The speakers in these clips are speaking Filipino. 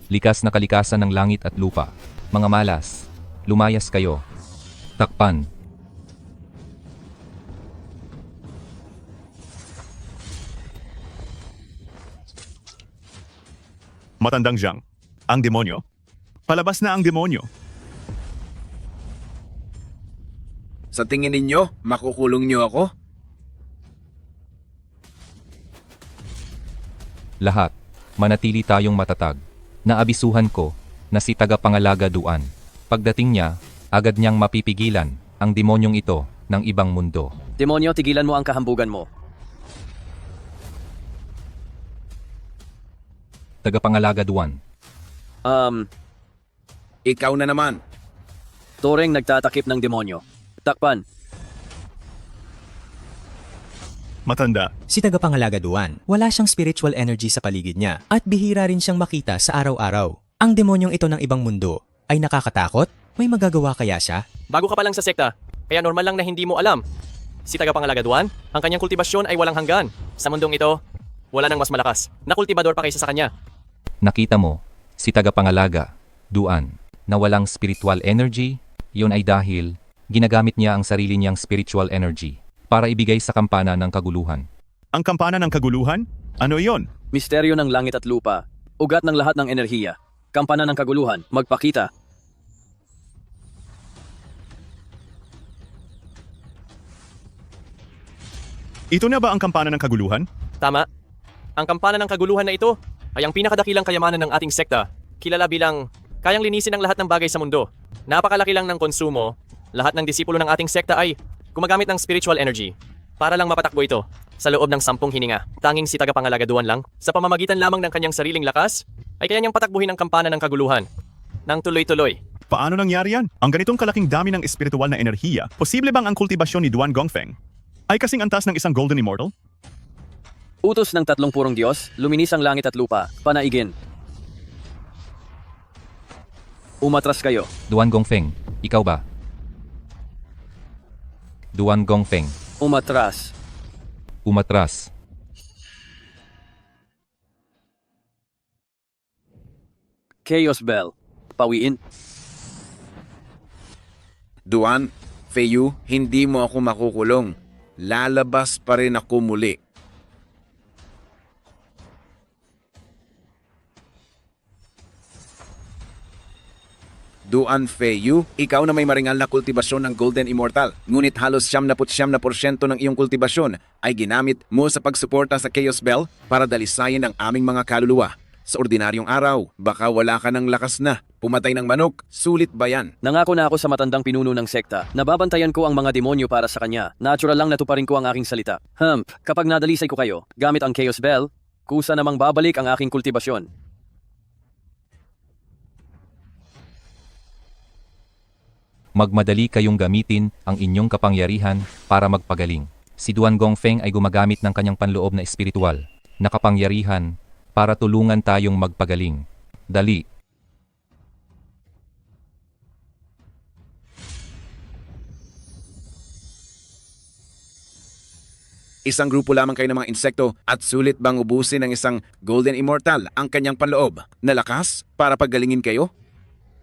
Likas na kalikasan ng langit at lupa. Mga malas, lumayas kayo. Takpan. Matandang Jiang, ang demonyo. Palabas na ang demonyo. Sa tingin ninyo, makukulong niyo ako? Lahat, manatili tayong matatag. Naabisuhan ko na si tagapangalaga Duan. Pagdating niya, agad niyang mapipigilan ang demonyong ito ng ibang mundo. Demonyo, tigilan mo ang kahambugan mo. Tagapangalaga Duan. Ikaw na naman. Toreng nagtatakip ng demonyo. Takpan. Matanda, Si tagapangalaga Duan, wala siyang spiritual energy sa paligid niya at bihira rin siyang makita sa araw-araw. Ang demonyong ito ng ibang mundo ay nakakatakot? May magagawa kaya siya? Bago ka pa lang sa sekta, kaya normal lang na hindi mo alam. Si tagapangalaga Duan, ang kanyang kultibasyon ay walang hanggan. Sa mundong ito, wala nang mas malakas na kultibador pa kaysa sa kanya. Nakita mo, si tagapangalaga Duan, na walang spiritual energy, yun ay dahil ginagamit niya ang sarili niyang spiritual energy para ibigay sa kampana ng kaguluhan. ang kampana ng kaguluhan? Ano yon? Misteryo ng langit at lupa. Ugat ng lahat ng enerhiya. Kampana ng kaguluhan. Magpakita. Ito na ba ang kampana ng kaguluhan? Tama. Ang kampana ng kaguluhan na ito ay ang pinakadakilang kayamanan ng ating sekta. Kilala bilang kayang linisin ang lahat ng bagay sa mundo. Napakalaki lang ng konsumo. Lahat ng disipulo ng ating sekta ay gumagamit ng spiritual energy para lang mapatakbo ito sa loob ng 10 hininga. Tanging si tagapangalaga Duan lang, sa pamamagitan lamang ng kanyang sariling lakas, ay kaya niyang patakbuhin ang kampana ng kaguluhan nang tuloy-tuloy. Paano nangyari yan? Ang ganitong kalaking dami ng espiritual na enerhiya, posible bang ang kultibasyon ni Duan Gongfeng ay kasing antas ng isang Golden Immortal? Utos ng 3 purong Diyos, luminis ang langit at lupa. Panaigin. Umatras kayo. Duan Gongfeng, ikaw ba? Duan Gongfeng, Umatras. umatras. Chaos Bell. Pawiin. Duan, Feiyu, hindi mo ako makukulong. Lalabas pa rin ako muli. Duan Feiyu, ikaw na may maringal na kultibasyon ng Golden Immortal. Ngunit halos 99% ng iyong kultibasyon ay ginamit mo sa pagsuporta sa Chaos Bell para dalisayin ang aming mga kaluluwa. Sa ordinaryong araw, baka wala ka ng lakas na. Pumatay ng manok, sulit ba yan? Nangako na ako sa matandang pinuno ng sekta. Nababantayan ko ang mga demonyo para sa kanya. Natural lang natuparin ko ang aking salita. Kapag nadalisay ko kayo, gamit ang Chaos Bell, kusa namang babalik ang aking kultibasyon. Magmadali kayong gamitin ang inyong kapangyarihan para magpagaling. Si Duan Gongfeng ay gumagamit ng kanyang panloob na espiritual na kapangyarihan para tulungan tayong magpagaling. Dali. Isang grupo lamang kayo ng mga insekto at sulit bang ubusin ng isang Golden Immortal ang kanyang panloob na lakas para paggalingin kayo?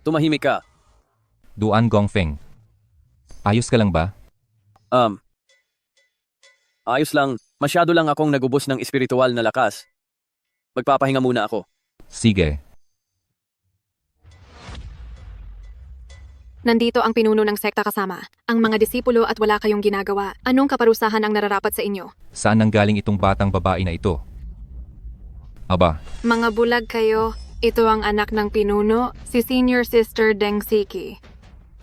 Tumahimik ka. Duan Gongfeng, ayos ka lang ba? Ayos lang. Masyado lang akong nagubos ng espiritual na lakas. Magpapahinga muna ako. Sige. Nandito ang pinuno ng sekta kasama, ang mga disipulo at wala kayong ginagawa. Anong kaparusahan ang nararapat sa inyo? Saan nanggaling itong batang babae na ito? Aba, Mga bulag kayo, ito ang anak ng pinuno, si Senior Sister Deng Siki.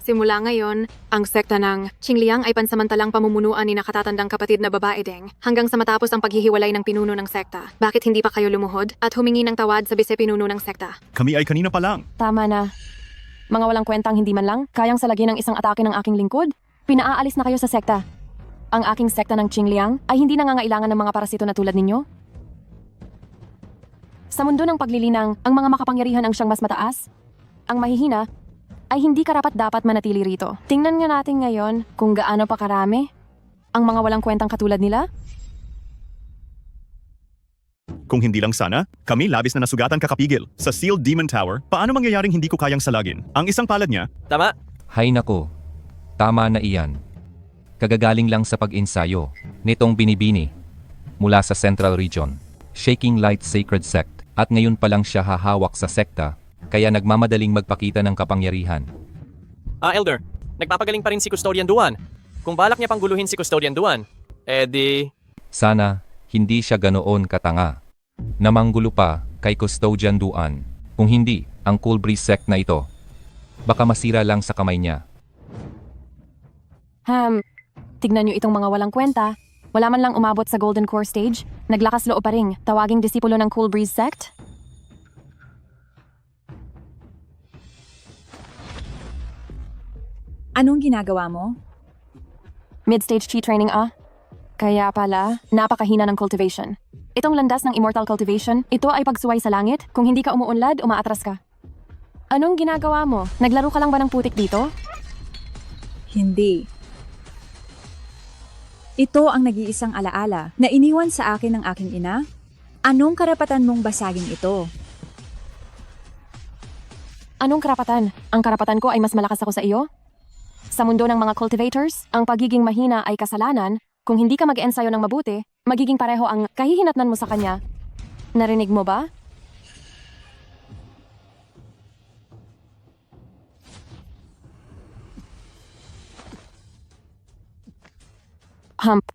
Simula ngayon, ang sekta ng Qingliang ay pansamantalang pamumunuan ni nakatatandang kapatid na babae Deng hanggang sa matapos ang paghihiwalay ng pinuno ng sekta. Bakit hindi pa kayo lumuhod at humingi ng tawad sa bise-pinuno ng sekta? Kami ay kanina pa lang. Tama na. Mga walang kwentang hindi man lang, kayang salagin ng isang atake ng aking lingkod? Pinaaalis na kayo sa sekta. Ang aking sekta ng Qingliang ay hindi nangangailangan ng mga parasito na tulad ninyo? Sa mundo ng paglilinang, ang mga makapangyarihan ang siyang mas mataas. Ang mahihina ay hindi karapat-dapat manatili rito. Tingnan nga natin ngayon kung gaano pa karami ang mga walang kwentang katulad nila. Kung hindi lang sana, kami labis na nasugatan kakapigil. Sa Sealed Demon Tower, paano mangyayaring hindi ko kayang salagin? Ang isang palad niya, Tama? Hay nako, tama na iyan. Kagagaling lang sa pag-ensayo nitong binibini mula sa Central Region, Shaking Light Sacred Sect, at ngayon pa lang siya hahawak sa sekta, kaya nagmamadaling magpakita ng kapangyarihan. Elder, nagpapagaling pa rin si Custodian Duan. Kung balak niya pang guluhin si Custodian Duan, Sana, hindi siya ganoon katanga. Namanggulo pa kay Custodian Duan. Kung hindi, ang Cool Breeze Sect na ito, baka masira lang sa kamay niya. Tignan nyo itong mga walang kwenta. Wala man lang umabot sa Golden Core stage. Naglakas loob pa rin. Tawaging disipulo ng Cool Breeze Sect. Anong ginagawa mo? Mid-stage chi training Kaya pala, napakahina ng cultivation. Itong landas ng Immortal Cultivation, ito ay pagsuway sa langit. Kung hindi ka umuunlad, umaatras ka. Anong ginagawa mo? Naglaro ka lang ba ng putik dito? Hindi. Ito ang nag-iisang alaala na iniwan sa akin ng aking ina. Anong karapatan mong basagin ito? Anong karapatan? Ang karapatan ko ay mas malakas ako sa iyo? Sa mundo ng mga cultivators, ang pagiging mahina ay kasalanan. Kung hindi ka mag-ensayo ng mabuti, magiging pareho ang kahihinatnan mo sa kanya. Narinig mo ba?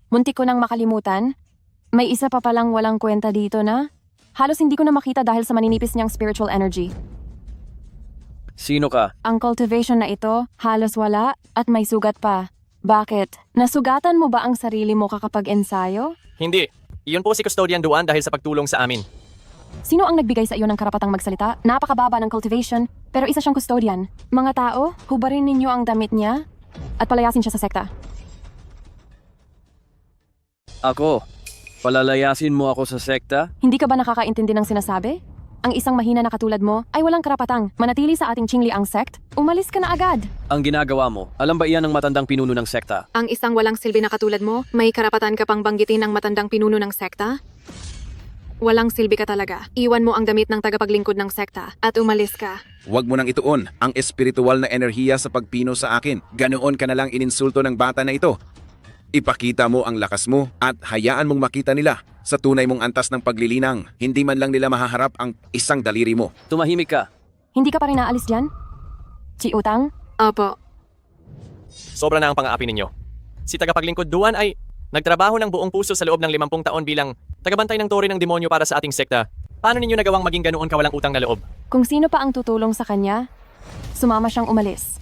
Muntik ko nang makalimutan. May isa pa palang walang kwenta dito na halos hindi ko na makita dahil sa maninipis niyang spiritual energy. Sino ka? Ang cultivation na ito, halos wala at may sugat pa. Bakit? Nasugatan mo ba ang sarili mo kakapag-ensayo? hindi. Iyon po si Custodian Duan dahil sa pagtulong sa amin. Sino ang nagbigay sa iyo ng karapatang magsalita? Napakababa ng cultivation, pero isa siyang custodian. Mga tao, hubarin ninyo ang damit niya at palayasin siya sa sekta. Ako? Palalayasin mo ako sa sekta? Hindi ka ba nakakaintindi ng sinasabi? Ang isang mahina na katulad mo ay walang karapatang manatili sa ating Qingliang sect. Umalis ka na agad. Ang ginagawa mo, alam ba iyan ng matandang pinuno ng sekta? Ang isang walang silbi na katulad mo, may karapatan ka pang banggitin ang matandang pinuno ng sekta? Walang silbi ka talaga. Iwan mo ang damit ng tagapaglingkod ng sekta at umalis ka. Huwag mo nang ituon ang espiritual na enerhiya sa pagpino sa akin. Ganoon ka na lang ininsulto ng bata na ito. Ipakita mo ang lakas mo at hayaan mong makita nila sa tunay mong antas ng paglilinang. Hindi man lang nila mahaharap ang isang daliri mo. Tumahimik ka. Hindi ka pa rin naalis dyan? Chi Utang? Opo. Sobra na ang pang-aapi ninyo. Si tagapaglingkod Duan ay nagtrabaho ng buong puso sa loob ng 50 taon bilang tagabantay ng tore ng demonyo para sa ating sekta. Paano ninyo nagawang maging ganoon kawalang utang na loob? Kung sino pa ang tutulong sa kanya, sumama siyang umalis.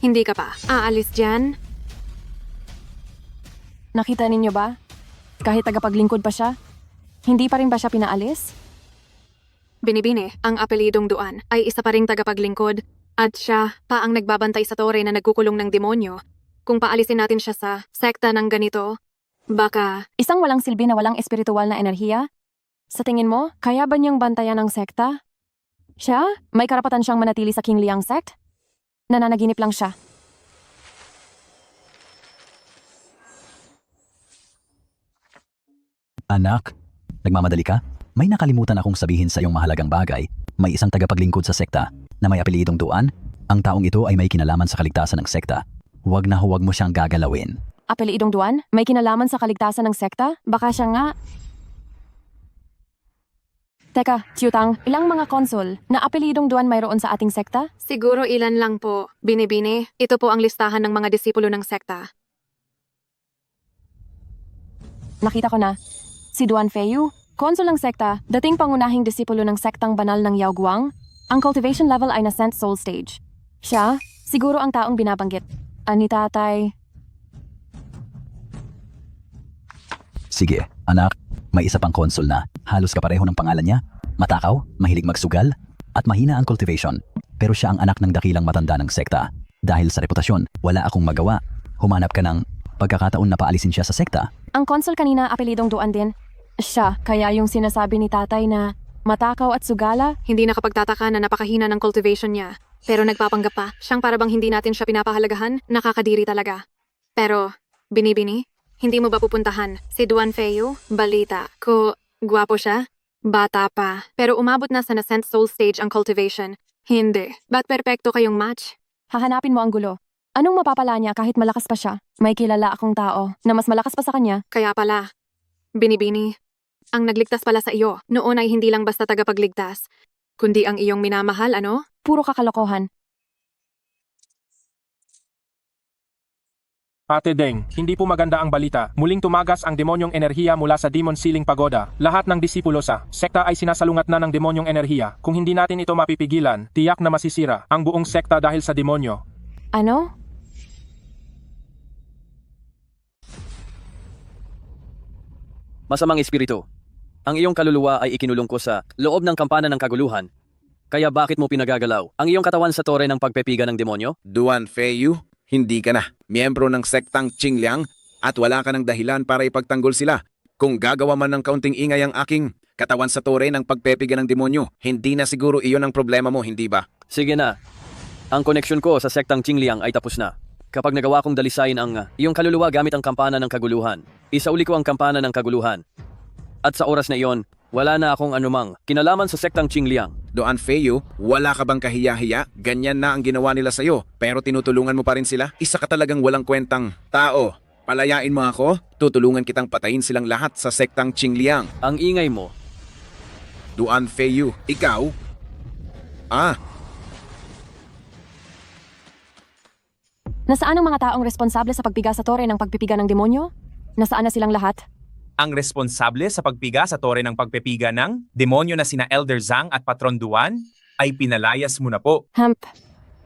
Hindi ka pa aalis dyan? Nakita ninyo ba? Kahit tagapaglingkod pa siya, hindi pa rin ba siya pinaalis? Binibini, ang apelidong Duan ay isa pa ring tagapaglingkod at siya pa ang nagbabantay sa tore na nagkukulong ng demonyo. Kung paalisin natin siya sa sekta ng ganito, baka Isang walang silbi na walang espiritual na enerhiya? Sa tingin mo, kaya ba niyang bantayan ang sekta? Siya? May karapatan siyang manatili sa Qingliang sect? Nananaginip lang siya. Anak, nagmamadali ka? May nakalimutan akong sabihin sa iyong mahalagang bagay. May isang tagapaglingkod sa sekta na may apelidong Duan. Ang taong ito ay may kinalaman sa kaligtasan ng sekta. Huwag na huwag mo siyang gagalawin. Apelidong Duan? May kinalaman sa kaligtasan ng sekta? Baka siya nga... Teka, Chiutang, ilang mga konsul na apelidong Duan mayroon sa ating sekta? siguro ilan lang po. Binibini, ito po ang listahan ng mga disipulo ng sekta. Nakita ko na. Si Duan Feiyu, konsul ng sekta, dating pangunahing disipulo ng sektang banal ng Yao Guang. Ang cultivation level ay na 10th soul stage. Siya, siguro ang taong binabanggit. Ani tatay. Sige, anak, may isa pang konsul na. Halos kapareho ng pangalan niya. Matakaw, mahilig magsugal, at mahina ang cultivation. Pero siya ang anak ng dakilang matanda ng sekta. Dahil sa reputasyon, wala akong magawa. Humanap ka ng pagkakataon na paalisin siya sa sekta. Ang konsul kanina apelidong Duan din. Siya, kaya yung sinasabi ni tatay na Matakaw at sugala? Hindi nakapagtataka na napakahina ng cultivation niya. Pero nagpapanggap pa, siyang parabang hindi natin siya pinapahalagahan, nakakadiri talaga. Pero, Binibini, hindi mo ba pupuntahan si Duan Feo? Balita ko, gwapo siya? Bata pa, pero umabot na sa nascent soul stage ang cultivation. Hindi. Ba't perpekto kayong match? Hahanapin mo ang gulo. Anong mapapala niya kahit malakas pa siya? May kilala akong tao na mas malakas pa sa kanya. Kaya pala, Binibini, ang nagligtas pala sa iyo, noon ay hindi lang basta tagapagligtas, kundi ang iyong minamahal, ano? Puro kakalokohan. Ate Deng, hindi po maganda ang balita. Muling tumagas ang demonyong enerhiya mula sa Demon Ceiling Pagoda. Lahat ng disipulo sa sekta ay sinasalungat na ng demonyong enerhiya. Kung hindi natin ito mapipigilan, tiyak na masisira ang buong sekta dahil sa demonyo. Ano? Masamang espiritu. Ang iyong kaluluwa ay ikinulong ko sa loob ng kampana ng kaguluhan. Kaya bakit mo pinagagalaw ang iyong katawan sa tore ng pagpepiga ng demonyo? Duan Feiyu, hindi ka na miyembro ng sektang Qingliang at wala ka ng dahilan para ipagtanggol sila. Kung gagawa man ng kaunting ingay ang aking katawan sa tore ng pagpepiga ng demonyo, hindi na siguro iyon ang problema mo, hindi ba? Sige na. Ang koneksyon ko sa sektang Qingliang ay tapos na. Kapag nagawa kong dalisayin ang iyong kaluluwa gamit ang kampana ng kaguluhan, isauli ko ang kampana ng kaguluhan. At sa oras na iyon, wala na akong anumang kinalaman sa sektang Qingliang. Duan Feiyu, wala ka bang kahiya-hiya? Ganyan na ang ginawa nila sa'yo, pero tinutulungan mo pa rin sila? Isa ka talagang walang kwentang tao. Palayain mo ako, tutulungan kitang patayin silang lahat sa sektang Qingliang. Ang ingay mo. Duan Feiyu, ikaw? Nasaan ang mga taong responsable sa pagpiga sa tore ng pagpipiga ng demonyo? Nasaan na silang lahat? Ang responsable sa pagpiga sa tore ng pagpepiga ng demonyo na sina Elder Zhang at Patron Duan ay pinalayas mo na po.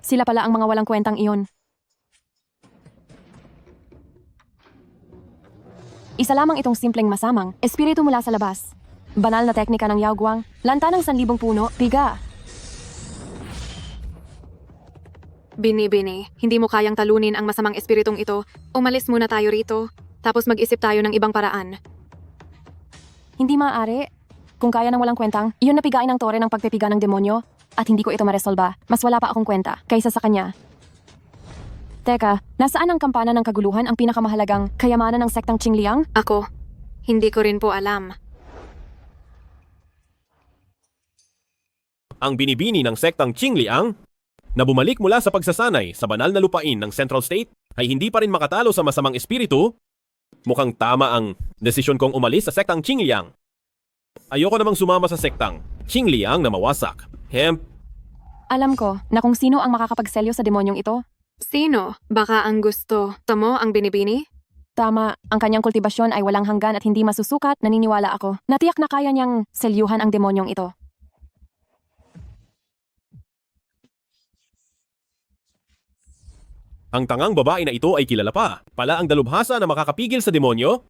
Sila pala ang mga walang kwentang iyon. Isa lamang itong simpleng masamang, espiritu mula sa labas. Banal na teknika ng Yaoguang, lanta ng 1,000 puno, piga. Binibini, hindi mo kayang talunin ang masamang espiritong ito. Umalis muna tayo rito, tapos mag-isip tayo ng ibang paraan. Hindi maaari. Kung kaya ng walang kwentang, iyon napigain ng tore ng pagpipiga ng demonyo at hindi ko ito maresolba. Mas wala pa akong kwenta kaysa sa kanya. Teka, nasaan ang kampana ng kaguluhan ang pinakamahalagang kayamanan ng sektang Qingliang? Ako, hindi ko rin po alam. Ang binibini ng sektang Qingliang na bumalik mula sa pagsasanay sa banal na lupain ng Central State ay hindi pa rin makatalo sa masamang espiritu. Mukhang tama ang desisyon kong umalis sa sektang Qingliang. Ayoko namang sumama sa sektang Qingliang na mawasak. Alam ko na kung sino ang makakapagselyo sa demonyong ito. Sino? Baka ang gusto mo ang binibini? Tama, ang kanyang kultibasyon ay walang hanggan at hindi masusukat, naniniwala ako. Natiyak na kaya niyang selyuhan ang demonyong ito. Ang tangang babae na ito ay kilala pa. Pala ang dalubhasa na makakapigil sa demonyo?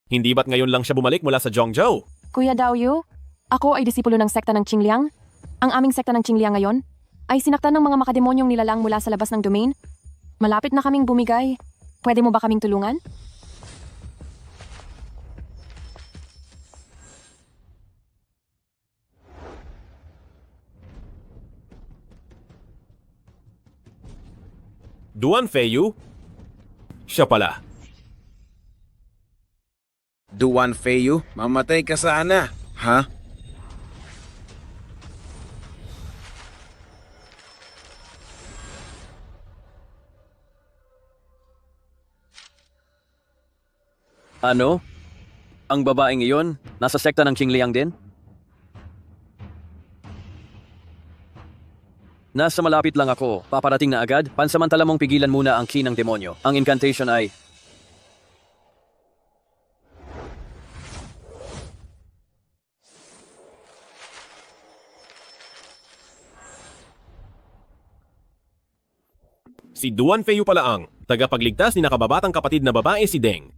Hindi ba't ngayon lang siya bumalik mula sa Zhongzhou? Kuya Daoyu, ako ay disipulo ng sekta ng Qingliang. Ang aming sekta ng Qingliang ngayon ay sinaktan ng mga makademonyong nilalang mula sa labas ng domain. Malapit na kaming bumigay. Pwede mo ba kaming tulungan? Duan Feiyu? Siya pala. Duan Feiyu, mamatay ka sana. Ha? Ano? Ang babaeng iyon, nasa sekta ng Qingliang din? Nasa malapit lang ako, paparating na agad. Pansamantala mong pigilan muna ang ki ng demonyo. Ang incantation ay... Si Duan Feiyu pala ang tagapagligtas ni nakababatang kapatid na babae si Deng.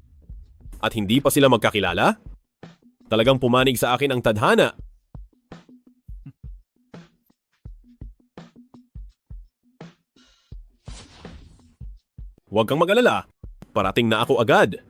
At hindi pa sila magkakilala? Talagang pumanig sa akin ang tadhana. Huwag kang mag-alala. Parating na ako agad.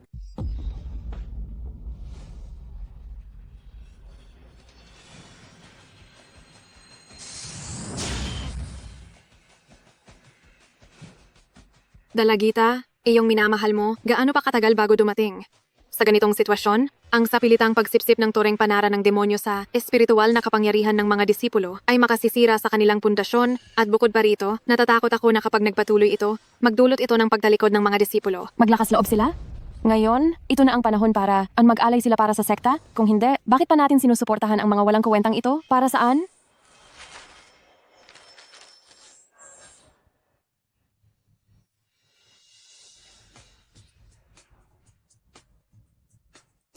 Dalagita, iyong minamahal mo, gaano pa katagal bago dumating? Sa ganitong sitwasyon, ang sapilitang pagsipsip ng toreng panara ng demonyo sa espiritual na kapangyarihan ng mga disipulo ay makasisira sa kanilang pundasyon at bukod pa rito, natatakot ako na kapag nagpatuloy ito, magdulot ito ng pagtalikod ng mga disipulo. Maglakas loob sila? Ngayon, ito na ang panahon para mag-alay sila para sa sekta? Kung hindi, bakit pa natin sinusuportahan ang mga walang kuwentang ito? Para saan?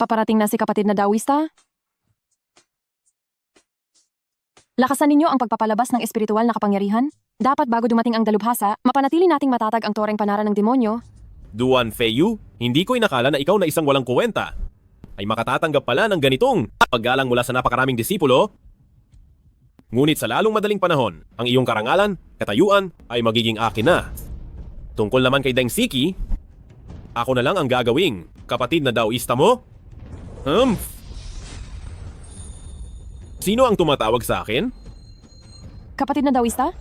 Paparating na si kapatid na Dawista? Lakasan ninyo ang pagpapalabas ng espiritual na kapangyarihan. Dapat bago dumating ang dalubhasa, mapanatili nating matatag ang toreng panara ng demonyo. Duan Feiyu, hindi ko inakala na ikaw na isang walang kuwenta ay makatatanggap pala ng ganitong paggalang mula sa napakaraming disipulo. Ngunit sa lalong madaling panahon, ang iyong karangalan, katayuan ay magiging akin na. Tungkol naman kay Deng Siki, ako na lang ang gagawing kapatid na Daoista mo? Sino ang tumatawag sa akin? Kapatid na Dawista?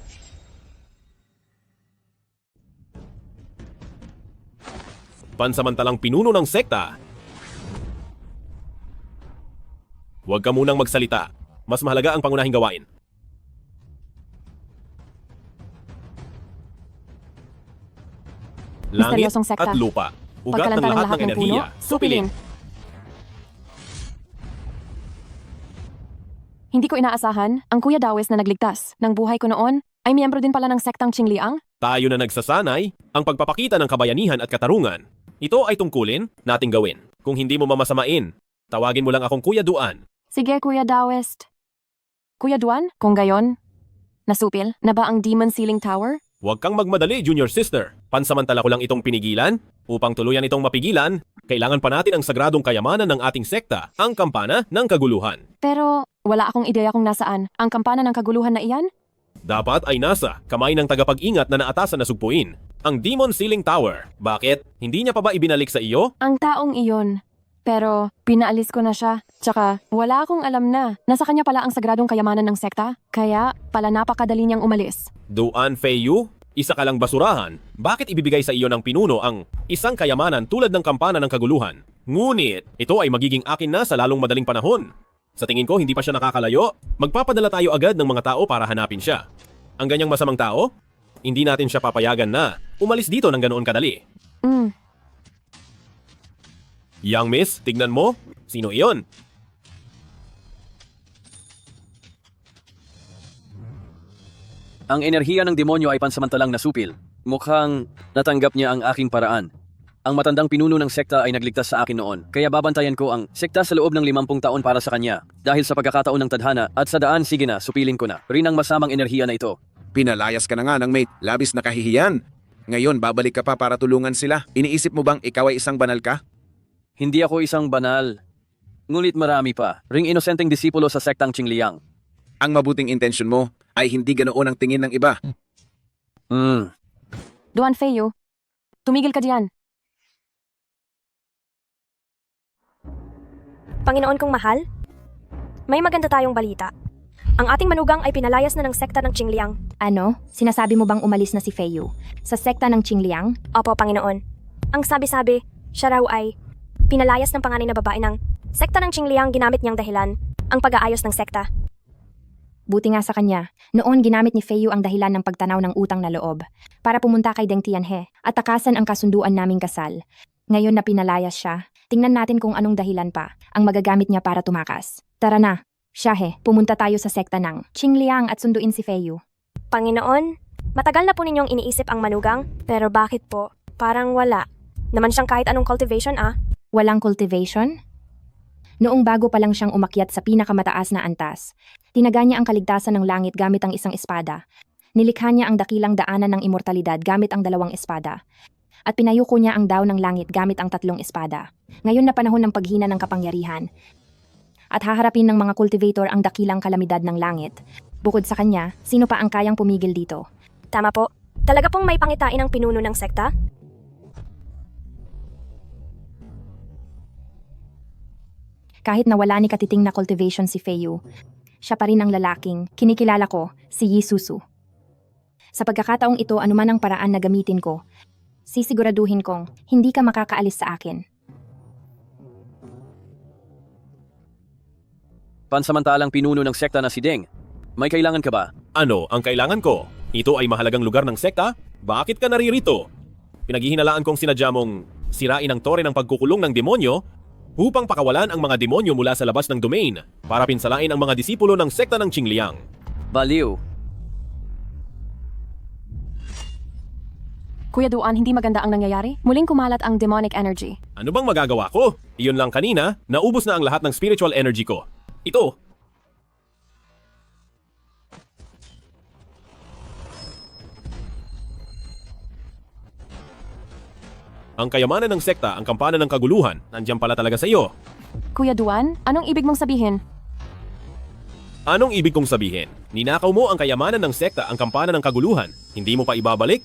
Pansamantalang pinuno ng sekta. Huwag ka munang magsalita. Mas mahalaga ang pangunahing gawain. Langit Misteryosong sekta. at lupa. Ugat ng Pagkalanta lahat ng puno, enerhiya. Supilin. Hindi ko inaasahan, ang Kuya Dawes na nagligtas ng buhay ko noon ay miyembro din pala ng sektang Qingliang. Tayo na nagsasanay ang pagpapakita ng kabayanihan at katarungan. Ito ay tungkulin nating gawin. Kung hindi mo mamasamain, tawagin mo lang akong Kuya Duan. Sige, Kuya Dawes. Kuya Duan, kung gayon, nasupil na ba ang Demon Ceiling Tower? Huwag kang magmadali, Junior Sister. Pansamantala ko lang itong pinigilan. Upang tuluyan itong mapigilan, kailangan pa natin ang sagradong kayamanan ng ating sekta, ang kampana ng kaguluhan. Pero wala akong ideya kung nasaan ang kampana ng kaguluhan na iyan. Dapat ay nasa kamay ng tagapag-ingat na naatasan na sugpuin, ang Demon Ceiling Tower. Bakit? Hindi niya pa ba ibinalik sa iyo? Ang taong iyon. Pero pinaalis ko na siya. Tsaka wala akong alam na nasa kanya pala ang sagradong kayamanan ng sekta. Kaya pala napakadali niyang umalis. Duan Feiyu? Isa ka lang basurahan. Bakit ibibigay sa iyo ng pinuno ang isang kayamanan tulad ng kampana ng kaguluhan? Ngunit, ito ay magiging akin na sa lalong madaling panahon. Sa tingin ko, hindi pa siya nakakalayo. Magpapadala tayo agad ng mga tao para hanapin siya. Ang ganyang masamang tao, hindi natin siya papayagan na umalis dito ng ganoon kadali. Young miss, tignan mo. Sino iyon? Ang enerhiya ng demonyo ay pansamantalang nasupil. Mukhang natanggap niya ang aking paraan. Ang matandang pinuno ng sekta ay nagligtas sa akin noon, kaya babantayan ko ang sekta sa loob ng 50 taon para sa kanya. Dahil sa pagkakataon ng tadhana at sa daan, sige na, supilin ko na. Rin ang masamang enerhiya na ito. Pinalayas ka na nga ng mate, labis na kahihiyan. Ngayon babalik ka pa para tulungan sila. Iniisip mo bang ikaw ay isang banal ka? Hindi ako isang banal. Ngunit marami pa. Ring inosenteng disipulo sa sektang Qingliang. Ang mabuting intensyon mo ay hindi ganoon ang tingin ng iba. Duan Feiyu, tumigil ka diyan. Panginoon kong mahal, may maganda tayong balita. Ang ating manugang ay pinalayas na ng sekta ng Qingliang. Ano? Sinasabi mo bang umalis na si Feiyu sa sekta ng Qingliang? Opo, Panginoon. Ang sabi-sabi, siya raw ay pinalayas ng panganay na babae ng sekta ng Qingliang. Ginamit niyang dahilan ang pag-aayos ng sekta. Buti nga sa kanya, noon ginamit ni Feiyu ang dahilan ng pagtanaw ng utang na loob para pumunta kay Deng Tianhe at takasan ang kasunduan naming kasal. Ngayon na pinalayas siya, tingnan natin kung anong dahilan pa ang magagamit niya para tumakas. Tara na, Shahe, pumunta tayo sa sekta ng Qingliang at sunduin si Feiyu. Panginoon, matagal na po ninyong iniisip ang manugang, pero bakit po? Parang wala naman siyang kahit anong cultivation Walang cultivation? Noong bago pa lang siyang umakyat sa pinakamataas na antas, tinaga niya ang kaligtasan ng langit gamit ang isang espada. Nilikha niya ang dakilang daanan ng immortalidad gamit ang 2 espada. At pinayuko niya ang daw ng langit gamit ang 3 espada. Ngayon na panahon ng paghina ng kapangyarihan. At haharapin ng mga cultivator ang dakilang kalamidad ng langit. Bukod sa kanya, sino pa ang kayang pumigil dito? Tama po. Talaga pong may pangitain ang pinuno ng sekta? Kahit na wala ni katiting na cultivation si Feiyu, siya pa rin ang lalaking kinikilala ko, si Yi Susu. Sa pagkakataong ito, anuman ang paraan na gamitin ko, Sisiguraduhin kong hindi ka makakaalis sa akin. Pansamantalang pinuno ng sekta na si Deng. May kailangan ka ba? Ano ang kailangan ko? Ito ay mahalagang lugar ng sekta? Bakit ka naririto? Pinaghihinalaan kong sinadya mong sirain ang tore ng pagkukulong ng demonyo upang pakawalan ang mga demonyo mula sa labas ng domain para pinsalain ang mga disipulo ng sekta ng Qingliang. Baliw. Kuya Duan, hindi maganda ang nangyayari. Muling kumalat ang demonic energy. Ano bang magagawa ko? Iyon lang kanina, naubos na ang lahat ng spiritual energy ko. Ito. Ang kayamanan ng sekta, ang kampana ng kaguluhan, nandiyan pala talaga sa iyo. Kuya Duan, anong ibig mong sabihin? Anong ibig kong sabihin? Ninakaw mo ang kayamanan ng sekta, ang kampana ng kaguluhan. Hindi mo pa ibabalik?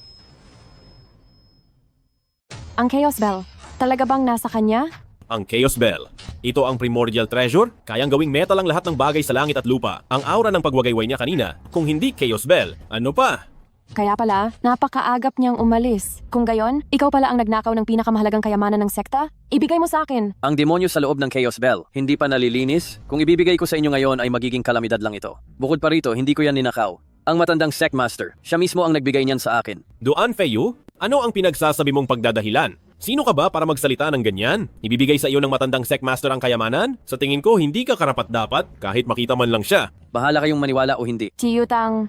Ang Chaos Bell, talaga bang nasa kanya? Ang Chaos Bell. Ito ang primordial treasure, kayang gawing metal ang lahat ng bagay sa langit at lupa. Ang aura ng pagwagayway niya kanina, kung hindi Chaos Bell, ano pa? Kaya pala, napakaagap niyang umalis. Kung gayon, ikaw pala ang nagnakaw ng pinakamahalagang kayamanan ng sekta? Ibigay mo sa akin. Ang demonyo sa loob ng Chaos Bell, hindi pa nalilinis? Kung ibibigay ko sa inyo ngayon ay magiging kalamidad lang ito. Bukod pa rito, hindi ko yan ninakaw. Ang matandang sect master, siya mismo ang nagbigay niyan sa akin. Duan Feiyu, ano ang pinagsasabi mong pagdadahilan? Sino ka ba para magsalita ng ganyan? Ibibigay sa iyo ng matandang sect master ang kayamanan? Sa tingin ko, hindi ka karapat-dapat kahit makita man lang siya. Bahala kayong maniwala o hindi. Chiyutang,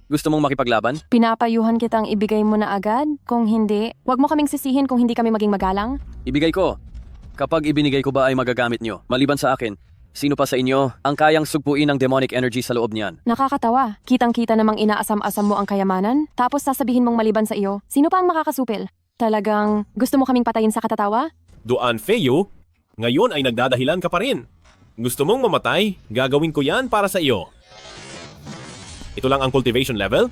Gusto mong makipaglaban? pinapayuhan kitang ibigay mo na agad. Kung hindi, wag mo kaming sisihin kung hindi kami maging magalang. Ibigay ko. Kapag ibinigay ko ba ay magagamit nyo? Maliban sa akin, sino pa sa inyo ang kayang sugpuin ng demonic energy sa loob niyan? Nakakatawa. Kitang-kita namang inaasam-asam mo ang kayamanan, tapos sasabihin mong maliban sa iyo, sino pa ang makakasupil? Talagang gusto mo kaming patayin sa katatawa? Duan Feiyu, ngayon ay nagdadahilan ka pa rin. Gusto mong mamatay? Gagawin ko yan para sa iyo. Ito lang ang cultivation level?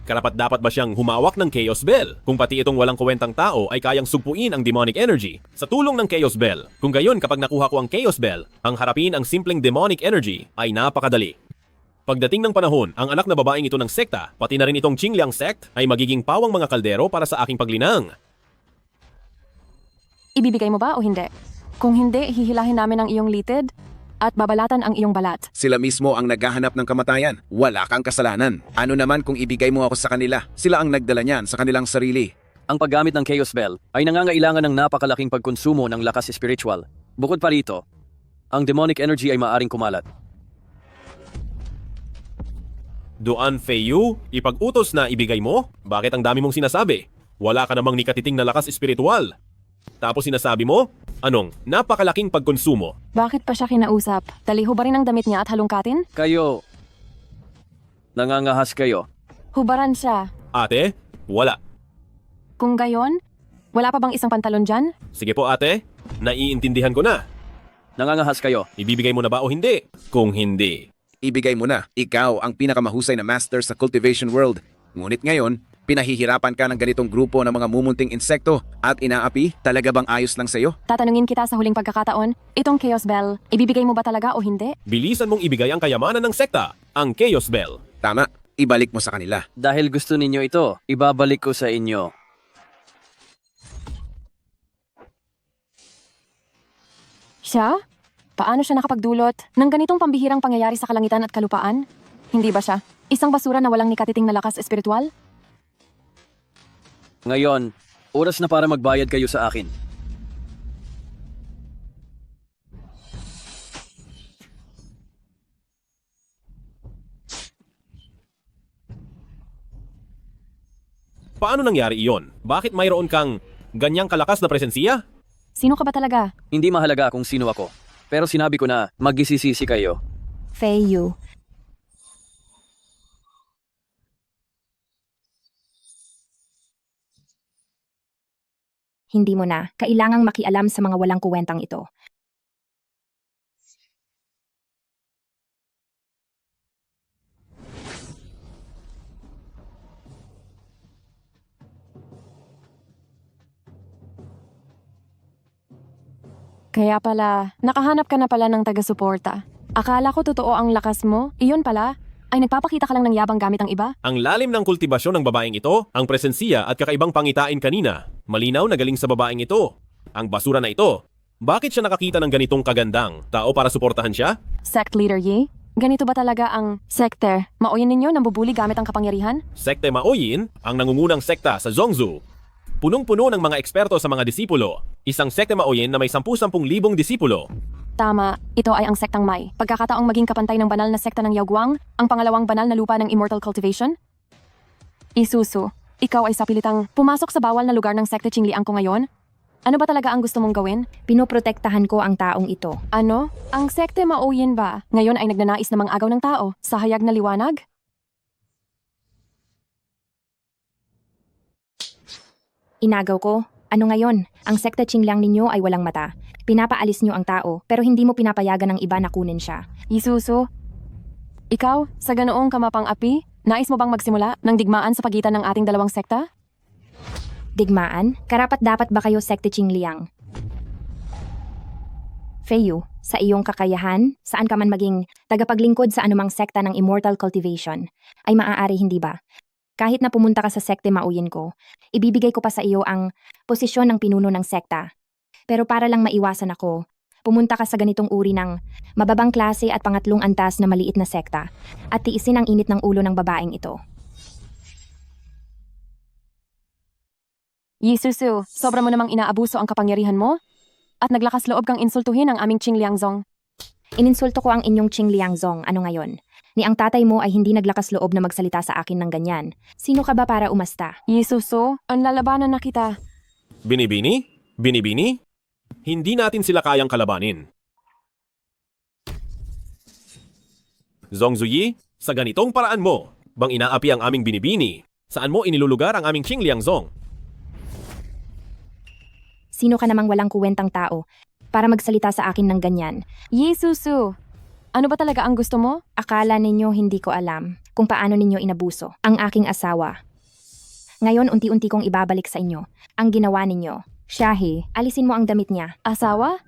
Karapat-dapat ba siyang humawak ng Chaos Bell? Kung pati itong walang kwentang tao ay kayang sugpuin ang demonic energy sa tulong ng Chaos Bell. Kung gayon kapag nakuha ko ang Chaos Bell, ang harapin ang simpleng demonic energy ay napakadali. Pagdating ng panahon, ang anak na babaeng ito ng sekta, pati na rin itong Qingliang sect, ay magiging pawang mga kaldero para sa aking paglinang. Ibibigay mo ba o hindi? Kung hindi, hihilahin namin ang iyong litid at babalatan ang iyong balat. Sila mismo ang naghahanap ng kamatayan. Wala kang kasalanan. Ano naman kung ibigay mo ako sa kanila? Sila ang nagdala niyan sa kanilang sarili. Ang paggamit ng Chaos Bell ay nangangailangan ng napakalaking pagkonsumo ng lakas spiritual. Bukod pa rito, ang demonic energy ay maaring kumalat. Duan Feiyu, ipag-utos na ibigay mo? Bakit ang dami mong sinasabi? Wala ka namang nikatiting na lakas espiritual. Tapos sinasabi mo, anong napakalaking pagkonsumo? Bakit pa siya kinausap? Taliho ba rin ang damit niya at halongkatin? Kayo, nangangahas kayo. Hubaran siya. Ate, wala. Kung gayon, wala pa bang isang pantalon dyan? Sige po ate, naiintindihan ko na. Nangangahas kayo. Ibibigay mo na ba o hindi? Kung hindi, Ibigay mo na. Ikaw ang pinakamahusay na master sa cultivation world. Ngunit ngayon, pinahihirapan ka ng ganitong grupo ng mga mumunting insekto at inaapi, talaga bang ayos lang sa'yo? Tatanungin kita sa huling pagkakataon, itong Chaos Bell, ibibigay mo ba talaga o hindi? bilisan mong ibigay ang kayamanan ng sekta, ang Chaos Bell. Tama, ibalik mo sa kanila. Dahil gusto ninyo ito, ibabalik ko sa inyo. Siya? Paano siya nakapagdulot ng ganitong pambihirang pangyayari sa kalangitan at kalupaan? Hindi ba siya isang basura na walang nikatiting na lakas espiritual? Ngayon, oras na para magbayad kayo sa akin. Paano nangyari iyon? Bakit mayroon kang ganyang kalakas na presensiya? Sino ka ba talaga? Hindi mahalaga kung sino ako. Pero sinabi ko na magsisisi kayo. Feiyu. Hindi mo na. Kailangang makialam sa mga walang kuwentang ito. Kaya pala, nakahanap ka na pala ng taga-suporta. Akala ko totoo ang lakas mo, iyon pala. ay nagpapakita ka lang ng yabang gamit ang iba? Ang lalim ng kultibasyon ng babaeng ito, ang presensiya at kakaibang pangitain kanina. Malinaw na galing sa babaeng ito. Ang basura na ito. Bakit siya nakakita ng ganitong kagandang tao para suportahan siya? Sect Leader Yi? Ganito ba talaga ang sekte? Mauyin ninyo nang bubuli gamit ang kapangyarihan? Sekte Maoyin, ang nangungunang sekta sa Zhongzhou. Punong-puno ng mga eksperto sa mga disipulo. Isang sekte Maoyin na may 10,000 disipulo. Tama, ito ay ang sektang Mai. Pagkakataong maging kapantay ng banal na sekta ng Yaoguang, ang pangalawang banal na lupa ng Immortal Cultivation? Isuzu, ikaw ay sapilitang pumasok sa bawal na lugar ng sekte Qingliang ko ngayon? Ano ba talaga ang gusto mong gawin? Pinoprotektahan ko ang taong ito. Ano? Ang sekte Maoyin ba? Ngayon ay nagnanais na mang agaw ng tao sa hayag na liwanag? Inagaw ko. Ano ngayon? Ang sekta Qingliang ninyo ay walang mata. Pinapaalis nyo ang tao, pero hindi mo pinapayagan ng iba na kunin siya. Isuzu, ikaw, sa ganoong kamapang api, nais mo bang magsimula ng digmaan sa pagitan ng ating dalawang sekta? Digmaan? Karapat-dapat ba kayo sekte Qingliang? Feiyu, sa iyong kakayahan, saan ka man maging tagapaglingkod sa anumang sekta ng Immortal Cultivation, ay maaari hindi ba? Kahit na pumunta ka sa sekte Maoyin ko, ibibigay ko pa sa iyo ang posisyon ng pinuno ng sekta. Pero para lang maiwasan ako, pumunta ka sa ganitong uri ng mababang klase at pangatlong antas na maliit na sekta at tiisin ang init ng ulo ng babaeng ito. Yisusu, sobra mo namang inaabuso ang kapangyarihan mo? At naglakas loob kang insultuhin ang aming Qingliangzong. Ininsulto ko ang inyong Qingliangzong, ano ngayon? Ni ang tatay mo ay hindi naglakas loob na magsalita sa akin ng ganyan. Sino ka ba para umasta? Yisusu, ang lalabanan na kita. Binibini? Binibini? Hindi natin sila kayang kalabanin. Zhongzuyi, sa ganitong paraan mo, bang inaapi ang aming binibini? Saan mo inilulugar ang aming Qingliangzong? Sino ka namang walang kuwentang tao para magsalita sa akin ng ganyan? Yisusu, ano ba talaga ang gusto mo? Akala ninyo hindi ko alam kung paano ninyo inabuso ang aking asawa. Ngayon unti-unti kong ibabalik sa inyo ang ginawa ninyo. Shahi, alisin mo ang damit niya. Asawa?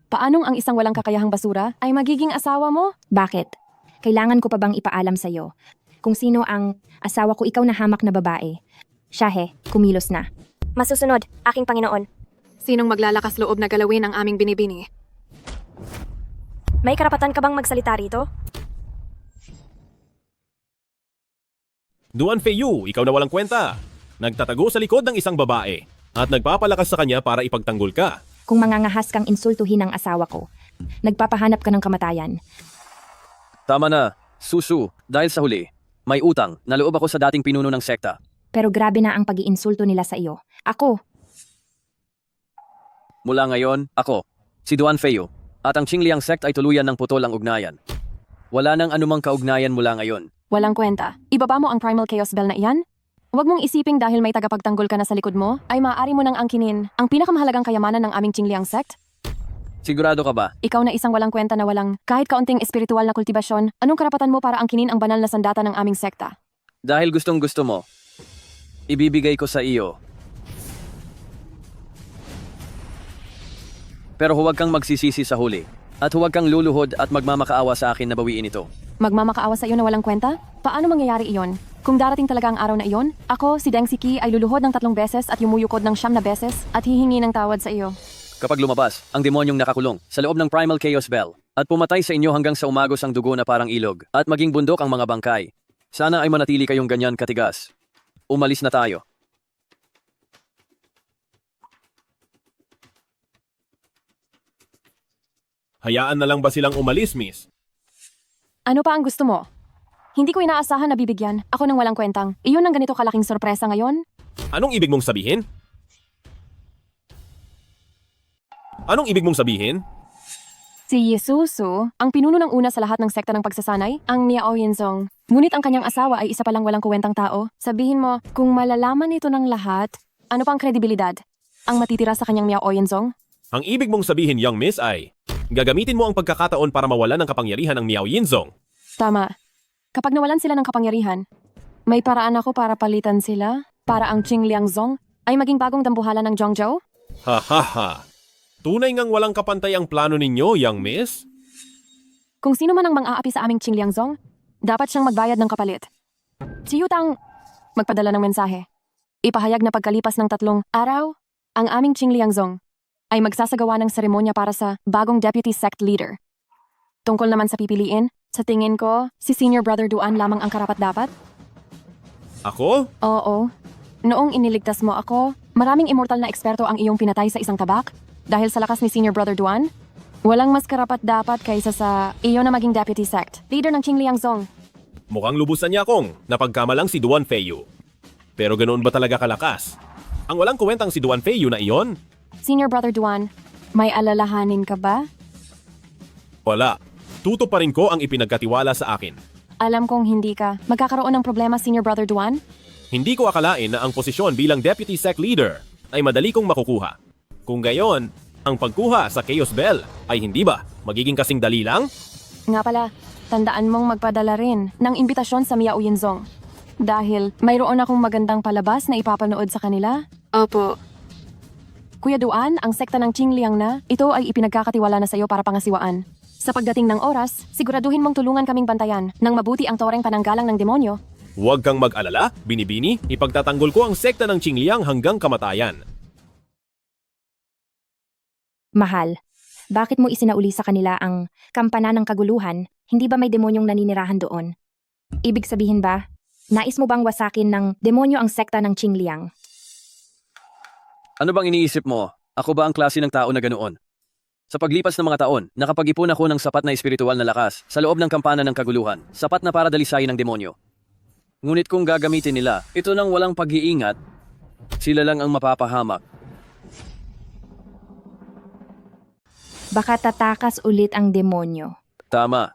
Paanong ang isang walang kakayahang basura ay magiging asawa mo? Bakit? Kailangan ko pa bang ipaalam sa'yo kung sino ang asawa ko, ikaw na hamak na babae? Shahe, kumilos na. Masusunod, aking Panginoon. Sinong maglalakas loob na galawin ang aming binibini? May karapatan ka bang magsalita rito? Duan Feiyu, ikaw na walang kwenta. Nagtatago sa likod ng isang babae at nagpapalakas sa kanya para ipagtanggol ka. Kung mangangahas kang insultuhin ang asawa ko, nagpapahanap ka ng kamatayan. Tama na, Susu, dahil sa huli, may utang, naloob ako sa dating pinuno ng sekta. Pero grabe na ang pag-iinsulto nila sa iyo. Ako, Mula ngayon, ako, si Duan Feiyu, at ang Qingliang sect ay tuluyan ng putol ang ugnayan. Wala nang anumang kaugnayan mula ngayon. Walang kwenta. Ibaba mo ang Primal Chaos Bell na iyan? Huwag mong isiping dahil may tagapagtanggol ka na sa likod mo, ay maaari mo nang angkinin ang pinakamahalagang kayamanan ng aming Qingliang sect? Sigurado ka ba? Ikaw na isang walang kwenta na walang kahit kaunting espiritual na kultibasyon, anong karapatan mo para angkinin ang banal na sandata ng aming sekta? Dahil gustong gusto mo, ibibigay ko sa iyo. Pero huwag kang magsisisi sa huli. At huwag kang luluhod at magmamakaawa sa akin na bawiin ito. Magmamakaawa sa iyo na walang kwenta? Paano mangyayari iyon? Kung darating talaga ang araw na iyon, ako, si Deng Siki, ay luluhod ng 3 beses at yumuyukod ng 9 na beses at hihingi ng tawad sa iyo. Kapag lumabas, ang demonyong nakakulong sa loob ng Primal Chaos Bell at pumatay sa inyo hanggang sa umagos ang dugo na parang ilog at maging bundok ang mga bangkay. Sana ay manatili kayong ganyan katigas. Umalis na tayo. Hayaan na lang ba silang umalis, miss? Ano pa ang gusto mo? Hindi ko inaasahan na bibigyan ako ng walang kwentang. Iyon ang ganito kalaking sorpresa ngayon? Anong ibig mong sabihin? Anong ibig mong sabihin? Si Yisusu, ang pinuno ng una sa lahat ng sekta ng pagsasanay, ang Miao Yinzong. Ngunit ang kanyang asawa ay isa palang walang kuwentang tao. Sabihin mo, kung malalaman ito ng lahat, ano pang kredibilidad ang matitira sa kanyang Miao Yinzong? Ang ibig mong sabihin, young miss, ay gagamitin mo ang pagkakataon para mawalan ng kapangyarihan ng Miao Yinzong. Tama. Kapag nawalan sila ng kapangyarihan, may paraan ako para palitan sila, para ang Qingliangzong ay maging bagong dambuhalan ng Zhongzhou? Ha ha ha. Tunay ngang walang kapantay ang plano ninyo, young miss? Kung sino man ang mang-aapi sa aming Qingliangzong, Dapat siyang magbayad ng kapalit. Si Yutang magpadala ng mensahe. Ipahayag na pagkalipas ng 3 araw, ang aming Qing Liangzong ay magsasagawa ng seremonya para sa bagong deputy sect leader. Tungkol naman sa pipiliin, sa tingin ko, si Senior Brother Duan lamang ang karapat-dapat. Ako? Oo. Noong iniligtas mo ako, maraming immortal na eksperto ang iyong pinatay sa isang tabak. Dahil sa lakas ni Senior Brother Duan, walang mas karapat-dapat kaysa sa iyo na maging deputy sect leader ng Qing Liangzong. Mukhang lubusan niya akong napagkamalang si Duan Feiyu. Pero ganoon ba talaga kalakas? Ang walang kwentang si Duan Feiyu na iyon? Senior Brother Duan, may alalahanin ka ba? Wala. Tuto pa rin ko ang ipinagkatiwala sa akin. Alam kong hindi ka. Magkakaroon ng problema, Senior Brother Duan? Hindi ko akalain na ang posisyon bilang deputy sect leader ay madali kong makukuha. Kung gayon, ang pagkuha sa Chaos Bell ay hindi ba magiging kasing dali lang? Nga pala, tandaan mong magpadala rin ng imbitasyon sa Miao Yinzong. Dahil mayroon akong magandang palabas na ipapanood sa kanila. Opo. Kuya Duan, ang sekta ng Qing Liang na, ito ay ipinagkakatiwala na sa iyo para pangasiwaan. Sa pagdating ng oras, siguraduhin mong tulungan kaming bantayan nang mabuti ang toreng pananggalang ng demonyo. Huwag kang mag-alala, Binibini, ipagtatanggol ko ang sekta ng Qingliang hanggang kamatayan. Mahal, bakit mo isinauli sa kanila ang kampana ng kaguluhan? Hindi ba may demonyong naninirahan doon? Ibig sabihin ba, nais mo bang wasakin ng demonyo ang sekta ng Qing Liang? Ano bang iniisip mo? Ako ba ang klase ng tao na ganoon? Sa paglipas ng mga taon, nakapag-ipon ako ng sapat na espiritual na lakas sa loob ng kampana ng kaguluhan, sapat na para dalisayin ng demonyo. Ngunit kung gagamitin nila, ito nang walang pag-iingat, sila lang ang mapapahamak. Baka tatakas ulit ang demonyo. Tama.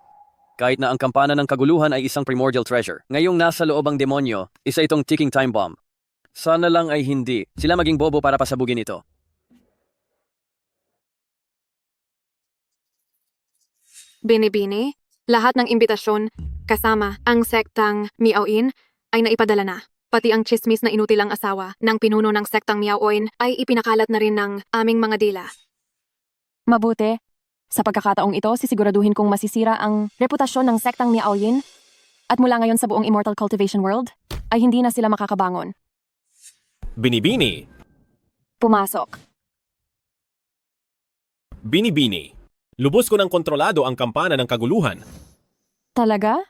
Kahit na ang kampana ng kaguluhan ay isang primordial treasure, ngayong nasa loob ang demonyo, isa itong ticking time bomb. Sana lang ay hindi sila maging bobo para pasabugin ito. Binibini, lahat ng imbitasyon, kasama ang sektang Miaoin, ay naipadala na. Pati ang chismis na inutilang asawa ng pinuno ng sektang Miaoin ay ipinakalat na rin ng aming mga dila. Mabuti. Sa pagkakataong ito, sisiguraduhin kong masisira ang reputasyon ng sektang Miaoyin at mula ngayon sa buong Immortal Cultivation World, ay hindi na sila makakabangon. Binibini, Pumasok. Binibini. Lubos ko ng kontrolado ang kampana ng kaguluhan. Talaga?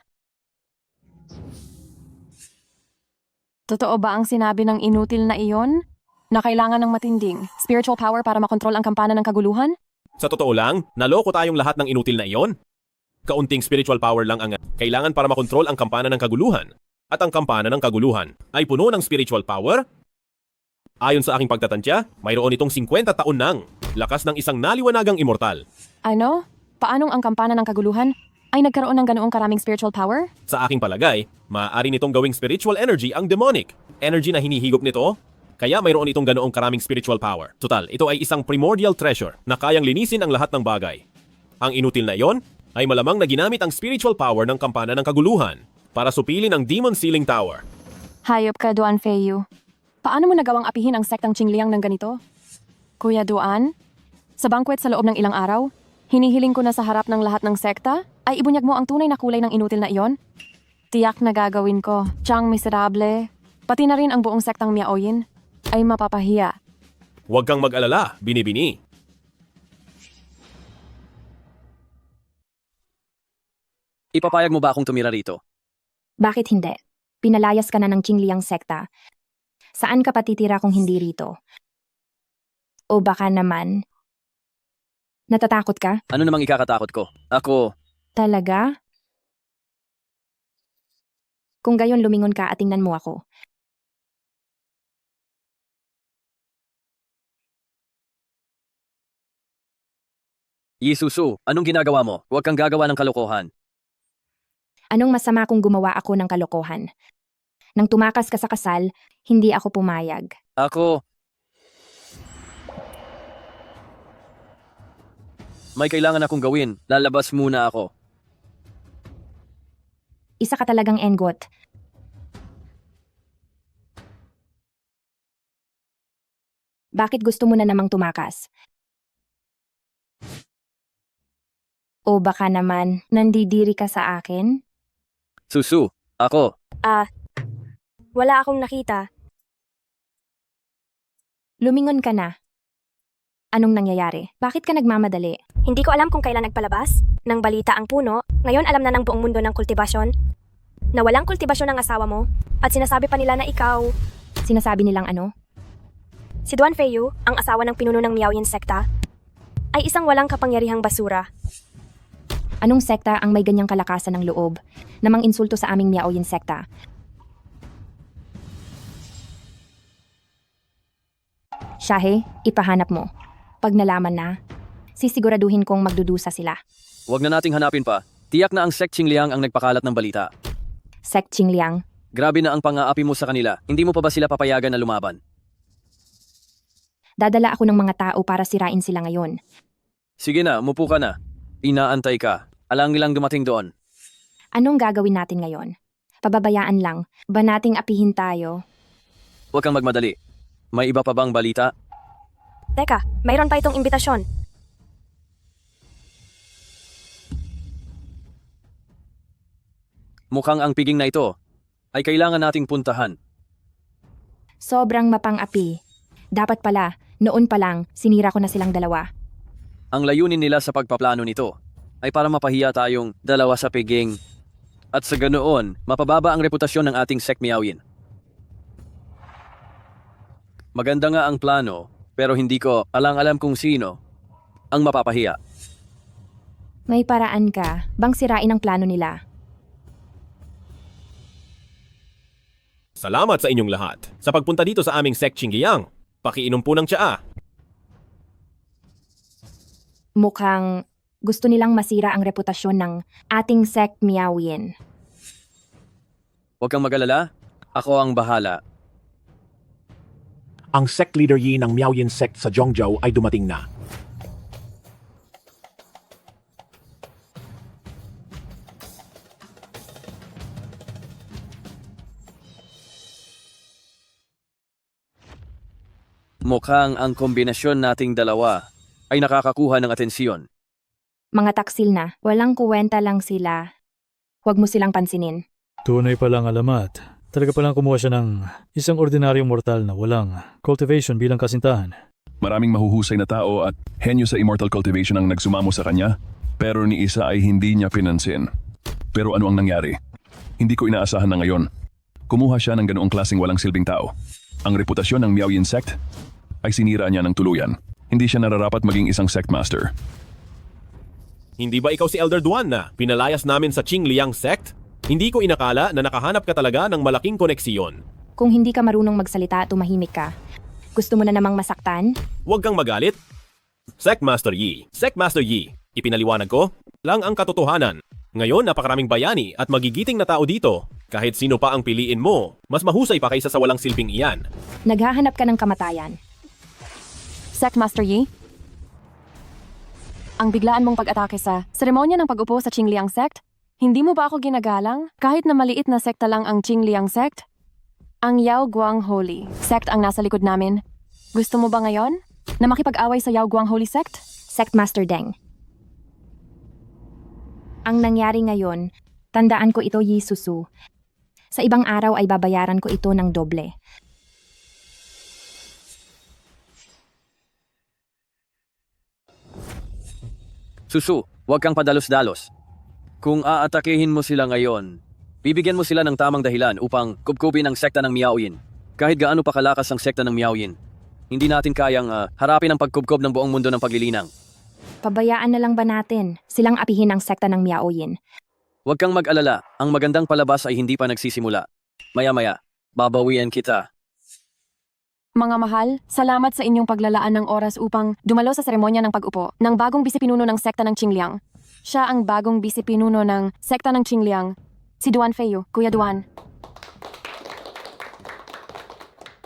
Totoo ba ang sinabi ng inutil na iyon? Na kailangan ng matinding spiritual power para makontrol ang kampana ng kaguluhan? Sa totoo lang, naloko tayong lahat ng inutil na iyon. Kaunting spiritual power lang ang kailangan para makontrol ang kampana ng kaguluhan. At ang kampana ng kaguluhan ay puno ng spiritual power? Ayon sa aking pagtatantya, mayroon itong 50 taon nang lakas ng isang naliwanagang immortal. Ano? Paanong ang kampana ng kaguluhan ay nagkaroon ng ganoong karaming spiritual power? Sa aking palagay, maaari nitong gawing spiritual energy ang demonic. Energy na hinihigop nito, kaya mayroon itong ganoong karaming spiritual power. Total, ito ay isang primordial treasure na kayang linisin ang lahat ng bagay. Ang inutil na iyon ay malamang na ginamit ang spiritual power ng kampana ng kaguluhan para supilin ang Demon Ceiling Tower. Hayop ka, Duan Feiyu. Paano mo nagawang apihin ang sektang Qing Liang ng ganito? Kuya Duan, sa banquet sa loob ng ilang araw, hinihiling ko na sa harap ng lahat ng sekta ay ibunyag mo ang tunay na kulay ng inutil na iyon. Tiyak na gagawin ko. Chang miserable. Pati na rin ang buong sektang Miaoyin ay mapapahiya. Huwag kang mag-alala, Binibini. Ipapayag mo ba akong tumira rito? Bakit hindi? Pinalayas ka na ng Qing Liang sekta. Saan ka patitira kung hindi rito? O baka naman, natatakot ka? Ano namang ikakatakot ko? Ako, Talaga? Kung gayon lumingon ka at tingnan mo ako. Yisusu, anong ginagawa mo? Huwag kang gagawa ng kalokohan. Anong masama kung gumawa ako ng kalokohan? Nang tumakas ka sa kasal, hindi ako pumayag. Ako, may kailangan akong gawin. Lalabas muna ako. Isa ka talagang enggot. Bakit gusto mo na namang tumakas? O baka naman, nandidiri ka sa akin? Susu, ako. Wala akong nakita. Lumingon ka na. Anong nangyayari? Bakit ka nagmamadali? Hindi ko alam kung kailan nagpalabas ng balita ang puno. Ngayon alam na ng buong mundo ng kultibasyon na walang kultibasyon ng asawa mo at sinasabi pa nila na ikaw. Sinasabi nilang ano? Si Duan Feiyu, ang asawa ng pinuno ng Miaoyin sekta, ay isang walang kapangyarihang basura. Anong sekta ang may ganyang kalakasan ng loob na mang-insulto sa aming Miaoyin sekta? Shahe, ipahanap mo. Pag nalaman na, sisiguraduhin kong magdudusa sila. Huwag na nating hanapin pa. Tiyak na ang Sect Qingliang ang nagpakalat ng balita. Sect Qingliang, Grabe na ang pang-aapi mo sa kanila. Hindi mo pa ba sila papayagan na lumaban? dadala ako ng mga tao para sirain sila ngayon. Sige na, umupo ka na. Inaantay ka. Alang nilang dumating doon. Anong gagawin natin ngayon? Pababayaan lang. Ba nating apihin tayo? Huwag kang magmadali. May iba pa bang balita? Teka, mayroon pa itong imbitasyon. Mukhang ang piging na ito ay kailangan nating puntahan. Sobrang mapang-api. Dapat pala, noon pa lang, sinira ko na silang dalawa. Ang layunin nila sa pagpaplano nito ay para mapahiya tayong dalawa sa piging at sa ganoon, mapababa ang reputasyon ng ating Sect Miaoyin. Maganda nga ang plano, pero hindi ko alam kung sino ang mapapahiya. May paraan ka, bang sirain ang plano nila? Salamat sa inyong lahat sa pagpunta dito sa aming Sect Qingliang. Pakiinom po ng tsaa. Mukhang gusto nilang masira ang reputasyon ng ating Sect Miaoyin. Huwag kang mag-alala, ako ang bahala. Ang sect leader Yi ng Miaoyin sect sa Zhongzhou ay dumating na. Mukhang ang kombinasyon nating dalawa ay nakakakuha ng atensyon. Mga taksil na, walang kuwenta lang sila. Huwag mo silang pansinin. Tunay palang alamat. Talaga palang kumuha siya ng isang ordinaryong mortal na walang cultivation bilang kasintahan. Maraming mahuhusay na tao at henyo sa immortal cultivation ang nagsumamo sa kanya, pero ni isa ay hindi niya pinansin. Pero ano ang nangyari? Hindi ko inaasahan na ngayon. Kumuha siya ng ganoong klaseng walang silbing tao. Ang reputasyon ng Miaoyin sect ay sinira niya ng tuluyan. Hindi siya nararapat maging isang sect master. Hindi ba ikaw si Elder Duan na pinalayas namin sa Qingliang sect? Hindi ko inakala na nakahanap ka talaga ng malaking koneksiyon. Kung hindi ka marunong magsalita, tumahimik ka. Gusto mo na namang masaktan? Huwag kang magalit. Sect Master Yi, ipinaliwanag ko lang ang katotohanan. Ngayon napakaraming bayani at magigiting na tao dito. Kahit sino pa ang piliin mo, mas mahusay pa kaysa sa walang silbing iyan. Naghahanap ka ng kamatayan. Sect Master Yi? Ang biglaan mong pag-atake sa seremonya ng pag-upo sa Qingliang sect? Hindi mo ba ako ginagalang? Kahit na maliit na sekta lang ang Qingliang sect? Ang Yao Guang Holy sect ang nasa likod namin. Gusto mo ba ngayon na makipag-away sa Yao Guang Holy sect? Sect Master Deng. Ang nangyari ngayon, tandaan ko ito, Yi Susu. Sa ibang araw ay babayaran ko ito ng doble. Susu, huwag kang padalos-dalos. Kung aatakehin mo sila ngayon, bibigyan mo sila ng tamang dahilan upang kubkubin ang sekta ng Miaoyin. Kahit gaano pa kalakas ang sekta ng Miaoyin, hindi natin kayang harapin ang pagkubkob ng buong mundo ng paglilinang. Pabayaan na lang ba natin silang apihin ang sekta ng Miaoyin? Huwag kang mag-alala, ang magandang palabas ay hindi pa nagsisimula. Maya-maya, babawian kita. Mga mahal, salamat sa inyong paglalaan ng oras upang dumalo sa seremonya ng pag-upo ng bagong bisipinuno ng sekta ng Qingliang. Siya ang bagong bisipinuno ng sekta ng Qingliang, si Duan Feiyu, Kuya Duan.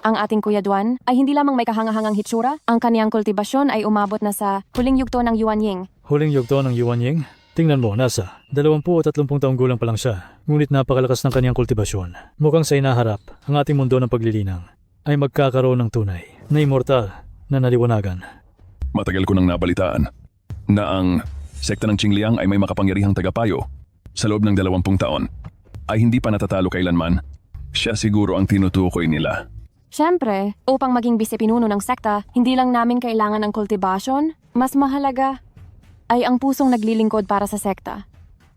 Ang ating Kuya Duan ay hindi lamang may kahangahangang hitsura, ang kaniyang kultibasyon ay umabot na sa huling yugto ng Yuan Ying. Huling yugto ng Yuan Ying? Tingnan mo, nasa 20 o 30 taong gulang pa lang siya, ngunit napakalakas ng kaniyang kultibasyon. Mukhang sa inaharap, ang ating mundo ng paglilinang ay magkakaroon ng tunay na immortal na naliwanagan. Matagal ko nang nabalitaan na ang sekta ng Qingliang ay may makapangyarihang tagapayo sa loob ng 20 taon. ay hindi pa natatalo kailanman. Siya siguro ang tinutukoy nila. Siyempre, upang maging vice-pinuno ng sekta, hindi lang namin kailangan ng kultibasyon. Mas mahalaga ay ang pusong naglilingkod para sa sekta.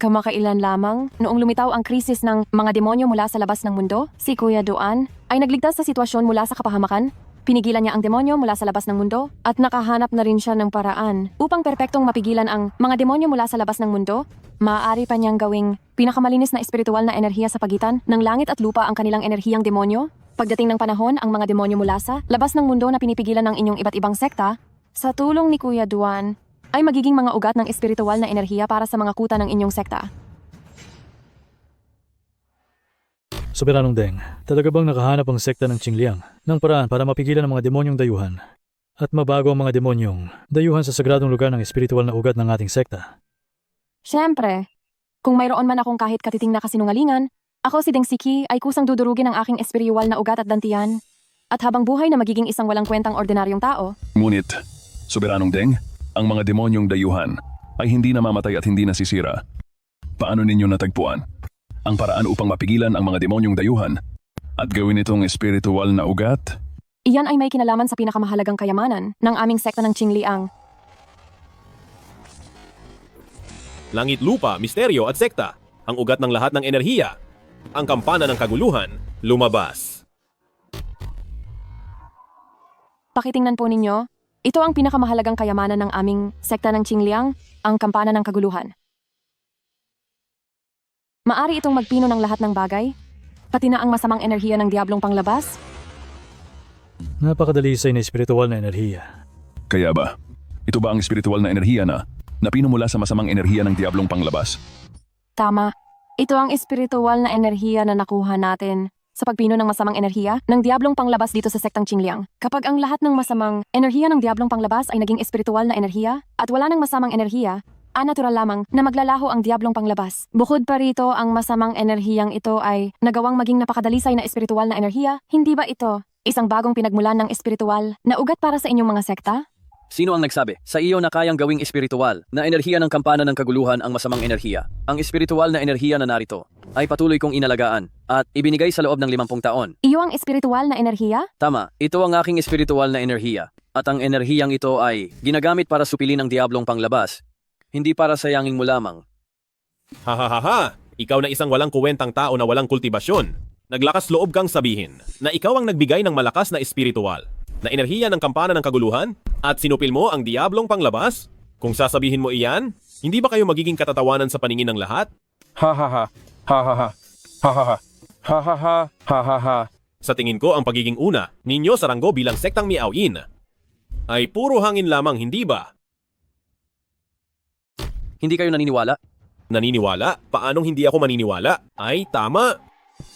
Kamakailan lamang, noong lumitaw ang krisis ng mga demonyo mula sa labas ng mundo, si Kuya Duan ay nagligtas sa sitwasyon mula sa kapahamakan. Pinigilan niya ang demonyo mula sa labas ng mundo at nakahanap na rin siya ng paraan upang perpektong mapigilan ang mga demonyo mula sa labas ng mundo. Maaari pa niyang gawing pinakamalinis na espiritual na enerhiya sa pagitan ng langit at lupa ang kanilang enerhiyang demonyo. Pagdating ng panahon, ang mga demonyo mula sa labas ng mundo na pinipigilan ng inyong iba't ibang sekta, sa tulong ni Kuya Duan, ay magiging mga ugat ng espiritual na enerhiya para sa mga kuta ng inyong sekta. Soberanong Deng, talaga bang nakahanap ang sekta ng Qingliang ng paraan para mapigilan ang mga demonyong dayuhan at mabago ang mga demonyong dayuhan sa sagradong lugar ng espiritual na ugat ng ating sekta? Siyempre, kung mayroon man akong kahit katiting na kasinungalingan, ako si Deng Siki ay kusang dudurugin ang aking espiritual na ugat at dantian. At habang buhay na magiging isang walang kwentang ordinaryong tao, Ngunit, Soberanong Deng, ang mga demonyong dayuhan ay hindi namamatay at hindi nasisira. Paano ninyo natagpuan ang paraan upang mapigilan ang mga demonyong dayuhan at gawin itong espiritual na ugat? iyan ay may kinalaman sa pinakamahalagang kayamanan ng aming sekta ng Qingliang. Langit, lupa, misteryo at sekta, ang ugat ng lahat ng enerhiya. Ang kampana ng kaguluhan, lumabas. Pakitingnan po ninyo, ito ang pinakamahalagang kayamanan ng aming sekta ng Qingliang, ang kampana ng kaguluhan. Maari itong magpino ng lahat ng bagay, pati na ang masamang enerhiya ng diablong panglabas. Napakadalisay na espiritual na enerhiya. Kaya ba? Ito ba ang espiritual na enerhiya na napino mula sa masamang enerhiya ng diablong panglabas? Tama. Ito ang espiritual na enerhiya na nakuha natin sa pagpino ng masamang enerhiya ng diablong panglabas dito sa sektang Qingliang. Kapag ang lahat ng masamang enerhiya ng diablong panglabas ay naging espiritual na enerhiya at wala ng masamang enerhiya, natural lamang na maglalaho ang diablong panglabas. Bukod pa rito, ang masamang enerhiyang ito ay nagawang maging napakadalisay na espiritual na enerhiya. Hindi ba ito isang bagong pinagmulan ng espiritual na ugat para sa inyong mga sekta? Sino ang nagsabi sa iyo na kayang gawing espiritual na enerhiya ng kampana ng kaguluhan ang masamang enerhiya? Ang espiritual na enerhiya na narito ay patuloy kong inalagaan at ibinigay sa loob ng 50 taon. Iyo ang espiritual na enerhiya? Tama, ito ang aking espiritual na enerhiya. At ang enerhiyang ito ay ginagamit para supilin ang diablong panglabas, hindi para sayangin mo lamang. Hahaha, ikaw na isang walang kuwentang tao na walang kultibasyon. Naglakas loob kang sabihin na ikaw ang nagbigay ng malakas na espiritual, na enerhiya ng kampana ng kaguluhan, at sinupil mo ang diablong panglabas? Kung sasabihin mo iyan, hindi ba kayo magiging katatawanan sa paningin ng lahat? Ha. Sa tingin ko, ang pagiging una ninyo sa ranggo bilang sektang Miaoyin ay puro hangin lamang, hindi ba? Hindi kayo naniniwala? Naniniwala? Paanong hindi ako maniniwala? Ay, tama!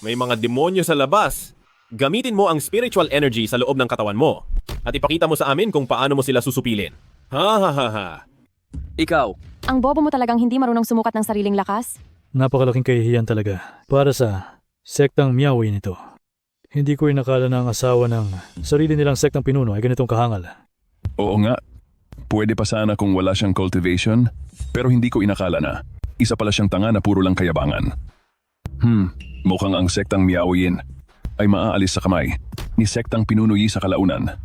May mga demonyo sa labas. Gamitin mo ang spiritual energy sa loob ng katawan mo at ipakita mo sa amin kung paano mo sila susupilin. Ha. Ikaw. Ang bobo mo talagang hindi marunong sumukat ng sariling lakas? Napakalaking kahihiyan talaga para sa sektang Miaoyin ito. Hindi ko inakala na ang asawa ng sarili nilang sektang pinuno ay ganitong kahangal. Oo nga. Pwede pa sana kung wala siyang cultivation, pero hindi ko inakala na isa pala siyang tanga na puro lang kayabangan. Mukhang ang sektang Miaoyin ay maaalis sa kamay ni sektang pinunuyi sa kalaunan.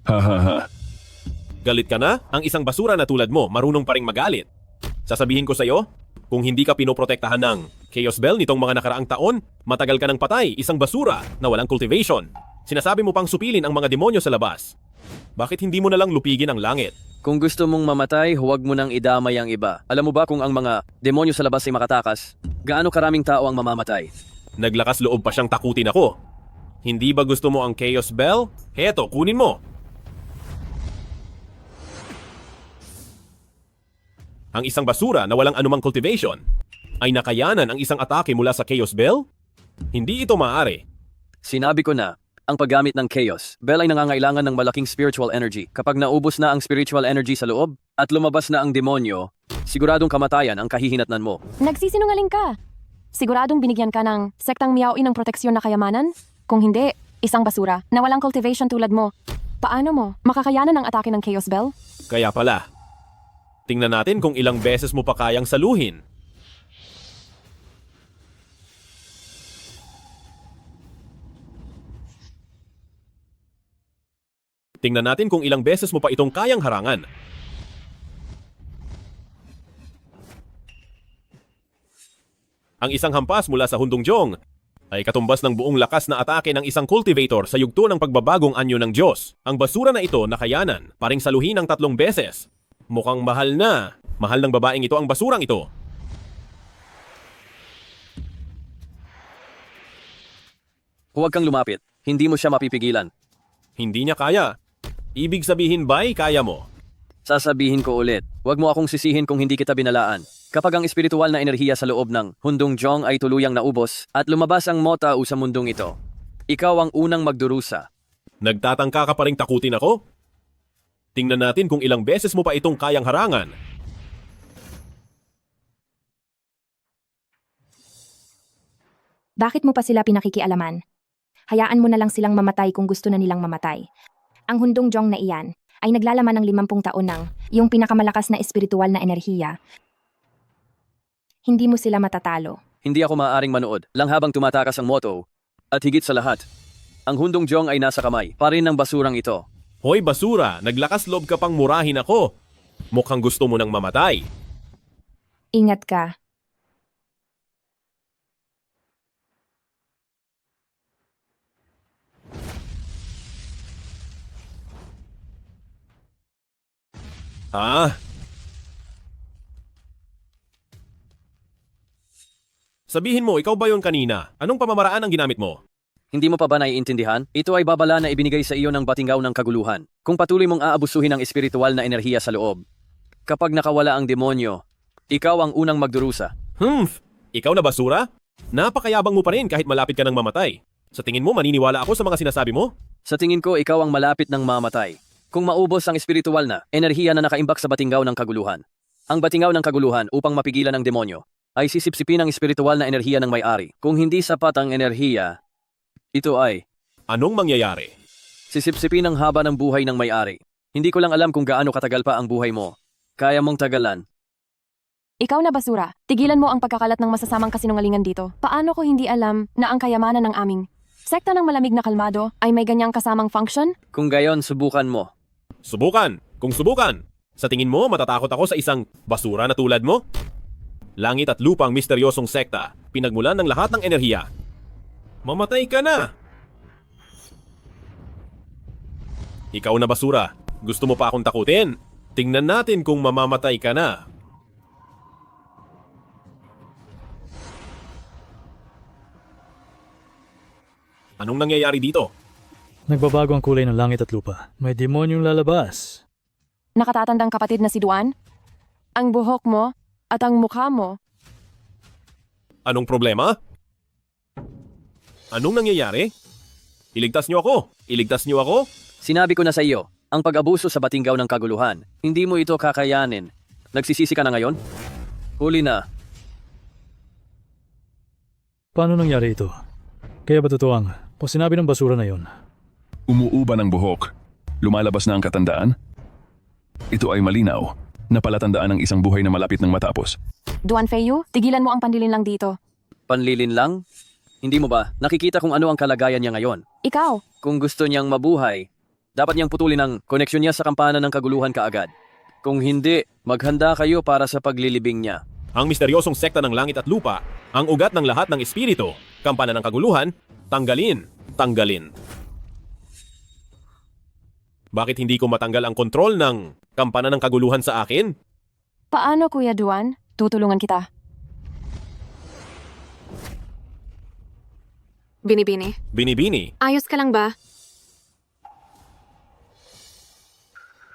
Ha. Galit ka na? Ang isang basura na tulad mo, marunong pa ring magalit. Sasabihin ko sa'yo, kung hindi ka pinoprotektahan ng Chaos Bell nitong mga nakaraang taon, matagal ka ng patay, isang basura na walang cultivation. Sinasabi mo pang supilin ang mga demonyo sa labas. Bakit hindi mo na lang lupigin ang langit? Kung gusto mong mamatay, huwag mo nang idamay ang iba. Alam mo ba kung ang mga demonyo sa labas ay makatakas? Gaano karaming tao ang mamamatay? Naglakas loob pa siyang takutin ako. Hindi ba gusto mo ang Chaos Bell? Heto, kunin mo. Ang isang basura na walang anumang cultivation ay nakayanan ang isang atake mula sa Chaos Bell? Hindi ito maaari. Sinabi ko na, ang paggamit ng Chaos Bell ay nangangailangan ng malaking spiritual energy. Kapag naubos na ang spiritual energy sa loob at lumabas na ang demonyo, siguradong kamatayan ang kahihinatnan mo. Nagsisinungaling ka. Siguradong binigyan ka ng sektang Miaoyin ng proteksyon na kayamanan? Kung hindi, isang basura na walang cultivation tulad mo. Paano mo makakayanan ang atake ng Chaos Bell? Kaya pala. Tingnan natin kung ilang beses mo pa kayang saluhin. Tingnan natin kung ilang beses mo pa itong kayang harangan. Ang isang hampas mula sa Hundong Jong ay katumbas ng buong lakas na atake ng isang cultivator sa yugto ng pagbabagong anyo ng Diyos. Ang basura na ito nakayanan, paring saluhin ng 3 beses. Mukhang mahal na. Mahal ng babaeng ito ang basurang ito. Huwag kang lumapit. Hindi mo siya mapipigilan. Hindi niya kaya. Ibig sabihin ba'y kaya mo? Sasabihin ko ulit, huwag mo akong sisihin kung hindi kita binalaan. Kapag ang espiritual na enerhiya sa loob ng Hundong Jong ay tuluyang naubos at lumabas ang motao sa mundong ito, ikaw ang unang magdurusa. Nagtatangka ka pa ring takutin ako? Tingnan natin kung ilang beses mo pa itong kayang harangan. Bakit mo pa sila pinakikialaman? Hayaan mo na lang silang mamatay kung gusto na nilang mamatay. Ang Hundong Jong na iyan ay naglalaman ng 50 taon ng yung pinakamalakas na espiritual na enerhiya. Hindi mo sila matatalo. Hindi ako maaaring manood lang habang tumatakas ang moto. At higit sa lahat, ang Hundong Jong ay nasa kamay pa rin ng basurang ito. Hoy basura, naglakas loob ka pang murahin ako. Mukhang gusto mo nang mamatay. Ingat ka. Ha? Sabihin mo, ikaw ba yon kanina? Anong pamamaraan ang ginamit mo? Hindi mo pa ba naiintindihan? Ito ay babala na ibinigay sa iyo ng batinggaw ng kaguluhan. Kung patuloy mong aabusuhin ang espiritual na enerhiya sa loob. Kapag nakawala ang demonyo, ikaw ang unang magdurusa. Ikaw na basura? Napakayabang mo pa rin kahit malapit ka ng mamatay. Sa tingin mo, maniniwala ako sa mga sinasabi mo? Sa tingin ko, ikaw ang malapit ng mamatay. Kung maubos ang espiritual na enerhiya na nakaimbak sa batinggaw ng kaguluhan. Ang batinggaw ng kaguluhan upang mapigilan ang demonyo ay sisipsipin ang espiritual na enerhiya ng may-ari. Kung hindi sapat ang enerhiya, ito ay... Anong mangyayari? Sisipsipin ang haba ng buhay ng may-ari. Hindi ko lang alam kung gaano katagal pa ang buhay mo. Kaya mong tagalan. Ikaw na basura, tigilan mo ang pagkakalat ng masasamang kasinungalingan dito. Paano ko hindi alam na ang kayamanan ng aming sekta ng malamig na kalmado ay may ganyang kasamang function? Kung gayon, subukan mo. Subukan! Kung subukan! Sa tingin mo, matatakot ako sa isang basura na tulad mo? Langit at lupa ang misteryosong sekta, pinagmulan ng lahat ng enerhiya. Mamatay ka na! Ikaw na basura, gusto mo pa akong takutin? Tingnan natin kung mamamatay ka na. Anong nangyayari dito? Nagbabago ang kulay ng langit at lupa. May demonyong lalabas. Nakatatandang kapatid na si Duan? Ang buhok mo at ang mukha mo. Anong problema? Anong nangyayari? Iligtas niyo ako! Iligtas niyo ako! Sinabi ko na sa iyo, ang pag-abuso sa batinggaw ng kaguluhan, hindi mo ito kakayanin. Nagsisisi ka na ngayon? Huli na. Paano nangyari ito? Kaya ba totoo ang o sinabi ng basura na yon? Umuuba ng buhok. Lumalabas na ang katandaan? Ito ay malinaw na palatandaan ng isang buhay na malapit ng matapos. Duan Feyu, tigilan mo ang panlilin lang dito. Panlilin lang? Hindi mo ba nakikita kung ano ang kalagayan niya ngayon? Ikaw! Kung gusto niyang mabuhay, dapat niyang putulin ang koneksyon niya sa kampana ng kaguluhan kaagad. Kung hindi, maghanda kayo para sa paglilibing niya. Ang misteryosong sekta ng langit at lupa, ang ugat ng lahat ng espiritu, kampana ng kaguluhan, tanggalin, tanggalin. Bakit hindi ko matanggal ang kontrol ng kampana ng kaguluhan sa akin? Paano, Kuya Duan? Tutulungan kita. Binibini. Binibini. Ayos ka lang ba?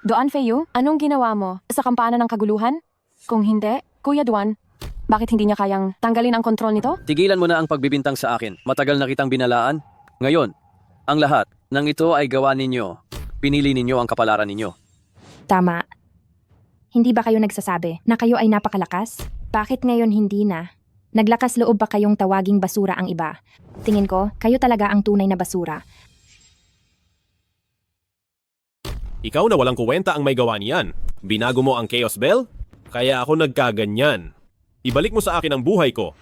Duan Feyu, anong ginawa mo sa kampana ng kaguluhan? Kung hindi, Kuya Duan, bakit hindi niya kayang tanggalin ang kontrol nito? Tigilan mo na ang pagbibintang sa akin. Matagal na kitang binalaan. Ngayon, ang lahat ng ito ay gawa ninyo. Pinili ninyo ang kapalaran ninyo. Tama. Hindi ba kayo nagsasabi na kayo ay napakalakas? Bakit ngayon hindi na? Naglakas loob ba kayong tawaging basura ang iba? Tingin ko, kayo talaga ang tunay na basura. Ikaw na walang kuwenta ang may gawa niyan. Binago mo ang Chaos Bell? Kaya ako nagkaganyan. Ibalik mo sa akin ang buhay ko.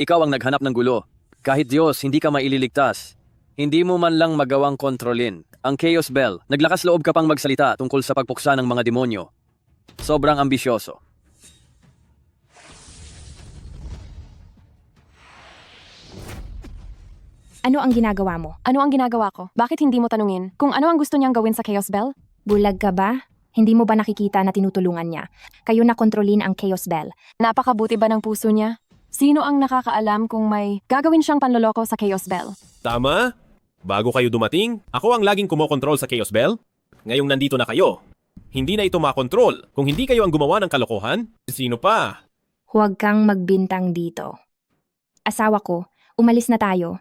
Ikaw ang naghanap ng gulo. Kahit Diyos, hindi ka maililigtas. Hindi mo man lang magawang kontrolin ang Chaos Bell. Naglakas loob ka pang magsalita tungkol sa pagpuksa ng mga demonyo. Sobrang ambisyoso. Ano ang ginagawa mo? Ano ang ginagawa ko? Bakit hindi mo tanungin kung ano ang gusto niyang gawin sa Chaos Bell? Bulag ka ba? Hindi mo ba nakikita na tinutulungan niya? Kayo na kontrolin ang Chaos Bell. Napakabuti ba ng puso niya? Sino ang nakakaalam kung may gagawin siyang panloloko sa Chaos Bell? Tama? Bago kayo dumating, ako ang laging kumokontrol sa Chaos Bell. Ngayong nandito na kayo, hindi na ito makontrol. Kung hindi kayo ang gumawa ng kalokohan, sino pa? Huwag kang magbintang dito. Asawa ko, umalis na tayo.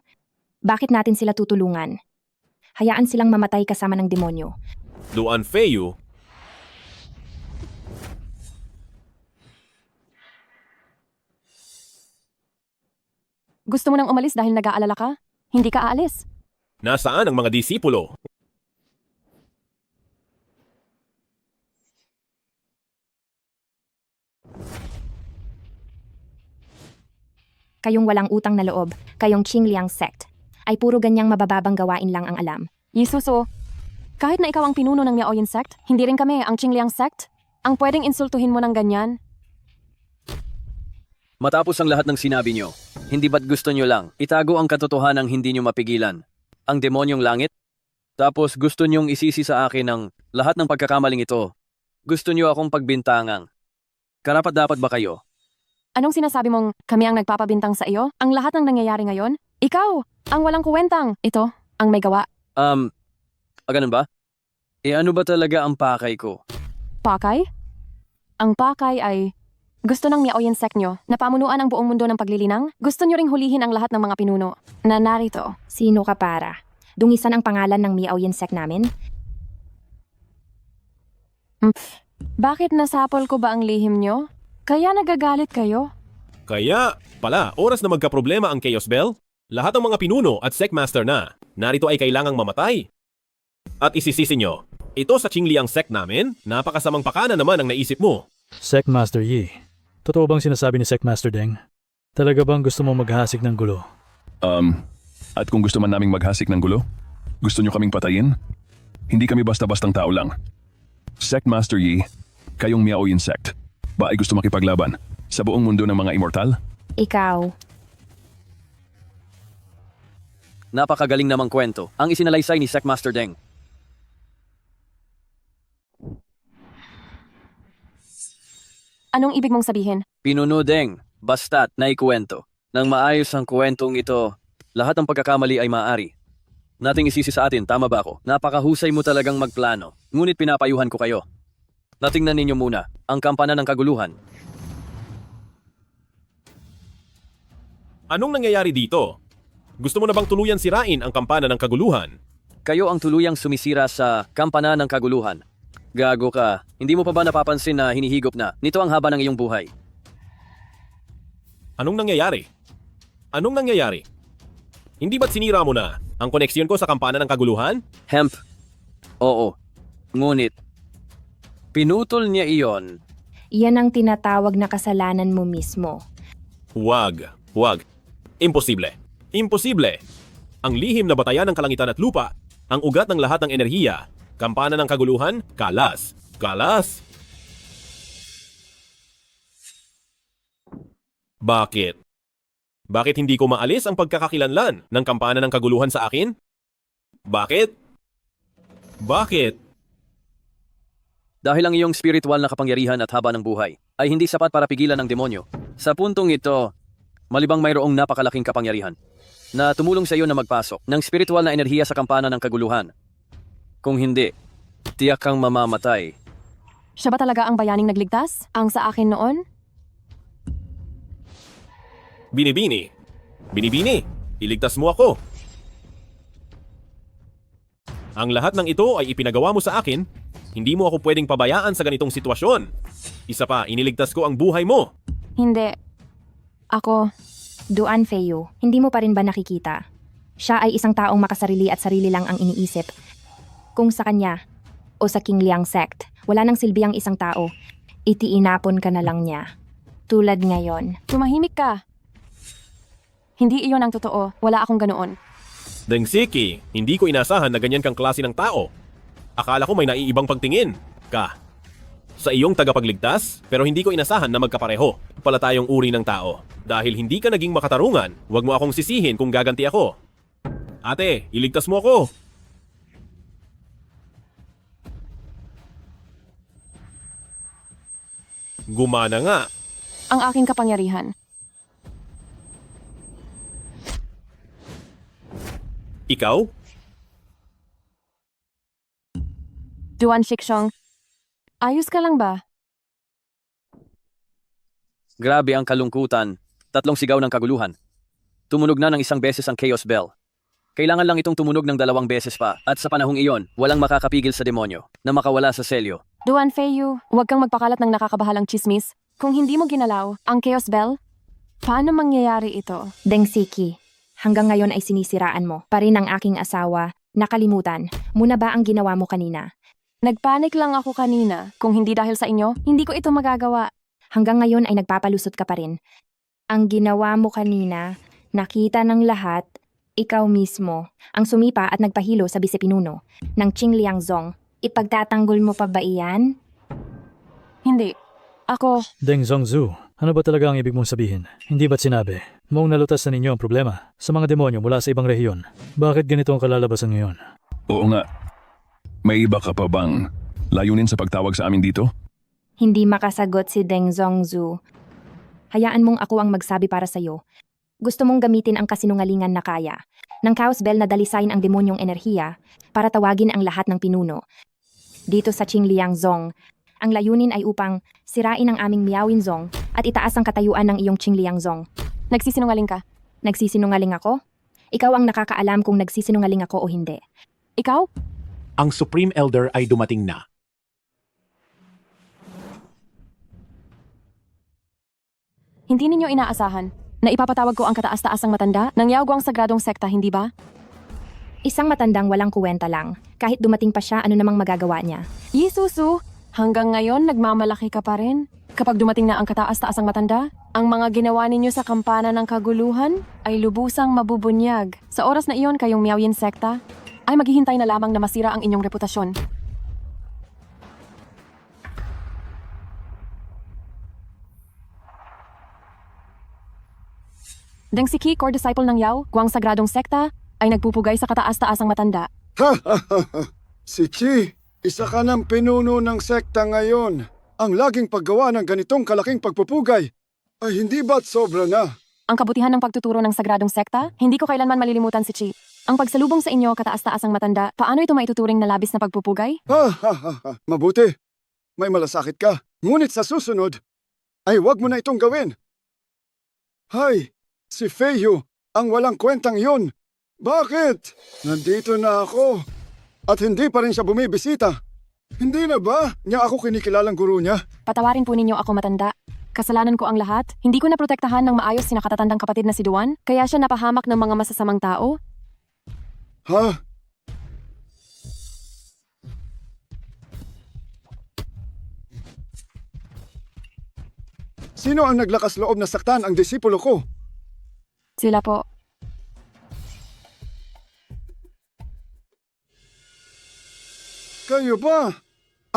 Bakit natin sila tutulungan? Hayaan silang mamatay kasama ng demonyo. Duan Feyu, Gusto mo nang umalis dahil nag-aalala ka? Hindi ka aalis. nasaan ang mga disipulo? Kayong walang utang na loob, kayong Qingliang sect, ay puro ganyang mabababang gawain lang ang alam. Yisuso, kahit na ikaw ang pinuno ng Miaoyin sect, hindi rin kami ang Qingliang sect. Ang pwedeng insultuhin mo ng ganyan. Matapos ang lahat ng sinabi nyo, hindi ba't gusto nyo lang itago ang katotohanang hindi nyo mapigilan? Ang demonyong langit? Tapos gusto nyong isisi sa akin ang lahat ng pagkakamaling ito. Gusto nyo akong pagbintangang. Karapat-dapat ba kayo? Anong sinasabi mong kami ang nagpapabintang sa iyo? Ang lahat ng nangyayari ngayon? Ikaw, ang walang kuwentang. Ito, ang may gawa. Ganun ba? Ano ba talaga ang pakay ko? Pakay? Ang pakay ay gusto ng Miaoyin sect nyo na pamunuan ang buong mundo ng paglilinang? Gusto nyo ring hulihin ang lahat ng mga pinuno na narito. Sino ka para? Dungisan ang pangalan ng Miaoyin sect namin? Bakit nasapol ko ba ang lihim nyo? Kaya nagagalit kayo? Kaya, pala, oras na magkaproblema ang Chaos Bell. Lahat ng mga pinuno at Sectmaster na, narito ay kailangang mamatay. At isisisi nyo, ito sa Qingliang sect namin, napakasamang pakana naman ang naisip mo. Sectmaster Yi, totoo bang sinasabi ni Sectmaster Deng? Talaga bang gusto mo maghasik ng gulo? At kung gusto man naming maghasik ng gulo, gusto nyo kaming patayin? Hindi kami basta-bastang tao lang. Sectmaster Yi, kayong Miaoyin sect, ba ay gusto makipaglaban sa buong mundo ng mga immortal? Ikaw. Napakagaling namang kwento ang isinalaysay ni Sectmaster Deng. Anong ibig mong sabihin? Pinuno Deng, basta't naikwento. Nang maayos ang kwentong ito, lahat ng pagkakamali ay maaari. Nating isisi sa atin, tama ba ako? Napakahusay mo talagang magplano. Ngunit pinapayuhan ko kayo. Natingnan ninyo muna ang kampana ng kaguluhan. Anong nangyayari dito? Gusto mo na bang tuluyan sirain ang kampana ng kaguluhan? Kayo ang tuluyang sumisira sa kampana ng kaguluhan. Gago ka, hindi mo pa ba napapansin na hinihigop na nito ang haba ng iyong buhay? Anong nangyayari? Anong nangyayari? Hindi ba't sinira mo na ang koneksyon ko sa kampana ng kaguluhan? Hemp. Oo. Ngunit, pinutol niya iyon. Iyan ang tinatawag na kasalanan mo mismo. Huwag. Imposible. Imposible. Ang lihim na batayan ng kalangitan at lupa, ang ugat ng lahat ng enerhiya, kampana ng kaguluhan, kalas. Kalas. Bakit? Bakit hindi ko maalis ang pagkakakilanlan ng kampana ng kaguluhan sa akin? Bakit? Bakit? Dahil ang iyong spiritual na kapangyarihan at haba ng buhay ay hindi sapat para pigilan ng demonyo. Sa puntong ito, malibang mayroong napakalaking kapangyarihan na tumulong sa iyo na magpasok ng spiritual na enerhiya sa kampana ng kaguluhan. Kung hindi, tiyak kang mamamatay. Siya ba talaga ang bayaning nagligtas? Ang sa akin noon? Binibini, iligtas mo ako. Ang lahat ng ito ay ipinagawa mo sa akin, hindi mo ako pwedeng pabayaan sa ganitong sitwasyon. Isa pa, iniligtas ko ang buhay mo. Hindi. Ako. Duan Feyu, hindi mo pa rin ba nakikita? Siya ay isang taong makasarili at sarili lang ang iniisip. Kung sa kanya o sa Qingliang sect, wala nang silbi ang isang tao, itiinapon ka na lang niya. Tulad ngayon. Tumahimik ka. Hindi iyon ang totoo. Wala akong ganoon. Dengsiki, hindi ko inasahan na ganyan kang klase ng tao. Akala ko may naiibang pagtingin ka sa iyong tagapagligtas, pero hindi ko inasahan na magkapareho pala tayong uri ng tao. Dahil hindi ka naging makatarungan, huwag mo akong sisihin kung gaganti ako. Ate, iligtas mo ako. Gumana nga. Ang aking kapangyarihan. Ikaw? Duan Shikshong, ayos ka lang ba? Grabe ang kalungkutan. 3 sigaw ng kaguluhan. Tumunog na ng 1 beses ang Chaos Bell. Kailangan lang itong tumunog ng 2 beses pa. At sa panahong iyon, walang makakapigil sa demonyo na makawala sa selyo. Duan Feiyu, huwag kang magpakalat ng nakakabahalang chismis. Kung hindi mo ginalaw ang Chaos Bell, paano mangyayari ito? Dengsiki, hanggang ngayon ay sinisiraan mo pa rin ang aking asawa. Nakalimutan mo na ba ang ginawa mo kanina? Nagpanik lang ako kanina. Kung hindi dahil sa inyo, hindi ko ito magagawa. Hanggang ngayon ay nagpapalusot ka pa rin. Ang ginawa mo kanina, nakita ng lahat, ikaw mismo, ang sumipa at nagpahilo sa bisepinuno ng Qingliangzong. Ipagtatanggol mo pa ba iyan? Hindi. Ako, Deng Zhongzhu, ano ba talaga ang ibig mong sabihin? Hindi ba't sinabi mong nalutas na ninyo ang problema sa mga demonyo mula sa ibang rehiyon? Bakit ganito ang kalalabasan ngayon? Oo nga. May iba ka pa bang layunin sa pagtawag sa amin dito? Hindi makasagot si Deng Zhongzhu. Hayaan mong ako ang magsabi para sa'yo. Gusto mong gamitin ang kasinungalingan na kaya ng Chaos Bell na dalisain ang demonyong enerhiya para tawagin ang lahat ng pinuno. Dito sa Qingliangzong, ang layunin ay upang sirain ang aming Miaoyinzong at itaas ang katayuan ng iyong Qingliangzong. nagsisinungaling ka. Nagsisinungaling ako? Ikaw ang nakakaalam kung nagsisinungaling ako o hindi. Ikaw? Ang Supreme Elder ay dumating na. Hindi ninyo inaasahan na ipapatawag ko ang kataas-taasang matanda ng Yaoguang Sagradong Sekta, hindi ba? Isang matandang walang kuwenta lang. Kahit dumating pa siya, ano namang magagawa niya? Yisusu, hanggang ngayon nagmamalaki ka pa rin. Kapag dumating na ang kataas-taasang matanda, ang mga ginawa ninyo sa kampana ng kaguluhan ay lubusang mabubunyag. Sa oras na iyon, kayong Miaoyin Sekta ay maghihintay na lamang na masira ang inyong reputasyon. Deng Siki, core disciple ng Yao, Guang Sagradong Sekta, ay nagpupugay sa kataas-taasang matanda. Ha ha ha ha! Si Chi, isa ka ng pinuno ng sekta ngayon. Ang laging paggawa ng ganitong kalaking pagpupugay ay hindi ba't sobra na? Ang kabutihan ng pagtuturo ng Sagradong Sekta, hindi ko kailanman malilimutan si Chi. Ang pagsalubong sa inyo, kataas-taasang matanda, paano ito maituturing na labis na pagpupugay? Ha ha ha ha! Mabuti. May malasakit ka. Ngunit sa susunod, ay wag mo na itong gawin. Hay! Si Feiyu, ang walang kwentang yun. Bakit? Nandito na ako. At hindi pa rin siya bumibisita. Hindi na ba niya ako kinikilalang guro niya? Patawarin po ninyo ako, matanda. Kasalanan ko ang lahat. Hindi ko naprotektahan ng maayos si nakatatandang kapatid na si Duan, kaya siya napahamak ng mga masasamang tao. Ha? Sino ang naglakas loob na saktan ang disipulo ko? Sila po. Kayo ba?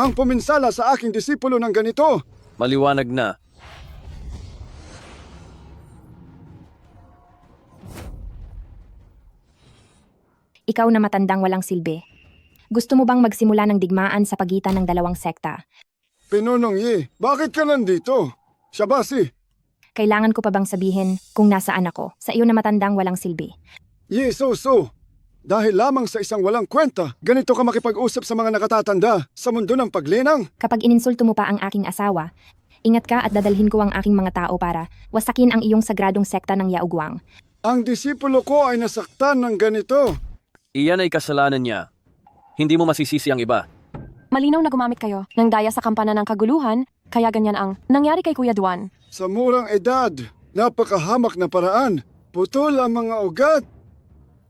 Ang puminsala sa aking disipulo ng ganito? Maliwanag na. Ikaw na matandang walang silbi. Gusto mo bang magsimula ng digmaan sa pagitan ng dalawang sekta? Pinunong Yi, bakit ka nandito? Siya ba si? Kailangan ko pa bang sabihin kung nasaan ako sa iyo na matandang walang silbi? Yi, so. Dahil lamang sa isang walang kwenta, ganito ka makipag-usap sa mga nakatatanda sa mundo ng paglinang? Kapag ininsulto mo pa ang aking asawa, ingat ka at dadalhin ko ang aking mga tao para wasakin ang iyong sagradong sekta ng Yaoguang. Ang disipulo ko ay nasaktan ng ganito. Iyan ay kasalanan niya. Hindi mo masisisi ang iba. Malinaw na gumamit kayo ng daya sa kampana ng kaguluhan, kaya ganyan ang nangyari kay Kuya Duan. Sa murang edad, napakahamak na paraan, putol ang mga ugat.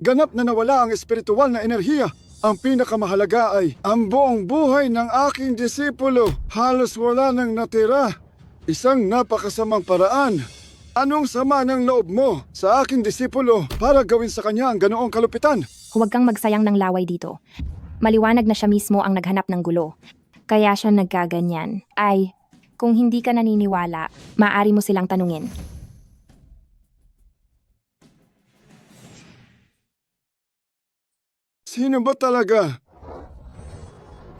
Ganap na nawala ang espiritual na enerhiya. Ang pinakamahalaga ay ang buong buhay ng aking disipulo. Halos wala nang natira. Isang napakasamang paraan. Anong sama ng loob mo sa aking disipulo para gawin sa kanya ang ganoong kalupitan? Huwag kang magsayang ng laway dito. Maliwanag na siya mismo ang naghanap ng gulo. Kaya siya nagkaganyan. Ay, kung hindi ka naniniwala, maaari mo silang tanungin. Sino ba talaga?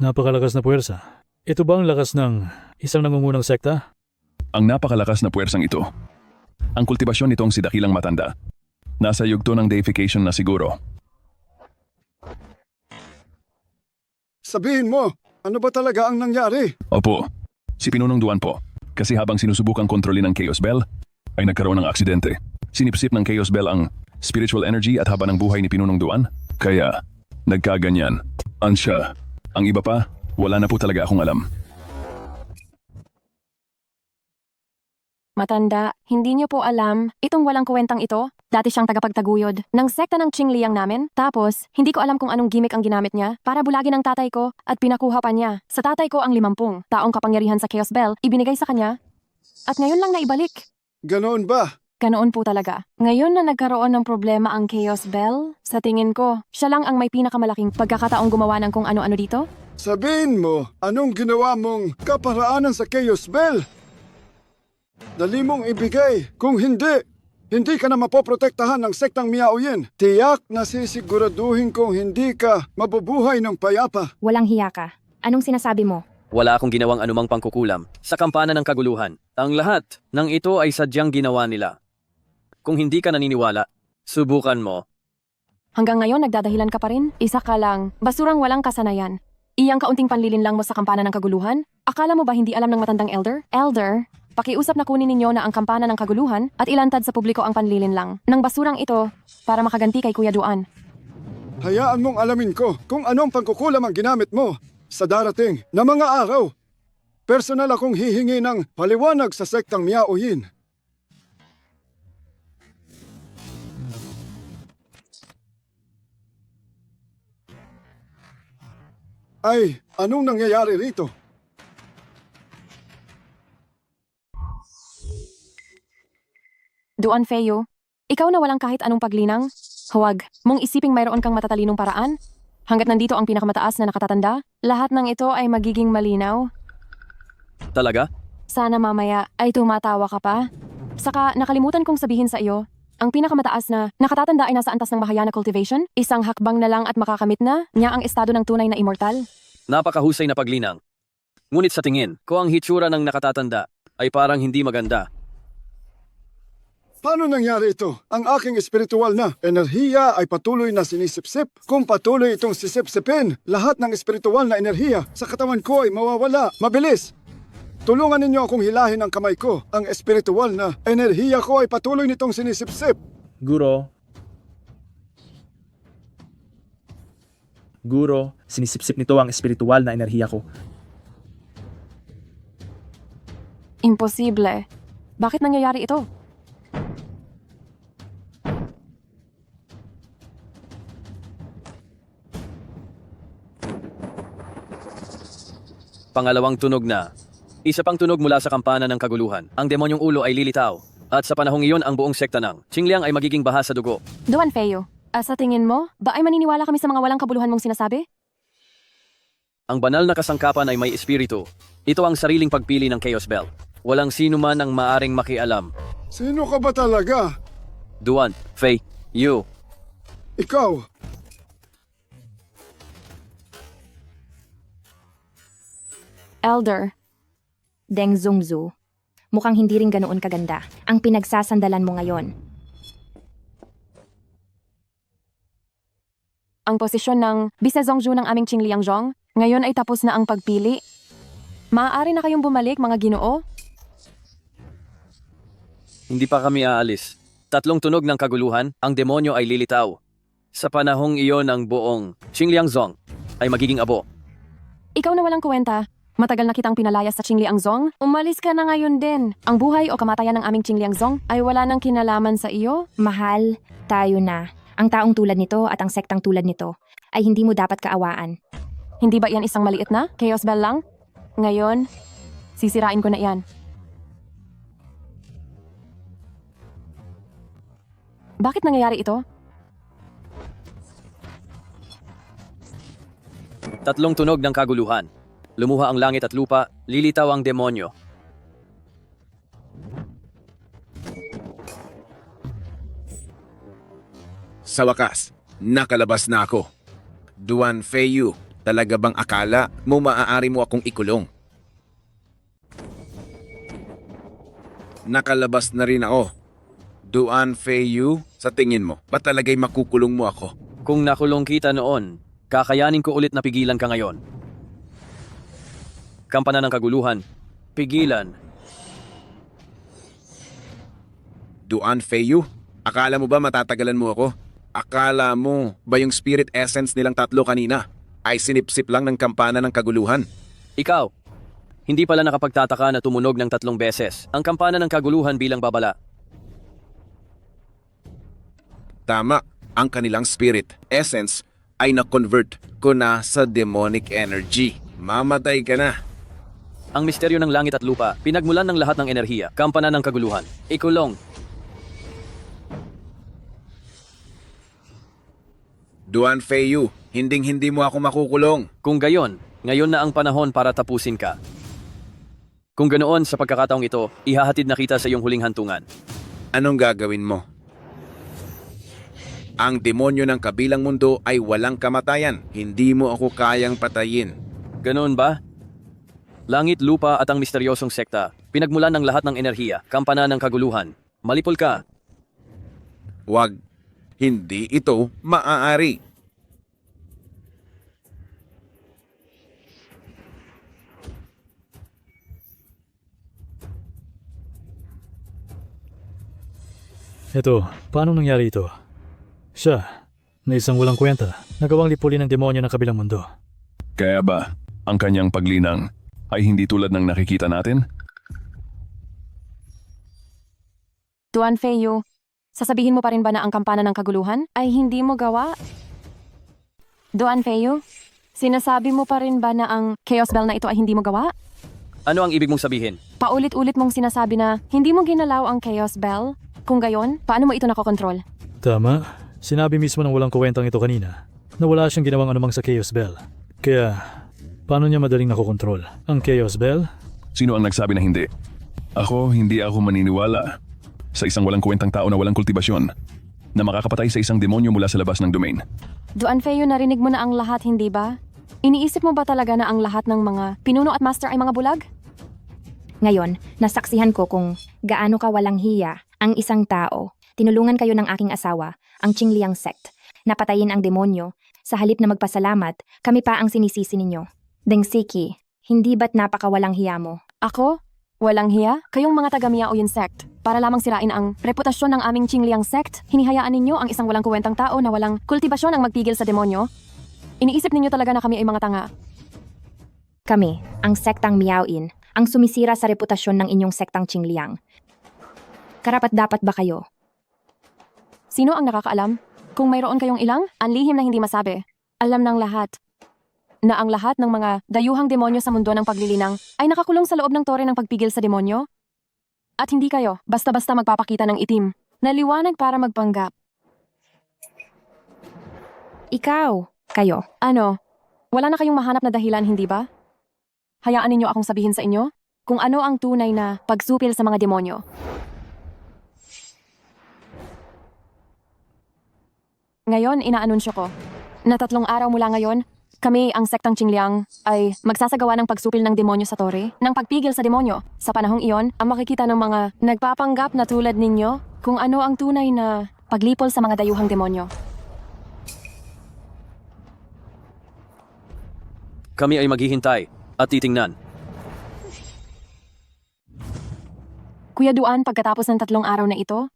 Napakalakas na puwersa. Ito ba ang lakas ng isang nangungunang sekta? Ang napakalakas na puwersang ito. Ang kultibasyon nitong si Dakilang Matanda. Nasa yugto ng deification na siguro. Sabihin mo, ano ba talaga ang nangyari? Opo, si Pinunong Duan po. Kasi habang sinusubukang kontrolin ng Chaos Bell, ay nagkaroon ng aksidente. Sinipsip ng Chaos Bell ang spiritual energy at haba ng buhay ni Pinunong Duan. Kaya, nagkaganyan. Ansya. Ang iba pa, wala na po talaga akong alam. Matanda, hindi niyo po alam, itong walang kwentang ito, dati siyang tagapagtaguyod ng sekta ng Qingliang namin. Tapos, hindi ko alam kung anong gimmick ang ginamit niya para bulagin ang tatay ko at pinakuha pa niya. Sa tatay ko ang 50 taong kapangyarihan sa Chaos Bell, ibinigay sa kanya. At ngayon lang naibalik. Ganoon ba? Ganoon po talaga. Ngayon na nagkaroon ng problema ang Chaos Bell, sa tingin ko, siya lang ang may pinakamalaking pagkakataong gumawa ng kung ano-ano dito. Sabihin mo, anong ginawa mong kaparaanan sa Chaos Bell? Dali mong ibigay. Kung hindi, hindi ka na mapoprotektahan ng sektang Miaoyin. Tiyak na sisiguraduhin kong hindi ka mabubuhay ng payapa. Walang hiya ka. Anong sinasabi mo? Wala akong ginawang anumang pangkukulam sa kampana ng kaguluhan. Ang lahat ng ito ay sadyang ginawa nila. Kung hindi ka naniniwala, subukan mo. Hanggang ngayon nagdadahilan ka pa rin? Isa ka lang, basurang walang kasanayan. Iyang kaunting panlilin lang mo sa kampana ng kaguluhan? Akala mo ba hindi alam ng matandang elder? Elder, pakiusap na kunin ninyo na ang kampana ng kaguluhan at ilantad sa publiko ang panlilin lang ng basurang ito para makaganti kay Kuya Duan. Hayaan mong alamin ko kung anong pangkukulam ang ginamit mo sa darating na mga araw. Personal akong hihingi ng paliwanag sa sektang Miaoyin. Ay, anong nangyayari rito? Duan Feo, ikaw na walang kahit anong paglinang? Huwag mong isiping mayroon kang matatalinong paraan? Hanggat nandito ang pinakamataas na nakatatanda, lahat ng ito ay magiging malinaw. Talaga? Sana mamaya ay tumatawa ka pa. Saka nakalimutan kong sabihin sa iyo, ang pinakamataas na nakatatanda ay nasa antas ng Mahayana Cultivation, isang hakbang na lang at makakamit na niya ang estado ng tunay na immortal. Napakahusay na paglinang. Ngunit sa tingin ko ang hitsura ng nakatatanda ay parang hindi maganda. Paano nangyari ito? Ang aking espiritual na enerhiya ay patuloy na sinisipsip. Kung patuloy itong sisipsipin, lahat ng espiritual na enerhiya sa katawan ko ay mawawala. Mabilis! Tulungan ninyo akong hilahin ang kamay ko. Ang espiritual na enerhiya ko ay patuloy nitong sinisipsip. Guro, sinisipsip nito ang espiritual na enerhiya ko. Imposible. Bakit nangyayari ito? Pangalawang tunog na. Isa pang tunog mula sa kampana ng kaguluhan. Ang demonyong ulo ay lilitaw. At sa panahong iyon, ang buong sekta ng Qingliang ay magiging baha sa dugo. Duan Feo, sa tingin mo, ba ay maniniwala kami sa mga walang kabuluhan mong sinasabi? Ang banal na kasangkapan ay may espiritu. Ito ang sariling pagpili ng Chaos Bell. Walang sino man ang maaring makialam. Sino ka ba talaga? Duan, Fei, you. Ikaw. Elder. Deng Zongzu, mukhang hindi rin ganoon kaganda ang pinagsasandalan mo ngayon. Ang posisyon ng Vice Zongju ng aming Qingliang Zhong, ngayon ay tapos na ang pagpili. Maaari na kayong bumalik, mga ginoo? Hindi pa kami aalis. 3 tunog ng kaguluhan, ang demonyo ay lilitaw. Sa panahong iyon, ang buong Qingliang Zhong ay magiging abo. Ikaw na walang kwenta. Matagal na kitang pinalayas sa Qingliang Zhong. Umalis ka na ngayon din. Ang buhay o kamatayan ng aming Qingliang Zhong ay wala nang kinalaman sa iyo. Mahal, tayo na. Ang taong tulad nito at ang sektang tulad nito ay hindi mo dapat kaawaan. Hindi ba iyan isang maliit na Chaos Bell lang? Ngayon, sisirain ko na iyan. Bakit nangyayari ito? Tatlong tunog ng kaguluhan. Lumuha ang langit at lupa, lilitaw ang demonyo. Sa wakas, nakalabas na ako. Duan Feiyu, talaga bang akala mo maaari mo akong ikulong? Nakalabas na rin ako. Duan Feiyu, sa tingin mo, ba talaga'y makukulong mo ako? Kung nakulong kita noon, kakayanin ko ulit na pigilan ka ngayon. Kampana ng kaguluhan, pigilan. Duan Feiyu, akala mo ba matatagalan mo ako? Akala mo ba yung spirit essence nilang tatlo kanina ay sinipsip lang ng kampana ng kaguluhan? Ikaw, hindi pala nakapagtataka na tumunog ng 3 beses ang kampana ng kaguluhan bilang babala. Tama, ang kanilang spirit essence ay na-convert ko na sa demonic energy. Mamatay ka na. Ang misteryo ng langit at lupa, pinagmulan ng lahat ng enerhiya, kampana ng kaguluhan. Ikulong. Duan Feiyu, hinding-hindi mo ako makukulong. Kung gayon, ngayon na ang panahon para tapusin ka. Kung ganoon sa pagkakataong ito, ihahatid na kita sa iyong huling hantungan. Anong gagawin mo? Ang demonyo ng kabilang mundo ay walang kamatayan. Hindi mo ako kayang patayin. Ganoon ba? Langit, lupa at ang misteryosong sekta, pinagmulan ng lahat ng enerhiya, kampana ng kaguluhan. Malipol ka. Wag. Hindi ito maaari. Ito, paano nangyari ito? Siya, na isang walang kwenta, nagawang lipulin ng demonyo ng kabilang mundo. Kaya ba, ang kanyang paglinang ay hindi tulad ng nakikita natin? Duan Feiyu, sasabihin mo pa rin ba na ang kampana ng kaguluhan ay hindi mo gawa? Duan Feiyu, sinasabi mo pa rin ba na ang Chaos Bell na ito ay hindi mo gawa? Ano ang ibig mong sabihin? Paulit-ulit mong sinasabi na hindi mo ginalaw ang Chaos Bell. Kung gayon, paano mo ito nakokontrol? Tama, sinabi mismo ng walang kwentang ito kanina na wala siyang ginawang anumang sa Chaos Bell. Kaya, paano niya madaling nakokontrol? Ang Chaos Bell? Sino ang nagsabi na hindi? Hindi ako maniniwala sa isang walang kwentang tao na walang kultibasyon na makakapatay sa isang demonyo mula sa labas ng domain. Duan Feiyu, narinig mo na ang lahat, hindi ba? Iniisip mo ba talaga na ang lahat ng mga pinuno at master ay mga bulag? Ngayon, nasaksihan ko kung gaano ka walang hiya ang isang tao. Tinulungan kayo ng aking asawa, ang Qingliang sect. Napatayin ang demonyo. Sa halip na magpasalamat, kami pa ang sinisisi ninyo. Deng Siki, hindi ba't napakawalang hiya mo? Ako? Walang hiya? Kayong mga taga-Miaoyin sect. Para lamang sirain ang reputasyon ng aming Qingliang sect, hinihayaan ninyo ang isang walang kuwentang tao na walang kultibasyon ang magpigil sa demonyo? Iniisip ninyo talaga na kami ay mga tanga. Kami, ang sektang Miaoyin, ang sumisira sa reputasyon ng inyong sektang Qingliang. Karapat-dapat ba kayo? Sino ang nakakaalam? Kung mayroon kayong ilang, ang lihim na hindi masabi. Alam ng lahat na ang lahat ng mga dayuhang demonyo sa mundo ng paglilinang ay nakakulong sa loob ng tore ng pagpigil sa demonyo? At hindi kayo basta-basta magpapakita ng itim na liwanag para magpanggap. Ikaw, kayo. Ano? Wala na kayong mahanap na dahilan, hindi ba? Hayaan ninyo akong sabihin sa inyo kung ano ang tunay na pagsupil sa mga demonyo. Ngayon, inaanunsyo ko na 3 araw mula ngayon, kami, ang sektang Qingliang, ay magsasagawa ng pagsupil ng demonyo sa tore, ng pagpigil sa demonyo. Sa panahong iyon, ang makikita ng mga nagpapanggap na tulad ninyo kung ano ang tunay na paglipol sa mga dayuhang demonyo. Kami ay maghihintay at titingnan. Kuya Duan, pagkatapos ng 3 araw na ito,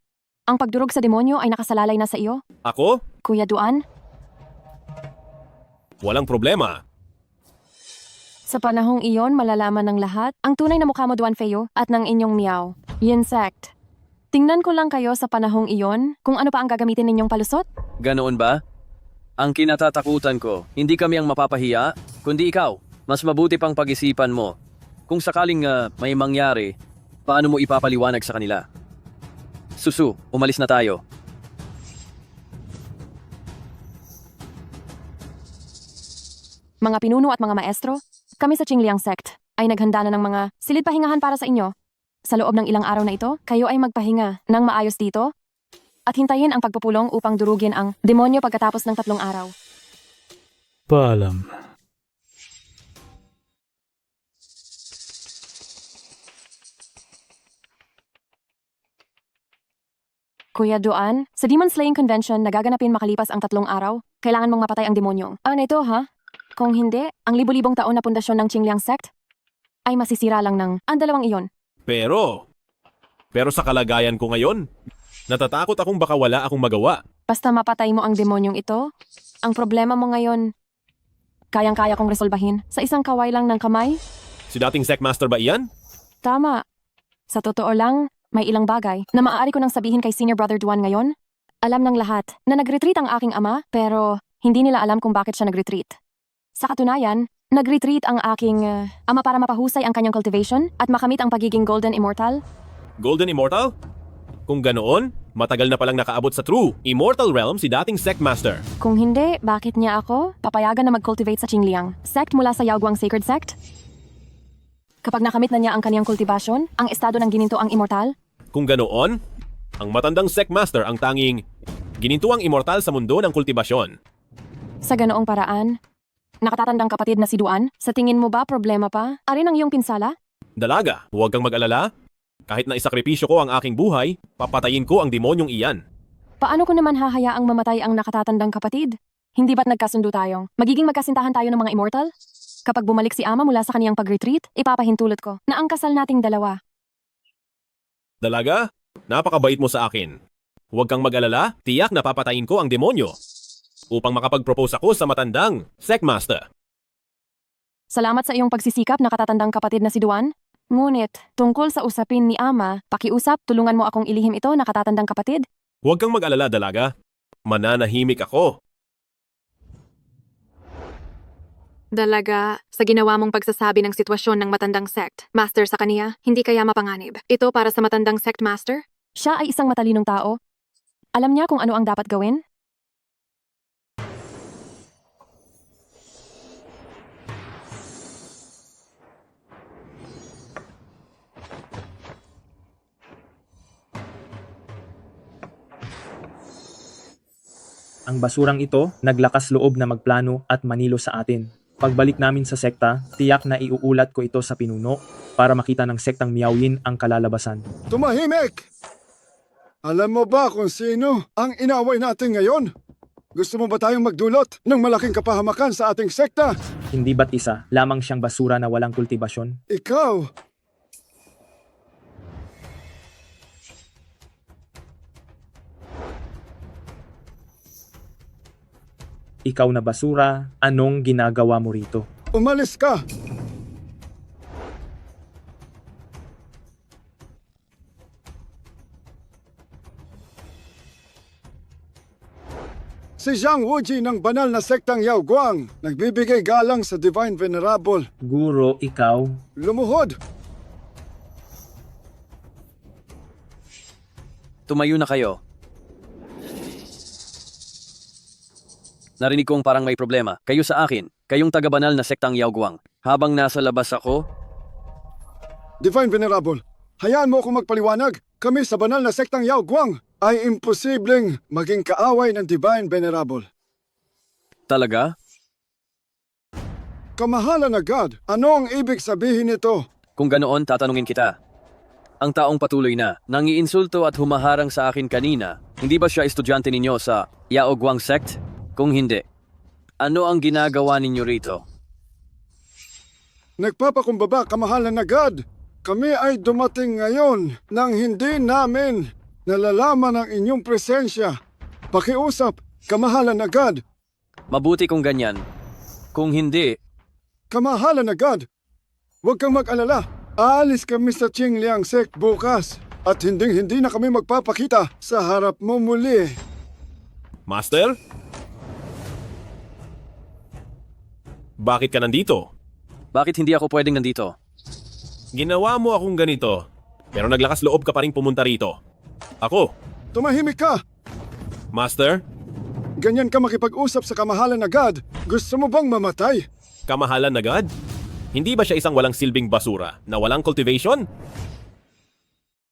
ang pagdurog sa demonyo ay nakasalalay na sa iyo? Ako? Kuya Duan? Walang problema. Sa panahong iyon, malalaman ng lahat ang tunay na mukha mo, Duan Feiyu, at ng inyong Miao, Yin sect. Tingnan ko lang kayo sa panahong iyon kung ano pa ang gagamitin ninyong palusot. Ganoon ba? Ang kinatatakutan ko, hindi kami ang mapapahiya, kundi ikaw. Mas mabuti pang pag-isipan mo. Kung sakaling may mangyari, paano mo ipapaliwanag sa kanila? Susu, umalis na tayo. mga pinuno at mga maestro, kami sa Qingliang Sect ay naghanda na ng mga silid pahingahan para sa inyo. Sa loob ng ilang araw na ito, kayo ay magpahinga ng maayos dito at hintayin ang pagpupulong upang durugin ang demonyo pagkatapos ng 3 araw. Paalam. Kuya Duan, sa Demon Slaying Convention na gaganapin makalipas ang 3 araw, kailangan mong mapatay ang demonyong. Ano ito, ha? Kung hindi, ang libu-libong taon na pundasyon ng Qingliang Sect ay masisira lang ng ang 2 iyon. Pero sa kalagayan ko ngayon, natatakot akong baka wala akong magawa. Basta mapatay mo ang demonyong ito, ang problema mo ngayon, kayang-kaya kong resolbahin sa isang kaway lang ng kamay. Si dating Secmaster ba iyan? Tama. Sa totoo lang, may ilang bagay na maaari ko nang sabihin kay Senior Brother Duan ngayon. Alam ng lahat na nag-retreat ang aking ama, pero hindi nila alam kung bakit siya nag-retreat. Sa katunayan, nag-retreat ang aking ama para mapahusay ang kanyang cultivation at makamit ang pagiging Golden Immortal. Golden Immortal? Kung ganoon, matagal na palang nakaabot sa True Immortal Realm si dating Secmaster. Kung hindi, bakit niya ako papayagan na mag-cultivate sa Qingliang Sect mula sa Yaoguang Sacred Sect? Kapag nakamit na niya ang kanyang kultibasyon, ang estado ng gininto ang immortal, Kung ganoon, ang matandang Secmaster ang tanging ginintuang immortal sa mundo ng kultibasyon. sa ganoong paraan, nakatatandang kapatid na si Duan, sa tingin mo ba problema pa? Arin ang iyong pinsala? Dalaga, huwag kang mag-alala. Kahit na isakripisyo ko ang aking buhay, papatayin ko ang demonyong iyan. Paano ko naman hahayaang mamatay ang nakatatandang kapatid? Hindi ba't nagkasundo tayo? Magiging magkasintahan tayo ng mga immortal? Kapag bumalik si Ama mula sa kaniyang pag-retreat, ipapahintulot ko na ang kasal nating dalawa. Dalaga, napakabait mo sa akin. Huwag kang mag-alala, tiyak na papatayin ko ang demonyo. Upang makapag-propose ako sa matandang Secmaster. Salamat sa iyong pagsisikap, nakatatandang kapatid na si Duan. Ngunit, tungkol sa usapin ni Ama, pakiusap, tulungan mo akong ilihim ito, nakatatandang kapatid. Huwag kang mag-alala, Dalaga. Mananahimik ako. Dalaga, sa ginawa mong pagsasabi ng sitwasyon ng matandang sect, master sa kaniya, hindi kaya mapanganib. Ito para sa matandang sect master? Siya ay isang matalinong tao. Alam niya kung ano ang dapat gawin? Ang basurang ito, naglakas loob na magplano at manilo sa atin. Pagbalik namin sa sekta, tiyak na iuulat ko ito sa pinuno para makita ng sektang Miaoyin ang kalalabasan. Tumahimik! Alam mo ba kung sino ang inaaway natin ngayon? Gusto mo ba tayong magdulot ng malaking kapahamakan sa ating sekta? Hindi ba't isa, lamang siyang basura na walang kultibasyon? Ikaw! Ikaw na basura, anong ginagawa mo rito? Umalis ka! Si Zhang Wuji ng banal na sektang Yaoguang, nagbibigay galang sa Divine Venerable. Guro, ikaw? Lumuhod! Tumayo na kayo. Narinig kong parang may problema. Kayo sa akin, kayong taga-banal na sektang Yaoguang. Habang nasa labas ako, Divine Venerable, hayaan mo akong magpaliwanag. Kami sa banal na sektang Yaoguang ay imposibleng maging kaaway ng Divine Venerable. talaga? Kamahalan na God, ano ang ibig sabihin nito? Kung ganoon, tatanungin kita. Ang taong patuloy na, nangiinsulto at humaharang sa akin kanina, hindi ba siya estudyante ninyo sa Yaoguang Sect? Kung hindi, ano ang ginagawa ninyo rito? Nagpapakumbaba, kamahalan na God. Kami ay dumating ngayon nang hindi namin nalalaman ang inyong presensya. Pakiusap, kamahalan na God. Mabuti kung ganyan. Kung hindi, Kamahalan na God. Huwag kang mag-alala. Aalis kami sa Qingliang Sect bukas. At hindi na kami magpapakita sa harap mo muli. Master? Bakit ka nandito? bakit hindi ako pwedeng nandito? Ginawa mo akong ganito, pero naglakas loob ka pa rin pumunta rito. Ako, Tumahimik ka! Master, Ganyan ka makipag-usap sa kamahalan na God. Gusto mo bang mamatay? Kamahalan na God? Hindi ba siya isang walang silbing basura na walang cultivation?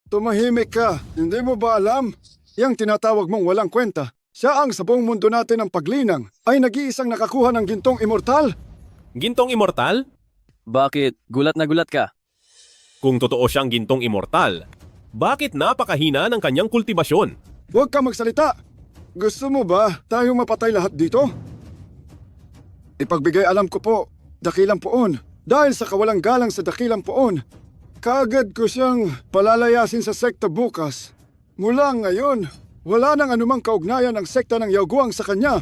Tumahimik ka. Hindi mo ba alam? Yang tinatawag mong walang kwenta. Siya ang sa buong mundo natin ng paglinang ay nag-iisang nakakuha ng gintong immortal. Gintong immortal? Bakit? Gulat na gulat ka. Kung totoo siyang gintong immortal, bakit napakahina ng kanyang kultibasyon? Huwag ka magsalita. Gusto mo ba tayong mapatay lahat dito? Ipagbigay alam ko po, dakilang poon. Dahil sa kawalang galang sa dakilang poon, kaagad ko siyang palalayasin sa sekta bukas. Mula ngayon, wala nang anumang kaugnayan ang sekta ng Yaoguang sa kanya.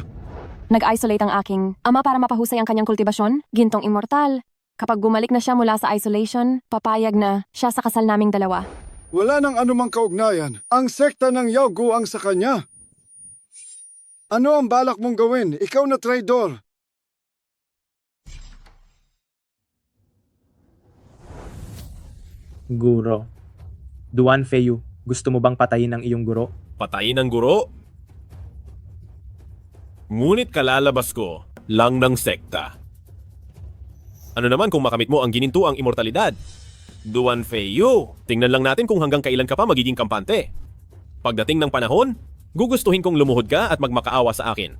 Nag-isolate ang aking ama para mapahusay ang kanyang kultibasyon, gintong immortal. Kapag bumalik na siya mula sa isolation, papayag na siya sa kasal naming dalawa. Wala nang anumang kaugnayan ang sekta ng Yaoguang sa kanya. Ano ang balak mong gawin? Ikaw na traidor. Guro. Duan Feiyu, gusto mo bang patayin ang iyong guro? Patayin ang guro? Ngunit kalalabas ko lang ng sekta. Ano naman kung makamit mo ang ginintuang immortalidad? Duan Feiyu, tingnan lang natin kung hanggang kailan ka pa magiging kampante. Pagdating ng panahon, gugustuhin kong lumuhod ka at magmakaawa sa akin.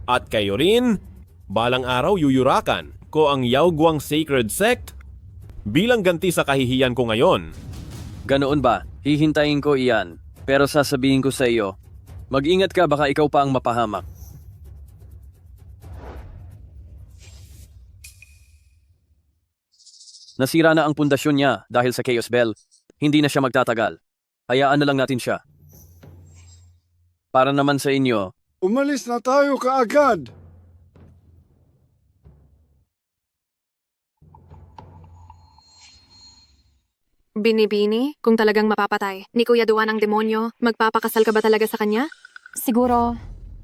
At kayo rin, balang araw yuyurakan ko ang Yaoguang Sacred Sect bilang ganti sa kahihiyan ko ngayon. Ganoon ba? Hihintayin ko iyan. Pero sasabihin ko sa iyo, mag-ingat ka baka ikaw pa ang mapahamak. Nasira na ang pundasyon niya dahil sa Chaos Bell. Hindi na siya magtatagal. Hayaan na lang natin siya. Para naman sa inyo, Umalis na tayo kaagad. Binibini, kung talagang mapapatay ni Kuya Duan ang demonyo, magpapakasal ka ba talaga sa kanya? Siguro.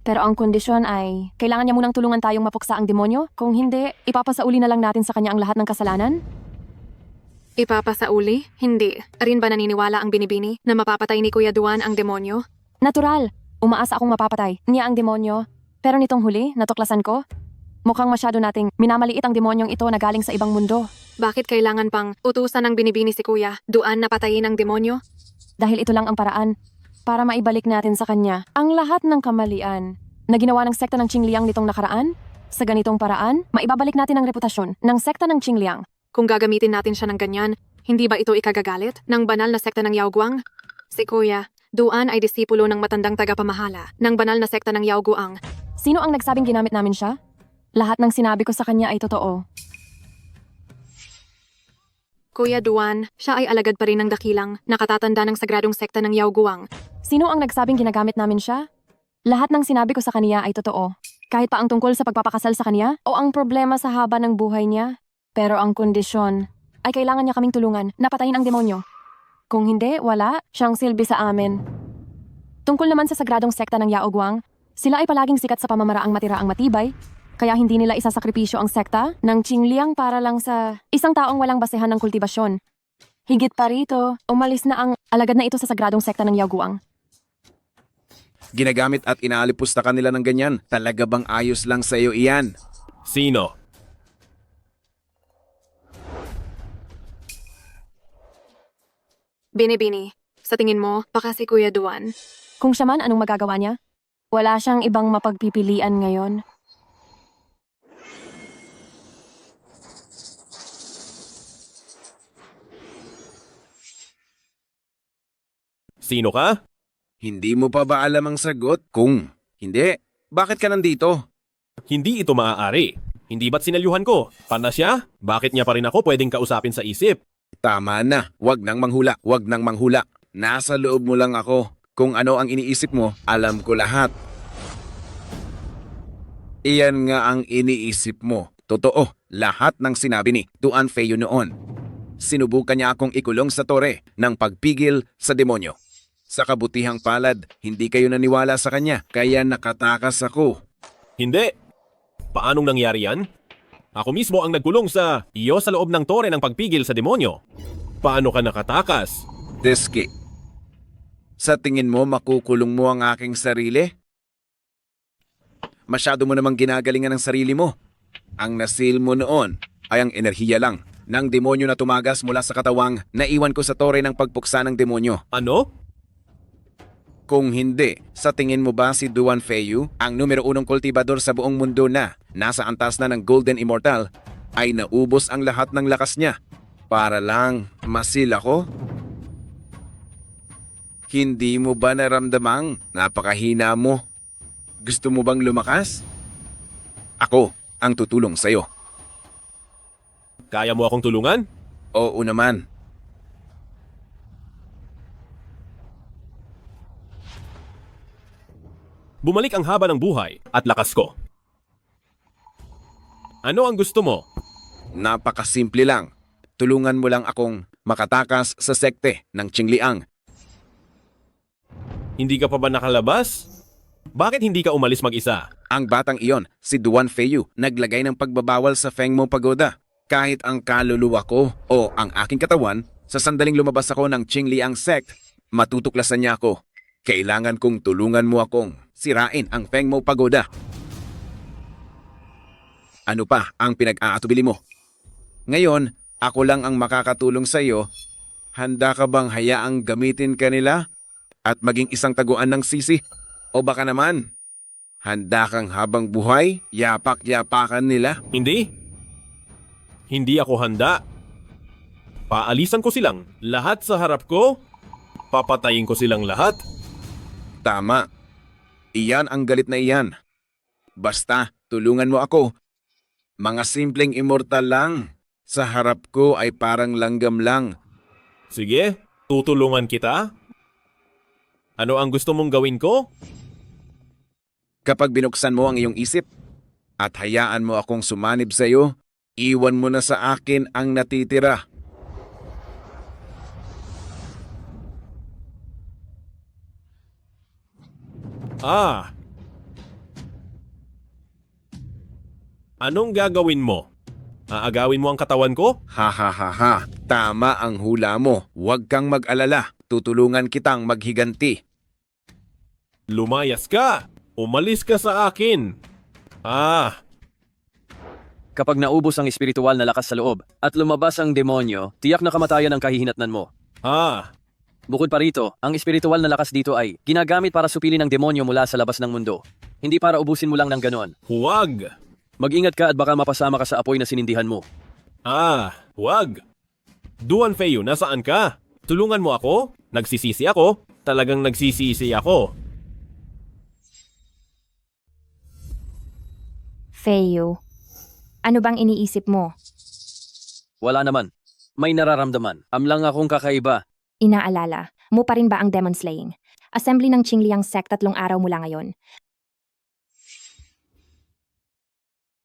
Pero ang kondisyon ay, kailangan niya munang tulungan tayong mapuksa ang demonyo. Kung hindi, ipapasauli na lang natin sa kanya ang lahat ng kasalanan. Ipapasauli? Hindi. Rin ba naniniwala ang binibini na mapapatay ni Kuya Duan ang demonyo? Natural. Umaasa akong mapapatay niya ang demonyo. Pero nitong huli, natuklasan ko, mukhang masyado nating minamaliit ang demonyong ito na galing sa ibang mundo. Bakit kailangan pang utusan ng binibini si Kuya Duan na patayin ang demonyo? Dahil ito lang ang paraan para maibalik natin sa kanya ang lahat ng kamalian na ginawa ng sekta ng Qingliang nitong nakaraan. Sa ganitong paraan, maibabalik natin ang reputasyon ng sekta ng Qingliang. Kung gagamitin natin siya ng ganyan, hindi ba ito ikagagalit ng banal na sekta ng Yaoguang? Si Kuya Duan ay disipulo ng matandang tagapamahala ng banal na sekta ng Yaoguang. Sino ang nagsabing ginamit namin siya? Lahat ng sinabi ko sa kanya ay totoo. Kuya Duan, siya ay alagad pa rin ng dakilang nakatatanda ng sagradong sekta ng Yaoguang. Sino ang nagsabing ginagamit namin siya? Lahat ng sinabi ko sa kanya ay totoo. Kahit pa ang tungkol sa pagpapakasal sa kanya o ang problema sa haba ng buhay niya. Pero ang kondisyon ay kailangan niya kaming tulungan na patayin ang demonyo. Kung hindi, wala siyang silbi sa amin. Tungkol naman sa sagradong sekta ng Yaoguang, sila ay palaging sikat sa pamamaraang matiraang matibay, kaya hindi nila isasakripisyo ang sekta ng Qingliang para lang sa isang taong walang basehan ng kultibasyon. Higit pa rito, umalis na ang alagad na ito sa sagradong sekta ng Yaoguang. Ginagamit at inaalipusta ka nila ng ganyan. Talaga bang ayos lang sa iyo iyan? Sino? Binibini, sa tingin mo, baka si Kuya Duan? Kung siya man, anong magagawa niya? Wala siyang ibang mapagpipilian ngayon. Sino ka? Hindi mo pa ba alam ang sagot? Kung hindi, bakit ka nandito? Hindi ito maaari. Hindi ba't sinalyuhan ko? Pana siya? Bakit niya pa rin ako pwedeng kausapin sa isip? Tama na, wag nang manghula, wag nang manghula. Nasa loob mo lang ako. Kung ano ang iniisip mo, alam ko lahat. Iyan nga ang iniisip mo. Totoo, lahat ng sinabi ni Duan Feiyu noon. Sinubukan niya akong ikulong sa tore ng pagpigil sa demonyo. Sa kabutihang palad, hindi kayo naniwala sa kanya, kaya nakatakas ako. Hindi. Paanong nangyari yan? Ako mismo ang nagkulong sa iyo sa loob ng tore ng pagpigil sa demonyo. Paano ka nakatakas? Deski, sa tingin mo makukulong mo ang aking sarili? Masyado mo namang ginagalingan ang sarili mo. Ang nasil mo noon ay ang enerhiya lang ng demonyo na tumagas mula sa katawang naiwan ko sa tore ng pagpuksa ng demonyo. Ano? Kung hindi, sa tingin mo ba si Duan Feiyu, ang numero 1 kultibador sa buong mundo na nasa antas na ng Golden Immortal, ay naubos ang lahat ng lakas niya para lang masil ako? Hindi mo ba naramdamang napakahina mo? Gusto mo bang lumakas? Ako ang tutulong sa'yo. Kaya mo akong tulungan? Oo naman. Bumalik ang haba ng buhay at lakas ko. Ano ang gusto mo? Napakasimple lang. Tulungan mo lang akong makatakas sa sekte ng Qingliang. Hindi ka pa ba nakalabas? Bakit hindi ka umalis mag-isa? Ang batang iyon, si Duan Feiyu, naglagay ng pagbabawal sa Fengmo Pagoda. Kahit ang kaluluwa ko o ang aking katawan, sa sandaling lumabas ako ng Qingliang sect, matutuklasan niya ako. Kailangan kong tulungan mo akong sirain ang Fengmo Pagoda. Ano pa ang pinag-aatubili mo? Ngayon, ako lang ang makakatulong sa iyo. Handa ka bang hayaang gamitin ka nila at maging isang taguan ng sisi? O baka naman, handa kang habang buhay, yapak-yapakan nila? Hindi. Hindi ako handa. Paalisan ko silang lahat sa harap ko. Papatayin ko silang lahat. Tama. Iyan ang galit na iyan. Basta, tulungan mo ako. Mga simpleng immortal lang. Sa harap ko ay parang langgam lang. Sige, tutulungan kita. Ano ang gusto mong gawin ko? Kapag binuksan mo ang iyong isip at hayaan mo akong sumanib sa iyo, iwan mo na sa akin ang natitira. Anong gagawin mo? Aagawin mo ang katawan ko? Ha ha ha ha. Tama ang hula mo. Huwag kang mag-alala. Tutulungan kitang maghiganti. Lumayas ka! Umalis ka sa akin! Kapag naubos ang espiritual na lakas sa loob at lumabas ang demonyo, tiyak na kamatayan ang kahihinatnan mo. Bukod pa rito, ang espiritual na lakas dito ay ginagamit para supilin ang demonyo mula sa labas ng mundo. Hindi para ubusin mo lang ng ganon. Huwag! Mag-ingat ka at baka mapasama ka sa apoy na sinindihan mo. Huwag! Duan Feiyu, nasaan ka? Tulungan mo ako? Nagsisisi ako? Talagang nagsisisi ako. Feiyu, ano bang iniisip mo? Wala naman. May nararamdaman. Amlang akong kakaiba. Inaalala mo pa rin ba ang Demon Slaying? Assembly ng Qingliang sect 3 araw mula ngayon.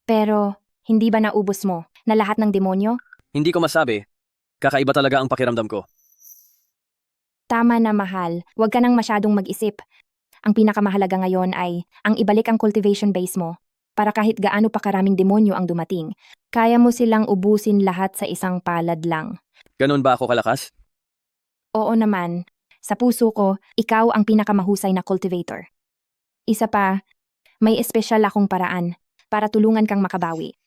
Pero, hindi ba naubos mo na lahat ng demonyo? Hindi ko masabi. Kakaiba talaga ang pakiramdam ko. Tama na mahal, huwag ka nang masyadong mag-isip. Ang pinakamahalaga ngayon ay ang ibalik ang cultivation base mo para kahit gaano pa karaming demonyo ang dumating, kaya mo silang ubusin lahat sa isang palad lang. Ganon ba ako kalakas? Oo naman. Sa puso ko, ikaw ang pinakamahusay na cultivator. Isa pa, may espesyal akong paraan para tulungan kang makabawi.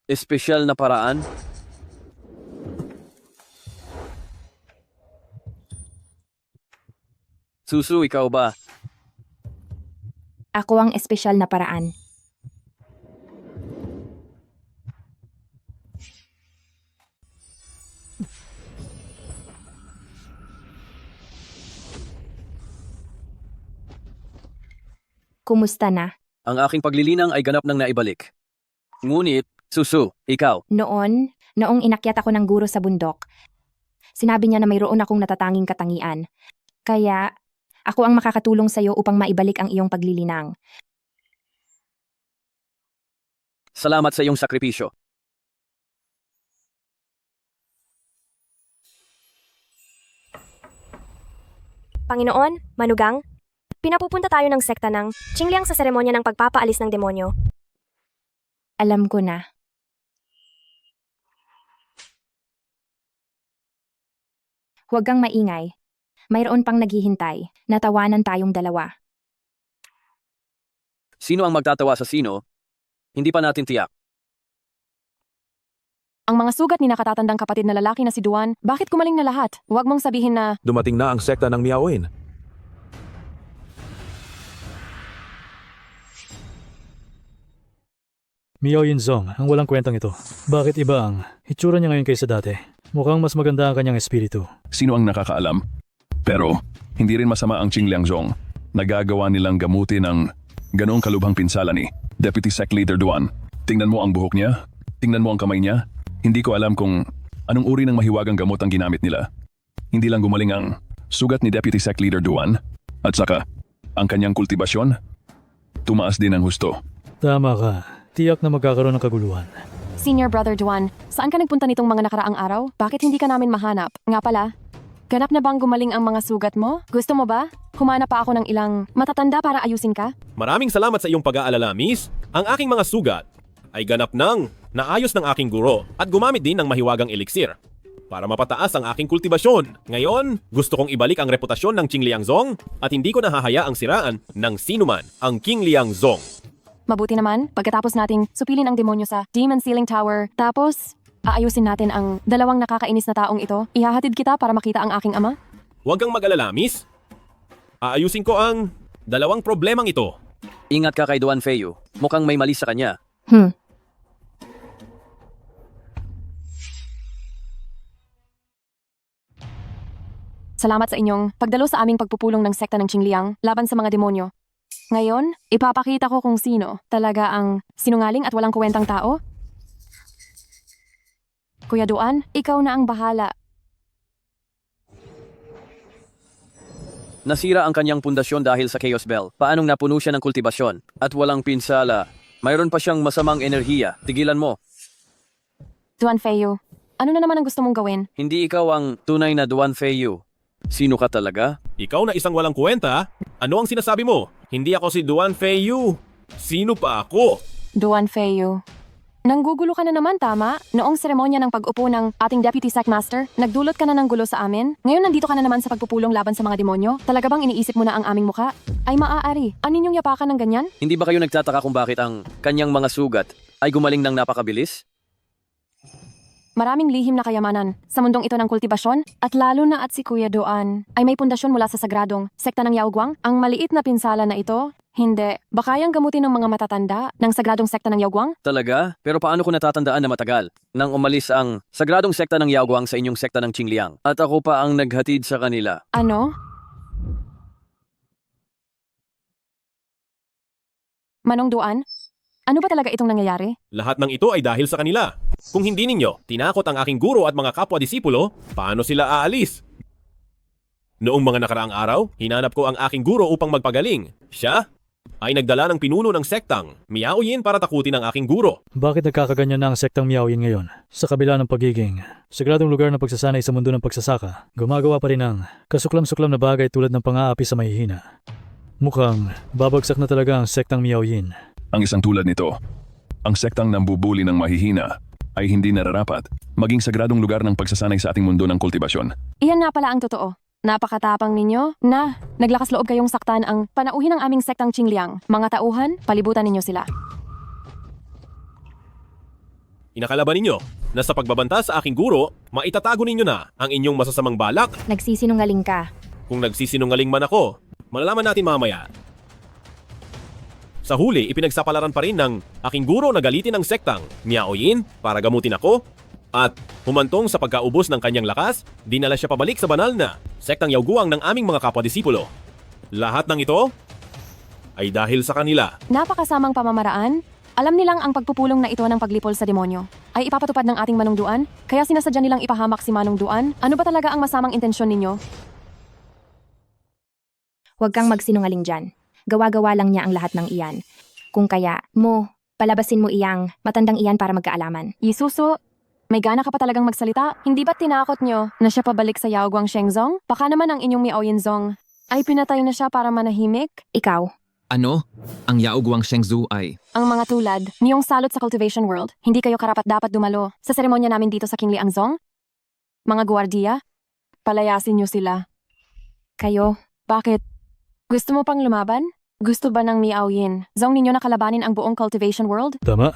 Espesyal na paraan? Susu, ikaw ba? Ako ang espesyal na paraan. Kumusta na? Ang aking paglilinang ay ganap ng naibalik. Ngunit, Susu, ikaw. Noong inakyat ako ng guro sa bundok, sinabi niya na mayroon akong natatanging katangian. Kaya, ako ang makakatulong sa iyo upang maibalik ang iyong paglilinang. Salamat sa iyong sakripisyo. Panginoon, Manugang, pinapupunta tayo ng sekta ng Qingliang sa seremonya ng pagpapaalis ng demonyo. Alam ko na. Huwag kang maingay. Mayroon pang naghihintay. Natawanan tayong dalawa. Sino ang magtatawa sa sino? Hindi pa natin tiyak. Ang mga sugat ni nakatatandang kapatid na lalaki na si Duan, bakit kumaling na lahat? Huwag mong sabihin na, Dumating na ang sekta ng Miaoin. Miao Yinzong, ang walang kwentang ito. Bakit iba ang itsura niya ngayon kaysa dati? Mukhang mas maganda ang kanyang espiritu. Sino ang nakakaalam? Pero, hindi rin masama ang Qing Liangzong. Nagagawa nilang gamutin ang ganoong kalubhang pinsala ni Deputy Sec Leader Duan. Tingnan mo ang buhok niya. Tingnan mo ang kamay niya. Hindi ko alam kung anong uri ng mahiwagang gamot ang ginamit nila. Hindi lang gumaling ang sugat ni Deputy Sec Leader Duan. At saka, ang kanyang kultibasyon, tumaas din ang husto. Tama ka. Tiyak na magkakaroon ng kaguluhan. Senior Brother Duan, saan ka nagpunta nitong mga nakaraang araw? Bakit hindi ka namin mahanap? Nga pala, ganap na bang gumaling ang mga sugat mo? Gusto mo ba? Humanap pa ako ng ilang matatanda para ayusin ka? Maraming salamat sa iyong pag-aalala, miss. Ang aking mga sugat ay ganap ng naayos ng aking guro at gumamit din ng mahiwagang eliksir para mapataas ang aking kultibasyon. Ngayon, gusto kong ibalik ang reputasyon ng Qing Liangzong at hindi ko nahahayaang siraan ng sinuman ang Qing Liangzong. Mabuti naman, pagkatapos nating supilin ang demonyo sa Demon Ceiling Tower, tapos aayusin natin ang dalawang nakakainis na taong ito, ihahatid kita para makita ang aking ama? Huwag kang mag-alala, miss. Aayusin ko ang dalawang problemang ito. Ingat ka kay Duan Feiyu. Mukhang may mali sa kanya. Salamat sa inyong pagdalo sa aming pagpupulong ng sekta ng Qingliang laban sa mga demonyo. Ngayon, ipapakita ko kung sino talaga ang sinungaling at walang kwentang tao. Kuya Duan, ikaw na ang bahala. Nasira ang kanyang pundasyon dahil sa Chaos Bell. Paanong napuno siya ng kultibasyon? At walang pinsala. Mayroon pa siyang masamang enerhiya. Tigilan mo. Duan Feiyu, ano na naman ang gusto mong gawin? Hindi ikaw ang tunay na Duan Feiyu. Sino ka talaga? Ikaw na isang walang kwenta? Ano ang sinasabi mo? Hindi ako si Duan Feiyu. Sino pa ako? Duan Feiyu. Nanggugulo ka na naman, tama? Noong seremonya ng pag-upo ng ating Deputy Secmaster, nagdulot ka na ng gulo sa amin? Ngayon nandito ka na naman sa pagpupulong laban sa mga demonyo? Talaga bang iniisip mo na ang aming muka? Ay maaari. Aninyong yapakan ng ganyan? Hindi ba kayo nagtataka kung bakit ang kanyang mga sugat ay gumaling ng napakabilis? Maraming lihim na kayamanan sa mundong ito ng kultibasyon at lalo na at si Kuya Duan ay may pundasyon mula sa sagradong sekta ng Yaoguang. Ang maliit na pinsala na ito, hindi. Ba kayang gamutin ng mga matatanda ng sagradong sekta ng Yaoguang? Talaga? Pero paano ko natatandaan na matagal nang umalis ang sagradong sekta ng Yaoguang sa inyong sekta ng Qingliang at ako pa ang naghatid sa kanila? Ano? Manong Duan? Ano ba talaga itong nangyayari? Lahat ng ito ay dahil sa kanila. Kung hindi ninyo tinakot ang aking guro at mga kapwa-disipulo, paano sila aalis? Noong mga nakaraang araw, hinanap ko ang aking guro upang magpagaling. Siya ay nagdala ng pinuno ng sektang Miaoyin para takutin ang aking guro. Bakit nagkakaganyan na ang sektang Miaoyin ngayon? Sa kabila ng pagiging sagradong lugar ng pagsasanay sa mundo ng pagsasaka, gumagawa pa rin ng kasuklam-suklam na bagay tulad ng pang-aapi sa mahihina. Mukhang babagsak na talaga ang sektang Miaoyin. Ang isang tulad nito, ang sektang nambubuli ng mahihina ay hindi nararapat maging sagradong lugar ng pagsasanay sa ating mundo ng kultibasyon. Iyan nga pala ang totoo. Napakatapang ninyo na naglakas loob kayong saktan ang panauhin ng aming sektang Qingliang. Mga tauhan, palibutan ninyo sila. Inakalaban ninyo na sa pagbabanta sa aking guro, maitatago ninyo na ang inyong masasamang balak. Nagsisinungaling ka. Kung nagsisinungaling man ako, malalaman natin mamaya. Sa huli, ipinagsapalaran pa rin ng aking guro na galitin ang sektang Miaoyin para gamutin ako at humantong sa pagkaubos ng kanyang lakas, dinala siya pabalik sa banal na sektang Yaoguang ng aming mga kapwa-disipulo. Lahat ng ito ay dahil sa kanila. Napakasamang pamamaraan. Alam nilang ang pagpupulong na ito ng paglipol sa demonyo ay ipapatupad ng ating Manong Duan, kaya sinasadya nilang ipahamak si Manong Duan. Ano ba talaga ang masamang intensyon ninyo? Huwag kang magsinungaling dyan. Gawa-gawa lang niya ang lahat ng iyan. Kung kaya, palabasin mo iyang matandang iyan para magkaalaman. Isuso, may gana ka pa talagang magsalita? Hindi ba't tinakot nyo na siya pabalik sa Yaoguang Shengzong? Baka naman ang inyong Miao Yinzong ay pinatay na siya para manahimik? Ikaw? Ano? Ang Yaoguang Shengzu ay... Ang mga tulad, niyong salot sa Cultivation World, hindi kayo karapat-dapat dumalo sa seremonya namin dito sa King Liangzong? Mga guwardiya, palayasin niyo sila. Kayo? Bakit? Gusto mo pang lumaban? Gusto ba ng Miaoyin? Zong ninyo nakalabanin ang buong cultivation world? Tama.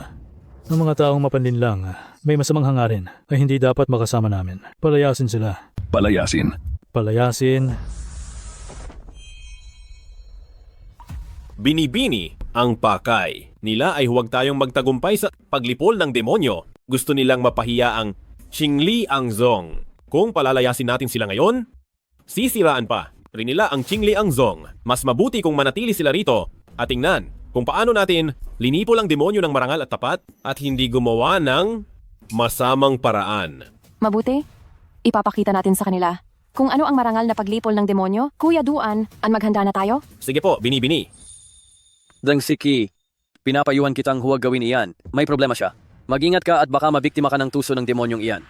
Ang mga taong mapanlin lang, may masamang hangarin, ay hindi dapat makasama namin. Palayasin sila. Palayasin. Palayasin. Binibini ang pakay. Nila ay huwag tayong magtagumpay sa paglipol ng demonyo. Gusto nilang mapahiya ang Qingli Angzong. Kung palalayasin natin sila ngayon, sisiraan pa rin nila ang Qingli Angzong. Mas mabuti kung manatili sila rito at tingnan kung paano natin linipol ang demonyo ng marangal at tapat at hindi gumawa ng masamang paraan. Mabuti. Ipapakita natin sa kanila kung ano ang marangal na paglipol ng demonyo. Kuya Duan, maghanda na tayo? Sige po, Binibini. Deng Siki, pinapayuhan kitang huwag gawin iyan. May problema siya. Mag-ingat ka at baka mabiktima ka ng tuso ng demonyong iyan.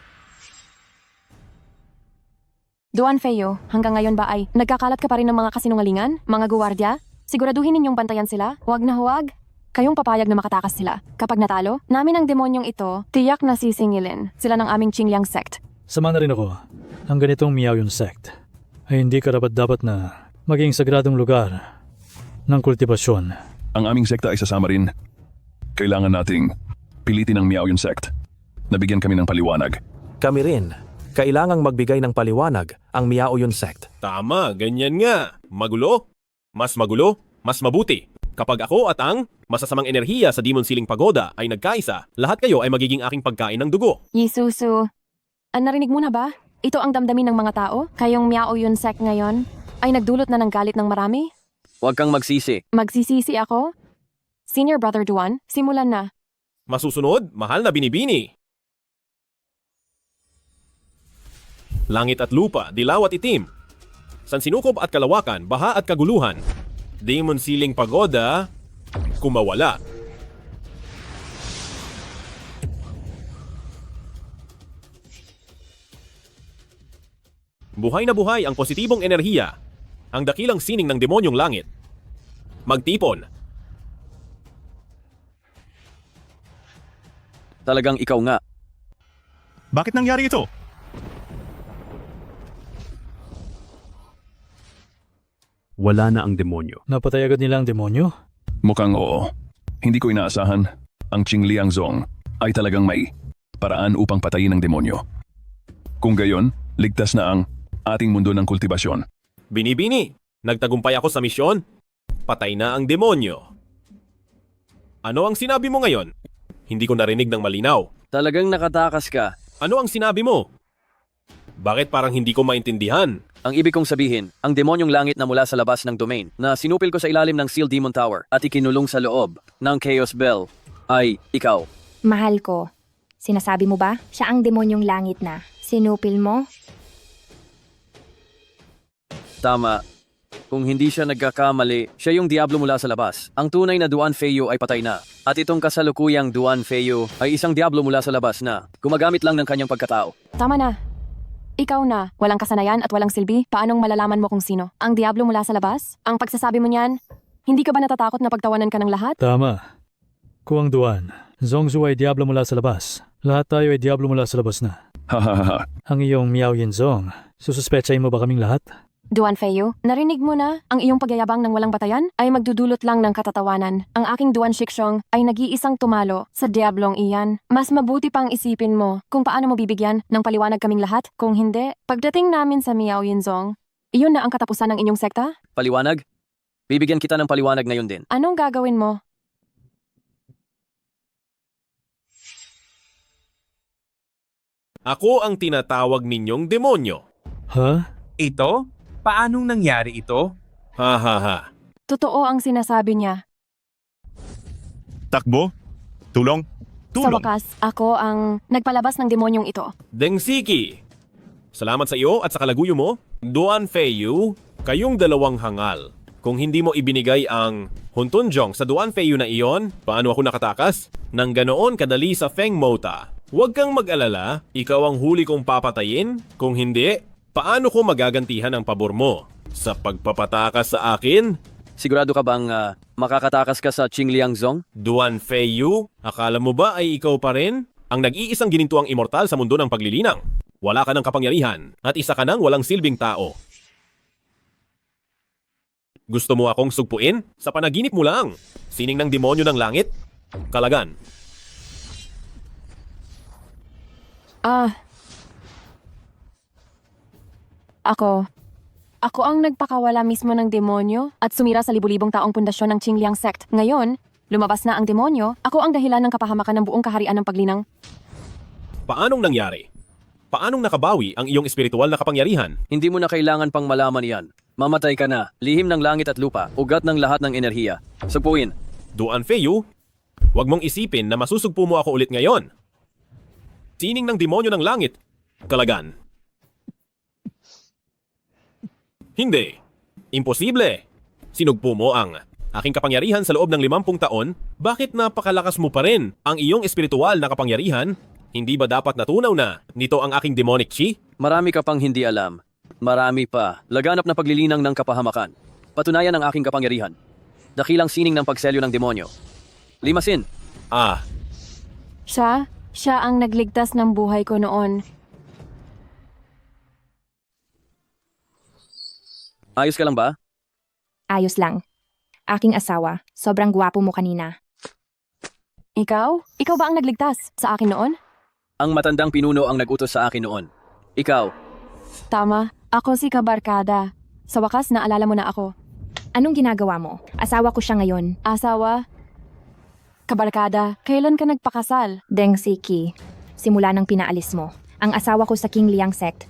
Duan Feyo, hanggang ngayon ba ay nagkakalat ka pa rin ng mga kasinungalingan? Mga guwardiya? Siguraduhin ninyong bantayan sila? Huwag na huwag. Kayong papayag na makatakas sila. Kapag natalo, namin ang demonyong ito, tiyak na sisingilin. Sila ng aming Qingliang sect. Sama na rin ako. Ang ganitong Miaoyun sect ay hindi karapat-dapat na maging sagradong lugar ng kultibasyon. Ang aming sekta ay sasama rin. Kailangan nating pilitin ang Miaoyun sect. Nabigyan kami ng paliwanag. Kami rin. Kailangang magbigay ng paliwanag ang Miaoyun sect. Tama, ganyan nga. Magulo, mas mabuti. Kapag ako at ang masasamang enerhiya sa Demon Ceiling Pagoda ay nagkaisa, lahat kayo ay magiging aking pagkain ng dugo. Yisusu, narinig mo na ba? Ito ang damdamin ng mga tao. Kayong Miaoyun sect ngayon ay nagdulot na ng galit ng marami. Huwag kang magsisi. Magsisisi ako? Senior Brother Duan, simulan na. Masusunod, mahal na Binibini. Langit at lupa, dilaw at itim. Sansinukob at kalawakan, baha at kaguluhan. Demon Ceiling Pagoda, kumawala. Buhay na buhay ang positibong enerhiya. Ang dakilang sining ng demonyong langit. Magtipon. Talagang ikaw nga. Bakit nangyari ito? Wala na ang demonyo. Napatay agad nila ang demonyo? Mukhang oo. Hindi ko inaasahan. Ang Qingli Angzong ay talagang may paraan upang patayin ang demonyo. Kung gayon, ligtas na ang ating mundo ng kultibasyon. Binibini, nagtagumpay ako sa misyon. Patay na ang demonyo. Ano ang sinabi mo ngayon? Hindi ko narinig ng malinaw. Talagang nakatakas ka. Ano ang sinabi mo? Bakit parang hindi ko maintindihan? Ang ibig kong sabihin, ang demonyong langit na mula sa labas ng domain na sinupil ko sa ilalim ng Seal Demon Tower at ikinulong sa loob ng Chaos Bell ay ikaw. Mahal ko. Sinasabi mo ba? Siya ang demonyong langit na sinupil mo? Tama. Kung hindi siya nagkakamali, siya yung diablo mula sa labas. Ang tunay na Duan Feyo ay patay na. At itong kasalukuyang Duan Feyo ay isang diablo mula sa labas na gumagamit lang ng kanyang pagkatao. Tama na. Ikaw na, walang kasanayan at walang silbi, paanong malalaman mo kung sino? Ang diablo mula sa labas? Ang pagsasabi mo niyan, hindi ka ba natatakot na pagtawanan ka ng lahat? Tama. Kuwang Duan, Zongzu ay diablo mula sa labas. Lahat tayo ay diablo mula sa labas na. Hahaha. Ang iyong Miaoyin Zong, sususpetsahin mo ba kaming lahat? Duan Feyo, narinig mo na, ang iyong pagyayabang ng walang batayan ay magdudulot lang ng katatawanan. Ang aking Duan Shikshong ay nag-iisang tumalo sa diablong iyan. Mas mabuti pang isipin mo kung paano mo bibigyan ng paliwanag kaming lahat. Kung hindi, pagdating namin sa Miaoyin Zong, iyon na ang katapusan ng inyong sekta? Paliwanag? Bibigyan kita ng paliwanag ngayon din. Anong gagawin mo? Ako ang tinatawag ninyong demonyo. Ha? Ito? Paanong nangyari ito? Ha ha ha. Totoo ang sinasabi niya. Takbo? Tulong? Sa wakas, ako ang nagpalabas ng demonyong ito. Deng Siki, salamat sa iyo at sa kalaguyo mo. Duan Feyu, kayong dalawang hangal. Kung hindi mo ibinigay ang Huntunjong sa Duan Feyu na iyon, paano ako nakatakas? Nang ganoon kadali sa Feng Mota. Huwag kang mag-alala, ikaw ang huli kong papatayin. Kung hindi, paano ko magagantihan ang pabor mo? Sa pagpapatakas sa akin? Sigurado ka bang makakatakas ka sa Qingliang Zong? Duan Feyu, akala mo ba ay ikaw pa rin? Ang nag-iisang ginintuang immortal sa mundo ng paglilinang. Wala ka ng kapangyarihan at isa ka ng walang silbing tao. Gusto mo akong sugpuin? Sa panaginip mo lang. Sining ng demonyo ng langit? Kalagan. Ako ang nagpakawala mismo ng demonyo at sumira sa libu-libong taong pundasyon ng Qingliang sect. Ngayon, lumabas na ang demonyo, ako ang dahilan ng kapahamakan ng buong kaharian ng paglinang. Paanong nangyari? Paanong nakabawi ang iyong espiritual na kapangyarihan? Hindi mo na kailangan pang malaman yan. Mamatay ka na, lihim ng langit at lupa, ugat ng lahat ng enerhiya. Sugpuin. Duan Feiyu, huwag mong isipin na masusugpo mo ako ulit ngayon. Sining ng demonyo ng langit? Kalagan. Hindi. Imposible. Sinugpo mo ang aking kapangyarihan sa loob ng 50 taon, bakit napakalakas mo pa rin ang iyong espiritual na kapangyarihan? Hindi ba dapat natunaw na nito ang aking demonic chi? Marami ka pang hindi alam. Marami pa. Laganap na paglilinang ng kapahamakan. Patunayan ang aking kapangyarihan. Dakilang sining ng pagselyo ng demonyo. Limasin. Siya ang nagligtas ng buhay ko noon. Ayos ka lang ba? Ayos lang. Aking asawa, sobrang gwapo mo kanina. Ikaw? Ikaw ba ang nagligtas sa akin noon? Ang matandang pinuno ang nagutos sa akin noon. Ikaw. Tama, ako si Kabarkada. Sa wakas, naalala mo na ako. Anong ginagawa mo? Asawa ko siya ngayon. Asawa? Kabarkada, kailan ka nagpakasal? Deng Siki, simula nang pinaalis mo. Ang asawa ko sa Qingliang sect.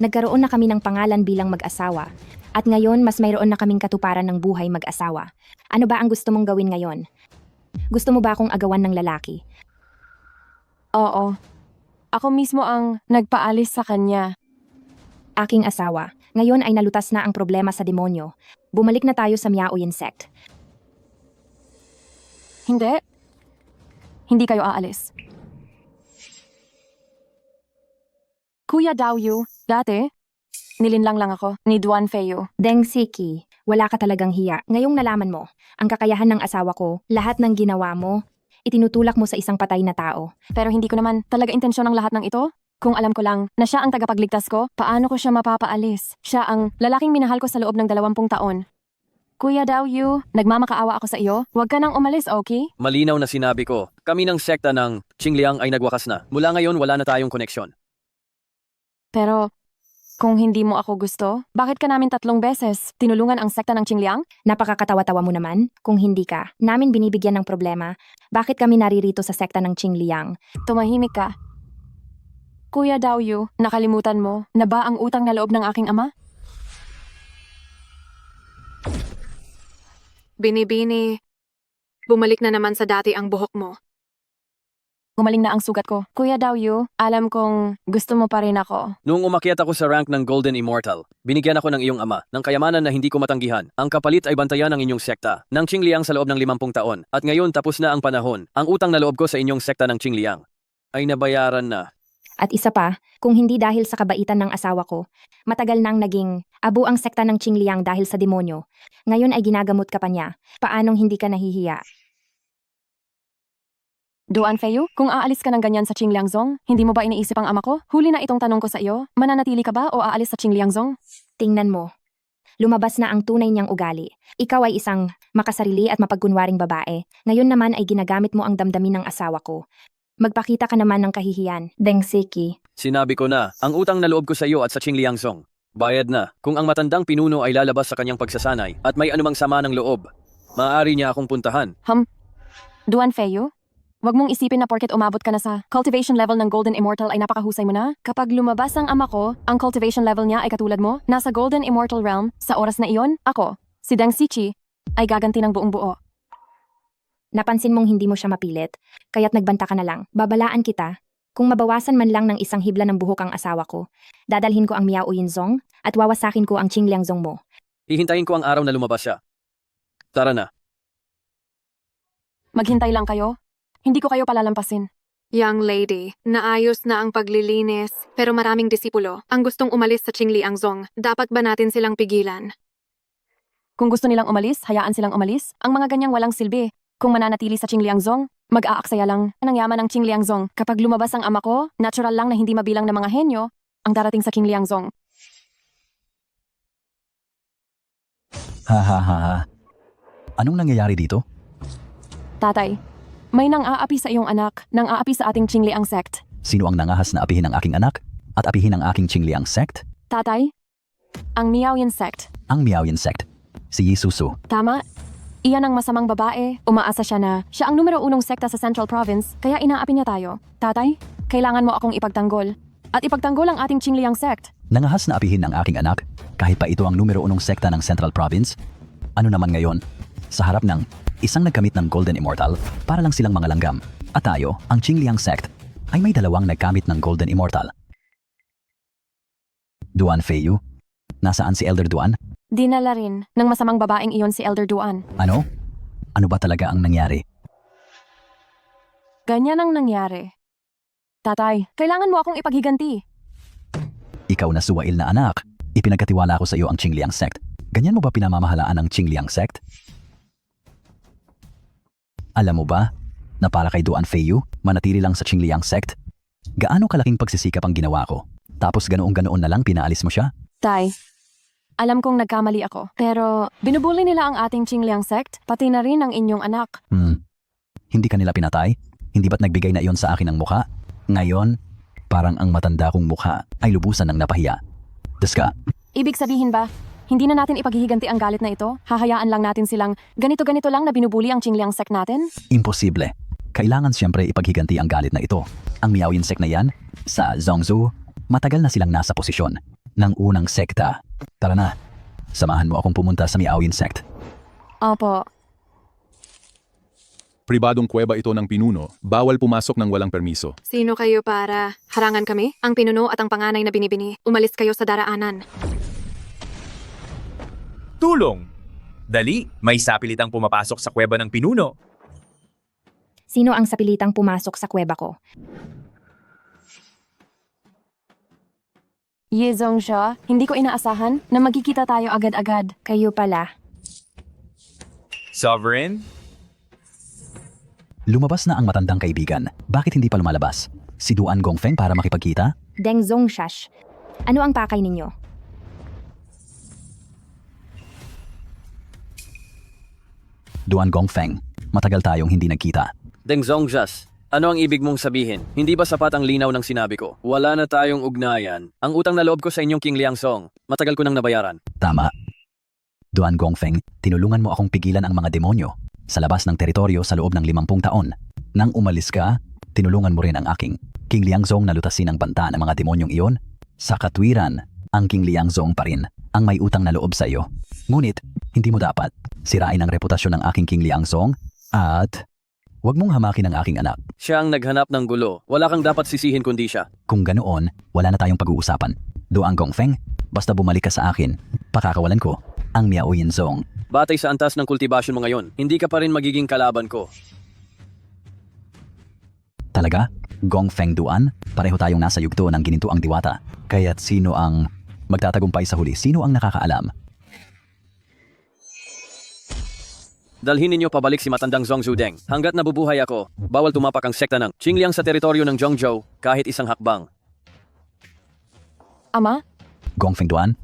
Nagkaroon na kami ng pangalan bilang mag-asawa. At ngayon, mas mayroon na kaming katuparan ng buhay mag-asawa. Ano ba ang gusto mong gawin ngayon? Gusto mo ba akong agawan ng lalaki? Oo. Ako mismo ang nagpaalis sa kanya. Aking asawa, ngayon ay nalutas na ang problema sa demonyo. Bumalik na tayo sa Miaoyin sect. Hindi. Hindi kayo aalis. Kuya Daoyu, dati, nilinlang lang ako ni Duan Feiyu. Deng Siki, wala ka talagang hiya. Ngayong nalaman mo, ang kakayahan ng asawa ko, lahat ng ginawa mo, itinutulak mo sa isang patay na tao. Pero hindi ko naman talaga intensyon ang lahat ng ito. Kung alam ko lang na siya ang tagapagligtas ko, paano ko siya mapapaalis? Siya ang lalaking minahal ko sa loob ng 20 taon. Kuya Daoyu, nagmamakaawa ako sa iyo. Huwag ka nang umalis, okay? Malinaw na sinabi ko. Kami ng sekta ng Qingliang ay nagwakas na. Mula ngayon, wala na tayong koneksyon. Pero, kung hindi mo ako gusto, bakit ka namin 3 beses tinulungan ang sekta ng Qingliang? Napakakatawa-tawa mo naman. Kung hindi ka, namin binibigyan ng problema. Bakit kami naririto sa sekta ng Qingliang? Tumahimik ka. Kuya Daoyu, nakalimutan mo na ba ang utang na loob ng aking ama? Binibini, bumalik na naman sa dati ang buhok mo. Gumaling na ang sugat ko. Kuya Daoyu, alam kong gusto mo pa rin ako. Noong umakyat ako sa rank ng Golden Immortal, binigyan ako ng iyong ama ng kayamanan na hindi ko matanggihan. Ang kapalit ay bantayan ng inyong sekta ng Qingliang sa loob ng 50 taon. At ngayon tapos na ang panahon. Ang utang na loob ko sa inyong sekta ng Qingliang ay nabayaran na. At isa pa, kung hindi dahil sa kabaitan ng asawa ko, matagal nang naging abo ang sekta ng Qingliang dahil sa demonyo. Ngayon ay ginagamot ka pa niya. Paanong hindi ka nahihiya? Duan Feiyu, kung aalis ka ng ganyan sa Qingliangzong, hindi mo ba iniisip ang ama ko? Huli na itong tanong ko sa iyo, mananatili ka ba o aalis sa Qingliangzong? Tingnan mo. Lumabas na ang tunay niyang ugali. Ikaw ay isang makasarili at mapagkunwaring babae. Ngayon naman ay ginagamit mo ang damdamin ng asawa ko. Magpakita ka naman ng kahihiyan, Deng Siki. Sinabi ko na, ang utang na loob ko sa iyo at sa Qingliangzong. Bayad na. Kung ang matandang pinuno ay lalabas sa kanyang pagsasanay at may anumang sama ng loob, maaari niya akong puntahan. Duan Feiyu? Huwag mong isipin na porket umabot ka na sa cultivation level ng Golden Immortal ay napakahusay mo na. Kapag lumabas ang ama ko, ang cultivation level niya ay katulad mo, nasa Golden Immortal Realm, sa oras na iyon, ako, si Deng Siki, ay gaganti ng buong buo. Napansin mong hindi mo siya mapilit, kaya't nagbanta ka na lang. Babalaan kita. Kung mabawasan man lang ng isang hibla ng buhok ang asawa ko, dadalhin ko ang Miaoyin Zong at wawasakin ko ang Qingliangzong mo. Hihintayin ko ang araw na lumabas siya. Tara na. Maghintay lang kayo. Hindi ko kayo palalampasin. Young lady, naayos na ang paglilinis, pero maraming disipulo ang gustong umalis sa Qingliangzong. Dapat ba natin silang pigilan? Kung gusto nilang umalis, hayaan silang umalis. Ang mga ganyang walang silbi. Kung mananatili sa Qingliangzong, mag-aaksaya lang ng yaman ng Qingliangzong. Kapag lumabas ang ama ko, natural lang na hindi mabilang ng mga henyo ang darating sa Qingliangzong. Ha ha ha ha. Anong nangyayari dito? Tatay, may nang-aapi sa iyong anak, nang-aapi sa ating Qingliang sect. Sino ang nangahas na apihin ang aking anak at apihin ang aking Qingliang sect? Tatay, ang Miaoyan sect. Ang Miaoyan sect. Si Yisusu. Tama. Iyan ang masamang babae. Umaasa siya na siya ang numero 1 sekta sa Central Province, kaya inaapi niya tayo. Tatay, kailangan mo akong ipagtanggol. At ipagtanggol ang ating Qingliang sect. Nangahas na apihin ang aking anak kahit pa ito ang numero 1 sekta ng Central Province? Ano naman ngayon? Sa harap ng isang nagkamit ng Golden Immortal, para lang silang mga langgam. At tayo, ang Qingliang sect, ay may dalawang nagkamit ng Golden Immortal. Duan Feiyu? Nasaan si Elder Duan? Dinala rin ng masamang babaeng iyon si Elder Duan. Ano? Ano ba talaga ang nangyari? Ganyan ang nangyari. Tatay, kailangan mo akong ipaghiganti. Ikaw na suwail na anak. Ipinagkatiwala ko sa iyo ang Qingliang sect. Ganyan mo ba pinamamahalaan ang Qingliang sect? Alam mo ba na para kay Duan Feiyu, manatili lang sa Qingliang sect? Gaano kalaking pagsisikap ang ginawa ko? Tapos ganoon-ganoon na lang pinaalis mo siya? Tay, alam kong nagkamali ako. Pero binubuli nila ang ating Qingliang sect, pati na rin ang inyong anak. Hindi ka nila pinatay? Hindi ba't nagbigay na iyon sa akin ng mukha? Ngayon, parang ang matanda kong mukha ay lubusan ng napahiya. Deska, Ibig sabihin ba, hindi na natin ipaghihiganti ang galit na ito? Hahayaan lang natin silang ganito-ganito lang na binubuli ang Qingliang sect natin? imposible. Kailangan siyempre ipaghiganti ang galit na ito. Ang Miaoyan sect na yan, sa Zhongzhou, matagal na silang nasa posisyon ng unang sekta. Tara na, samahan mo akong pumunta sa Miaoyan sect. Opo. Pribadong kuweba ito ng pinuno. Bawal pumasok ng walang permiso. Sino kayo para harangan kami? Ang pinuno at ang panganay na binibini. Umalis kayo sa daraanan. Tulong! Dali, may sapilitang pumapasok sa kuweba ng pinuno. Sino ang sapilitang pumasok sa kuweba ko? Ye Zongsha, hindi ko inaasahan na magkikita tayo agad-agad. Kayo pala. Sovereign? Lumabas na ang matandang kaibigan. Bakit hindi pa lumalabas? Si Duan Gongfeng para makipagkita? Deng Zongshash. Ano ang pakay ninyo? Duan Gongfeng, matagal tayong hindi nagkita. Deng Zongjas, ano ang ibig mong sabihin? Hindi ba sapat ang linaw ng sinabi ko? Wala na tayong ugnayan. Ang utang na loob ko sa inyong Qingliang Song, matagal ko nang nabayaran. Tama. Duan Gongfeng, tinulungan mo akong pigilan ang mga demonyo sa labas ng teritoryo sa loob ng 50 taon. Nang umalis ka, tinulungan mo rin ang aking Qingliang Song na lutasin ang banta ng mga demonyong iyon. Sa katwiran, ang Qingliang Song pa rin ang may utang na loob sa iyo. Ngunit, hindi mo dapat sirain ang reputasyon ng aking Qingliang Song at huwag mong hamakin ang aking anak. Siya ang naghanap ng gulo. Wala kang dapat sisihin kundi siya. Kung ganoon, wala na tayong pag-uusapan. Duan Gongfeng, basta bumalik ka sa akin, pakakawalan ko ang Miaoyan Song. Batay sa antas ng kultibasyon mo ngayon, hindi ka pa rin magiging kalaban ko. Talaga? Gongfeng Duan? Pareho tayong nasa yugto ng ginintuang diwata. Kaya't sino ang magtatagumpay sa huli? Sino ang nakakaalam? Dalhin ninyo pabalik si matandang Zhongzhou Deng. Hanggat nabubuhay ako, bawal tumapak ang sekta ng Qingliang sa teritoryo ng Zhongzhou kahit isang hakbang. Ama? Gongfeng Duan?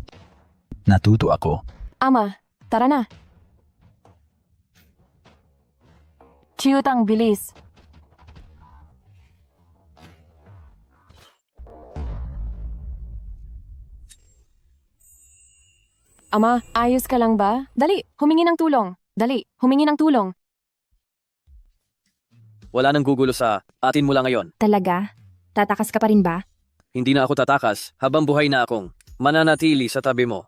Natuto ako. Ama, tara na. Chiyutang, bilis. Ama, ayos ka lang ba? Dali, humingi ng tulong. Dali, humingi ng tulong. Wala nang gugulo sa atin mula ngayon. Talaga? Tatakas ka pa rin ba? Hindi na ako tatakas habang buhay na akong mananatili sa tabi mo.